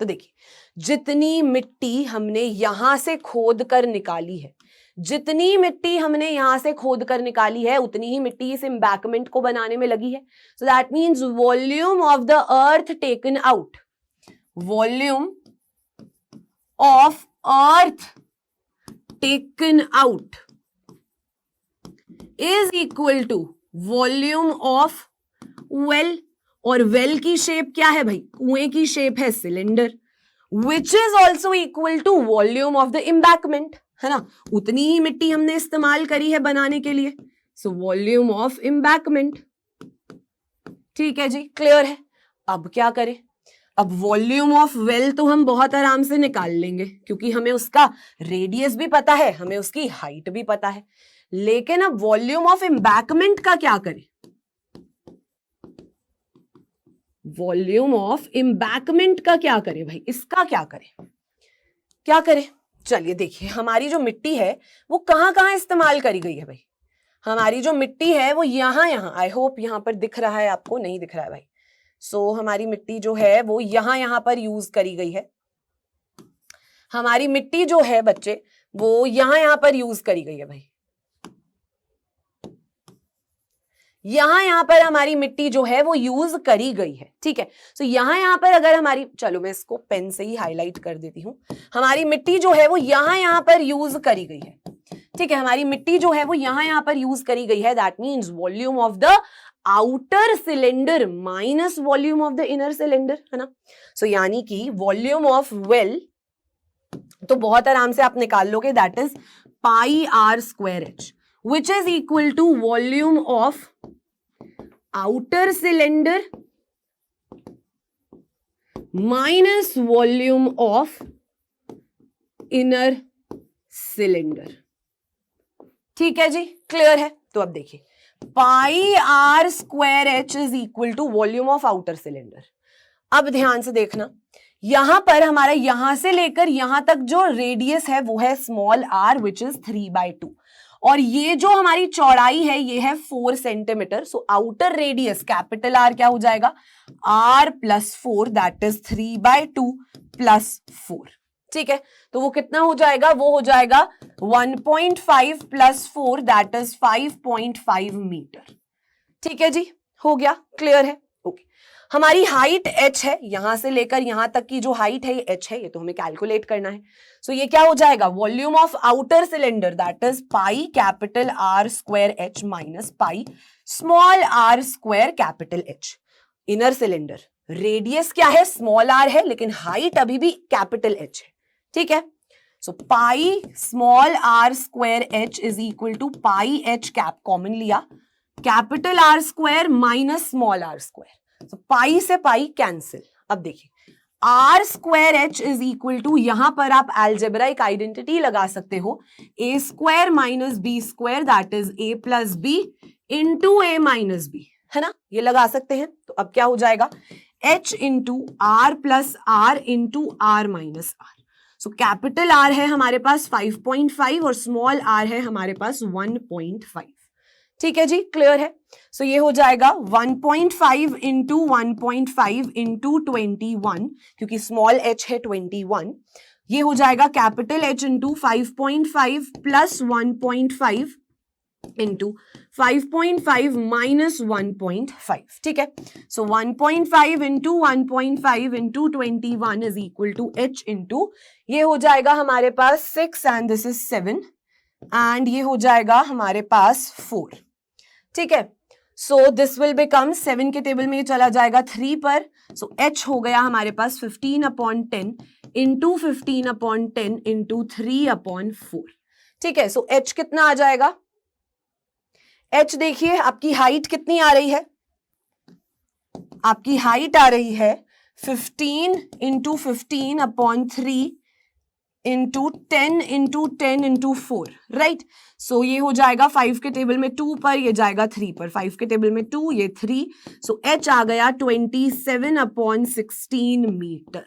Speaker 1: तो देखिए, जितनी मिट्टी हमने यहां से खोद कर निकाली है, जितनी मिट्टी हमने यहां से खोद कर निकाली है, उतनी ही मिट्टी इस एम्बैंकमेंट को बनाने में लगी है। So that means volume of the earth taken out, volume of earth taken out is equal to volume of well, और वेल की शेप क्या है भाई, कुएं की शेप है cylinder, which is also equal to volume of the embankment, है ना। उतनी ही मिट्टी हमने इस्तेमाल करी है बनाने के लिए, सो वॉल्यूम ऑफ एम्बैंकमेंट। ठीक है जी, क्लियर है। अब क्या करें, अब वॉल्यूम ऑफ वेल तो हम बहुत आराम से निकाल लेंगे, क्योंकि हमें उसका रेडियस भी पता है, हमें उसकी हाइट भी पता है। लेकिन अब वॉल्यूम ऑफ एम्बैंकमेंट का क्या करें, वॉल्यूम ऑफ एम्बैंकमेंट का क्या करें भाई, इसका क्या करें, क्या करें। चलिए देखिए, हमारी जो मिट्टी है वो कहां कहां इस्तेमाल करी गई है भाई, हमारी जो मिट्टी है वो यहां, आई होप यहां पर दिख रहा है, आपको नहीं दिख रहा है भाई। सो हमारी मिट्टी जो है वो यहां पर यूज करी गई है, हमारी मिट्टी जो है बच्चे वो यहां पर यूज करी गई है भाई, यहां पर हमारी मिट्टी जो है वो यूज करी गई है। ठीक है, सो यहां पर अगर हमारी, चलो मैं इसको पेन से ही हाईलाइट कर देती हूं, हमारी मिट्टी जो है वो यहां पर यूज करी गई है। ठीक है, हमारी मिट्टी जो है वो यहां पर यूज करी गई है। That means volume of the outer cylinder minus volume of the inner cylinder, है ना। सो यानी कि वॉल्यूम ऑफ वेल तो बहुत आराम से आप निकाल लोगे, that is pi are square H, which is equal to volume of outer cylinder minus volume of inner cylinder। ठीक है जी, क्लियर है। तो अब देखिए, pi are square H is equal to volume of outer cylinder. अब ध्यान से देखना, यहां पर हमारा यहां से लेकर यहां तक जो रेडियस है वो है स्मॉल आर, विच इज 3/2, और ये जो हमारी चौड़ाई है ये है 4 centimetre. So outer radius capital R क्या हो जाएगा, r plus 4, that is 3/2 plus 4। ठीक है, तो वो कितना हो जाएगा, वो हो जाएगा 1.5 प्लस 4, दैट इज 5.5 मीटर। ठीक है जी, हो गया, क्लियर है। ओके, हमारी हाइट h है, यहां से लेकर यहां तक की जो हाइट है ये h है, ये तो हमें कैलकुलेट करना है। सो ये क्या हो जाएगा, volume of outer cylinder that is pi capital R square H minus pi small r square capital H। Inner cylinder radius क्या है, स्मॉल r है, लेकिन हाइट अभी भी कैपिटल H है। ठीक है, so pi small r square H is equal to pi H cap common लिया, capital R square minus small r square, so pi से पाई कैंसिल। अब देखिए, r square H is equal to, यहां पर आप एल्जेब्राइक आइडेंटिटी लगा सकते हो, a square minus b square that is a plus b into a minus b, है ना, ये लगा सकते हैं। तो अब क्या हो जाएगा, H into are plus are into are minus R. So capital R है हमारे पास 5.5 और स्मॉल आर है हमारे पास 1.5। ठीक है जी, क्लियर है। सो ये हो जाएगा 1.5 इंटू 1.5 इंटू 21, क्योंकि स्मॉल h है 21, ये हो जाएगा capital H into 5.5 plus 1.5 into 5.5 minus 1.5। ठीक है, so 1.5 into 1.5 into 21 is equal to h into, ये हो जाएगा हमारे पास 6 एंड दिस इज 7 एंड ये हो जाएगा हमारे पास 4। ठीक है, सो दिस विल बिकम 7 के टेबल में ये चला जाएगा 3 पर, सो h हो गया हमारे पास 15/10 इंटू 15/10 इंटू 3/4। ठीक है, सो h कितना आ जाएगा? h देखिए आपकी हाइट कितनी आ रही है? आपकी हाइट आ रही है 15 into 15/3 into 10 into 10 into 4, right. So ये हो जाएगा 5 के टेबल में 2 पर, ये जाएगा 3 पर, 5 के टेबल में 2, ये 3, सो h आ गया 27/16 मीटर।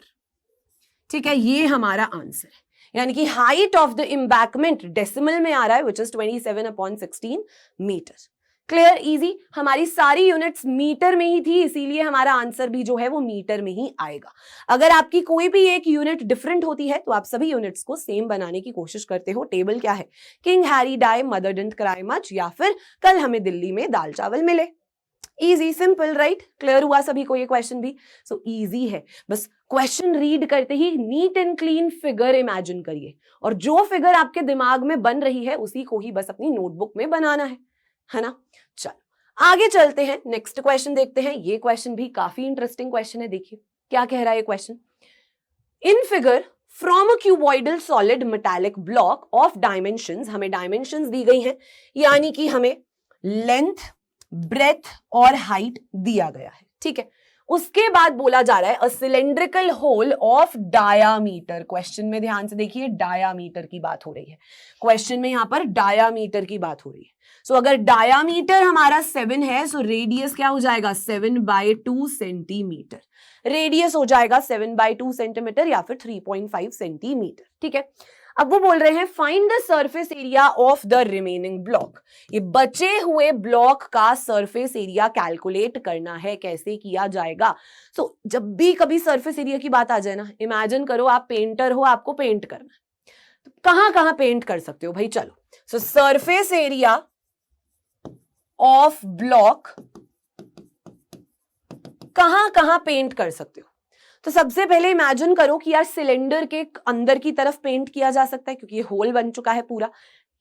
Speaker 1: ठीक है, ये हमारा आंसर है, यानी कि height of the embankment decimal में आ रहा है which is 27/16 metre. Clear, easy. हमारी सारी यूनिट्स मीटर में ही थी, इसीलिए हमारा आंसर भी जो है वो मीटर में ही आएगा। अगर आपकी कोई भी एक यूनिट डिफरेंट होती है तो आप सभी यूनिट्स को सेम बनाने की कोशिश करते हो। टेबल क्या है? King Harry die, mother didn't cry much, या फिर कल हमें दिल्ली में दाल चावल मिले। Easy, simple, right. क्लियर हुआ सभी को ये क्वेश्चन भी? सो इजी है, बस क्वेश्चन रीड करते ही neat and clean figure imagine करिए, और जो फिगर आपके दिमाग में बन रही है उसी को ही बस अपनी नोटबुक में बनाना है ना। चलो आगे चलते हैं, नेक्स्ट क्वेश्चन देखते हैं। ये क्वेश्चन भी काफी इंटरेस्टिंग क्वेश्चन है। देखिए क्या कह रहा है ये question. In figure from a cuboidal solid metallic block of dimensions, हमें डायमेंशंस दी गई हैं, यानी कि हमें लेंथ, ब्रेथ और हाइट दिया गया है। ठीक है, उसके बाद बोला जा रहा है a cylindrical whole of diameter. Question में ध्यान से देखिए, डायामीटर की बात हो रही है, क्वेश्चन में यहां पर डायामीटर की बात हो रही है। सो अगर डायामीटर हमारा 7 है, सो रेडियस क्या हो जाएगा? 7/2 सेंटीमीटर। रेडियस हो जाएगा 7/2 सेंटीमीटर या फिर 3.5 सेंटीमीटर। ठीक है, अब वो बोल रहे हैं find the surface area of the remaining block. ये बचे हुए ब्लॉक का सरफेस एरिया कैलकुलेट करना है। कैसे किया जाएगा? सो जब भी कभी सरफेस एरिया की बात आ जाए ना, इमेजिन करो आप पेंटर हो, आपको पेंट करना है, तो कहां कहां पेंट कर सकते हो भाई? चलो, सो सरफेस एरिया ऑफ ब्लॉक कहां कहां पेंट कर सकते हो? तो सबसे पहले इमेजिन करो कि यार सिलेंडर के अंदर की तरफ पेंट किया जा सकता है, क्योंकि ये होल बन चुका है पूरा,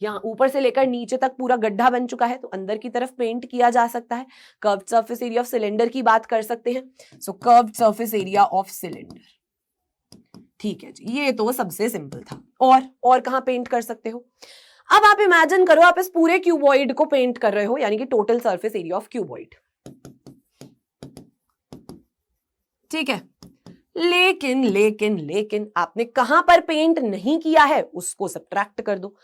Speaker 1: यहाँ ऊपर से लेकर नीचे तक पूरा गड्ढा बन चुका है, तो अंदर की तरफ पेंट किया जा सकता है। Curved surface area of cylinder की बात कर सकते हैं, so curved surface area of cylinder. ठीक है जी, ये तो सबसे सिंपल था। और कहां पेंट कर सकते हो? अब आप इमेजिन करो आप इस पूरे क्यूबॉइड को पेंट कर रहे हो, यानी कि total surface area of cuboid. ठीक है, लेकिन आपने कहां पर पेंट नहीं किया है उसको सब्ट्रैक्ट कर दो।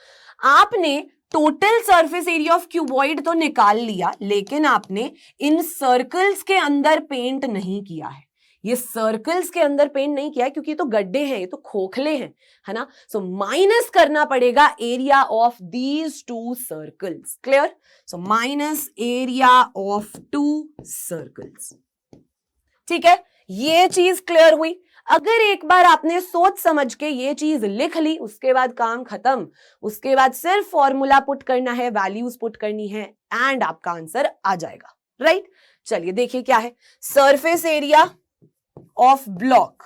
Speaker 1: आपने total surface area of cuboid तो निकाल लिया, लेकिन आपने इन सर्कल्स के अंदर पेंट नहीं किया है। ये सर्कल्स के अंदर पेंट नहीं किया है क्योंकि ये तो गड्ढे हैं, ये तो खोखले हैं, है ना। सो माइनस करना पड़ेगा area of these 2 circles. Clear? So minus area of 2 circles. ठीक है, ये चीज क्लियर हुई। अगर एक बार आपने सोच समझ के ये चीज लिख ली, उसके बाद काम खत्म। उसके बाद सिर्फ फॉर्मूला पुट करना है, वैल्यूज पुट करनी है, एंड आपका आंसर आ जाएगा, राइट। चलिए देखिए क्या है सरफेस एरिया ऑफ ब्लॉक।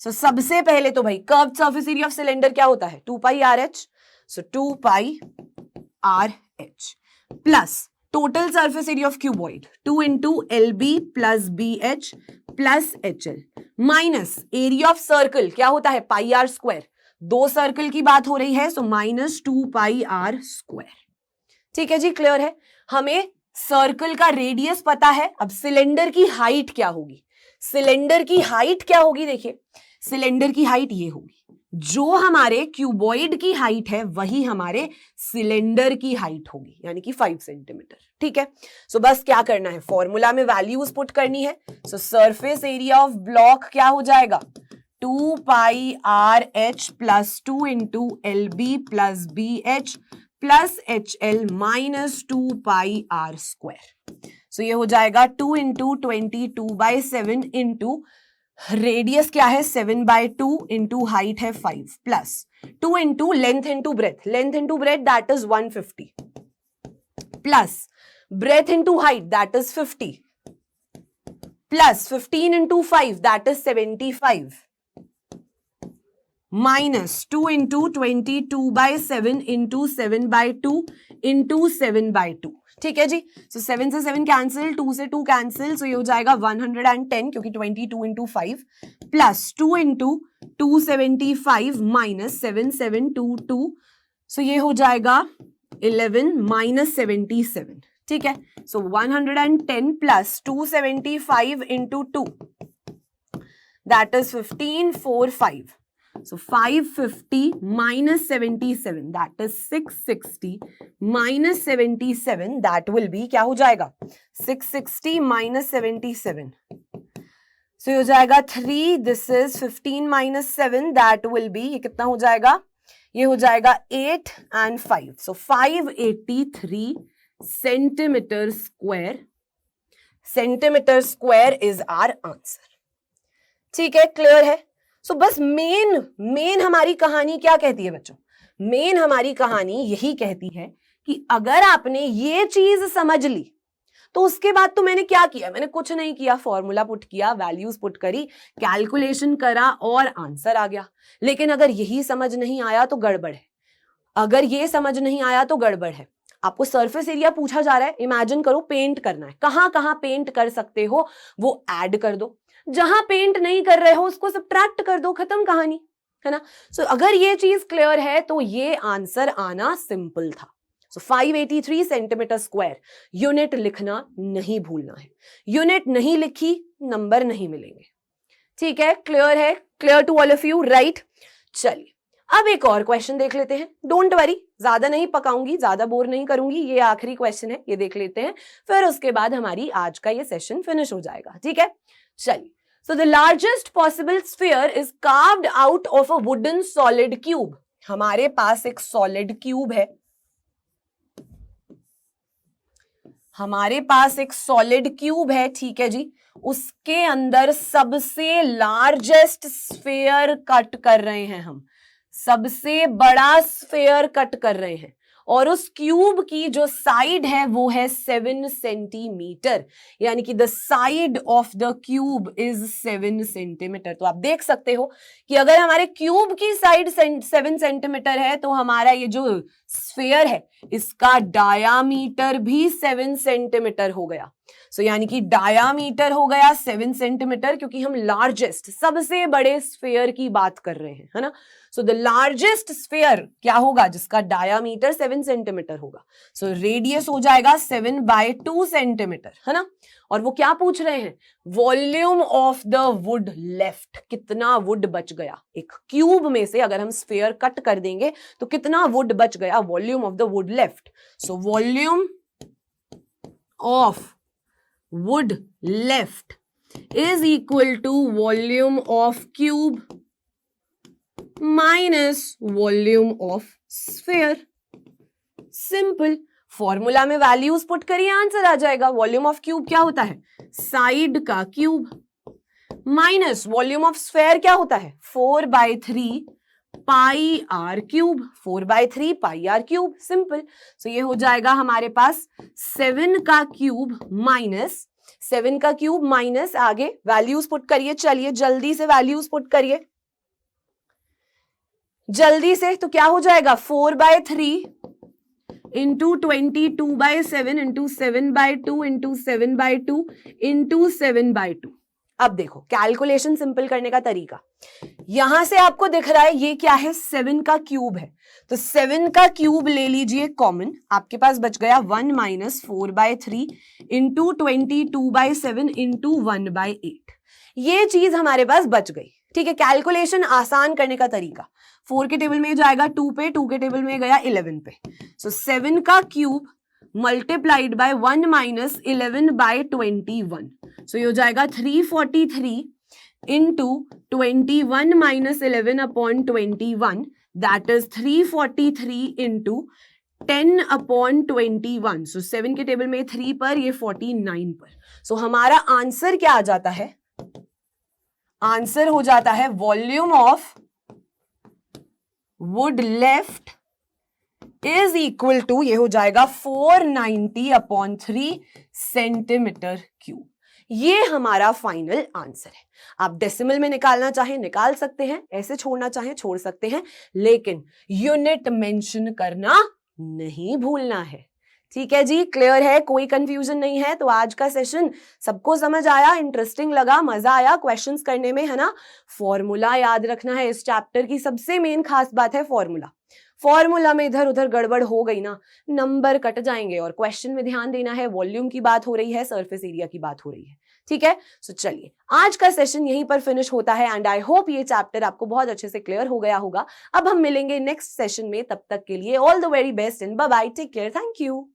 Speaker 1: सो सबसे पहले तो भाई curved surface area of cylinder क्या होता है? 2πRh। So 2πRh plus total surface area of cuboid 2 into LB plus BH plus HL minus area of circle क्या होता है? πr square. 2 सर्कल की बात हो रही है, सो माइनस 2πr स्क्वायर। ठीक है जी, क्लियर है। हमें सर्कल का रेडियस पता है। अब सिलेंडर की हाइट क्या होगी? सिलेंडर की हाइट क्या होगी? देखिए सिलेंडर की हाइट ये होगी, जो हमारे क्यूबॉइड की हाइट है वही हमारे सिलेंडर की हाइट होगी, यानी कि 5 सेंटीमीटर। ठीक है, सो बस क्या करना है, फॉर्मूला में वैल्यूज पुट करनी है। So surface area of block क्या हो जाएगा? 2πRh plus 2 into LB plus BH plus HL minus 2πr square. So ये हो जाएगा 2 into 22/7 into रेडियस क्या है? 7/2 इंटू हाइट है 5 plus 2 into length into breath. Length into breath that is 150 plus breadth into height that is 50 plus 15 into 5 that is 75 minus 2 into 22/7 into 7/2 into 7/2। ठीक है जी। सो 7 से 7 cancel, 2 से 2 कैंसिल, सो ये हो जाएगा 110 क्योंकि 22 इंटू 5 प्लस 2 इंटू 275 माइनस 7722, सो ये हो जाएगा 11 माइनस 77, ठीक है। सो 110 plus 275 into 2 that is 1545. So 550 minus 77 that is 660 minus 77 that will be क्या हो जाएगा 660 minus 77, so ये हो जाएगा 3, this is 15 minus 7 that will be ये कितना हो जाएगा, ये हो जाएगा 8 and 5, so 583 centimeter square. Centimeter square is our answer. ठीक है, क्लियर है। सो बस मेन हमारी कहानी क्या कहती है बच्चों, मेन हमारी कहानी यही कहती है कि अगर आपने ये चीज समझ ली तो उसके बाद तो मैंने क्या किया, मैंने कुछ नहीं किया, फॉर्मूला पुट किया, वैल्यूज पुट करी, कैलकुलेशन करा और आंसर आ गया। लेकिन अगर यही समझ नहीं आया तो गड़बड़ है, अगर ये समझ नहीं आया तो गड़बड़ है। आपको सरफेस एरिया पूछा जा रहा है, इमेजिन करो पेंट करना है, कहां कहां पेंट कर सकते हो वो ऐड कर दो, जहां पेंट नहीं कर रहे हो उसको सब्ट्रैक्ट कर दो, खत्म कहानी, है ना। सो अगर ये चीज क्लियर है तो ये आंसर आना सिंपल था। सो 583 सेंटीमीटर स्क्वायर, यूनिट लिखना नहीं भूलना है, यूनिट नहीं लिखी नंबर नहीं मिलेंगे, ठीक है। क्लियर है, clear to all of you, right. चलिए अब एक और क्वेश्चन देख लेते हैं, डोंट वरी, ज्यादा नहीं पकाऊंगी, ज्यादा बोर नहीं करूंगी, ये आखिरी क्वेश्चन है, ये देख लेते हैं, फिर उसके बाद हमारी आज का ये सेशन फिनिश हो जाएगा, ठीक है। चलिए, so the largest possible sphere is carved out of a wooden solid cube. हमारे पास एक solid cube है, हमारे पास एक solid cube है, ठीक है जी। उसके अंदर सबसे लार्जेस्ट स्फेयर कट कर रहे हैं हम, सबसे बड़ा स्फेयर कट कर रहे हैं, और उस क्यूब की जो साइड है वो है 7 सेंटीमीटर, यानी कि the side of the cube is 7 centimetre. तो आप देख सकते हो कि अगर हमारे क्यूब की साइड 7 सेंटीमीटर है तो हमारा ये जो स्फेयर है इसका डायामीटर भी 7 सेंटीमीटर हो गया। यानी कि डायामीटर हो गया 7 सेंटीमीटर, क्योंकि हम लार्जेस्ट सबसे बड़े स्फेयर की बात कर रहे हैं, है ना। सो द लार्जेस्ट स्फेयर क्या होगा, जिसका डायामीटर 7 सेंटीमीटर होगा। सो रेडियस हो जाएगा 7/2 सेंटीमीटर, है ना। और वो क्या पूछ रहे हैं, volume of the wood left, कितना वुड बच गया एक क्यूब में से, अगर हम स्फेयर कट कर देंगे तो कितना वुड बच गया, volume of the wood left. So volume of wood left is equal to volume of cube minus volume of sphere. Simple, formula में वैल्यूज पुट करिए, आंसर आ जाएगा। वॉल्यूम ऑफ क्यूब क्या होता है, साइड का cube, minus volume of sphere क्या होता है, 4/3 pi are cube, 4/3 pi are cube, simple. So ये हो जाएगा हमारे पास 7 का क्यूब माइनस 7 का क्यूब माइनस, आगे वैल्यूज पुट करिए, चलिए जल्दी से वैल्यूज पुट करिए जल्दी से। तो क्या हो जाएगा 4/3 इंटू 22/7 इंटू 7/2 इंटू 7/2 इंटू 7/2। अब देखो कैलकुलेशन सिंपल करने का तरीका, यहां से आपको दिख रहा है ये क्या है, 7 का क्यूब है, तो 7 का क्यूब ले लीजिए कॉमन, आपके पास बच गया 1 माइनस 4/3 इंटू 22/7 इंटू 1/8। ये चीज हमारे पास बच गई, ठीक है। कैलकुलेशन आसान करने का तरीका, 4 के टेबल में जाएगा 2 पे, 2 के टेबल में गया 11 पे। सो 7 का क्यूब मल्टीप्लाइड बाय 1 माइनस 11/21, सो ये हो जाएगा 343 into 21 minus 11/21, that is 343 into 10/21। सो 7 के टेबल में 3 पर, ये 49 पर। सो हमारा आंसर क्या आ जाता है, आंसर हो जाता है volume of wood left is equal to, ये हो जाएगा 490/3 सेंटीमीटर क्यूब। ये हमारा फाइनल आंसर है। आप डेसिमल में निकालना चाहें निकाल सकते हैं, ऐसे छोड़ना चाहें छोड़ सकते हैं, लेकिन यूनिट मेंशन करना नहीं भूलना है, ठीक है जी, क्लियर है, कोई कंफ्यूजन नहीं है। तो आज का सेशन सबको समझ आया, इंटरेस्टिंग लगा, मजा आया क्वेश्चंस करने में, है ना। फॉर्मूला याद रखना है, इस चैप्टर की सबसे मेन खास बात है फॉर्मूला। फॉर्मूला में इधर उधर गड़बड़ हो गई ना, नंबर कट जाएंगे। और क्वेश्चन में ध्यान देना है, वॉल्यूम की बात हो रही है, सरफेस एरिया की बात हो रही है। ठीक है, सो चलिए आज का सेशन यहीं पर फिनिश होता है एंड आई होप ये चैप्टर आपको बहुत अच्छे से क्लियर हो गया होगा। अब हम मिलेंगे नेक्स्ट सेशन में, तब तक के लिए all the very best and bye bye, take care, thank you.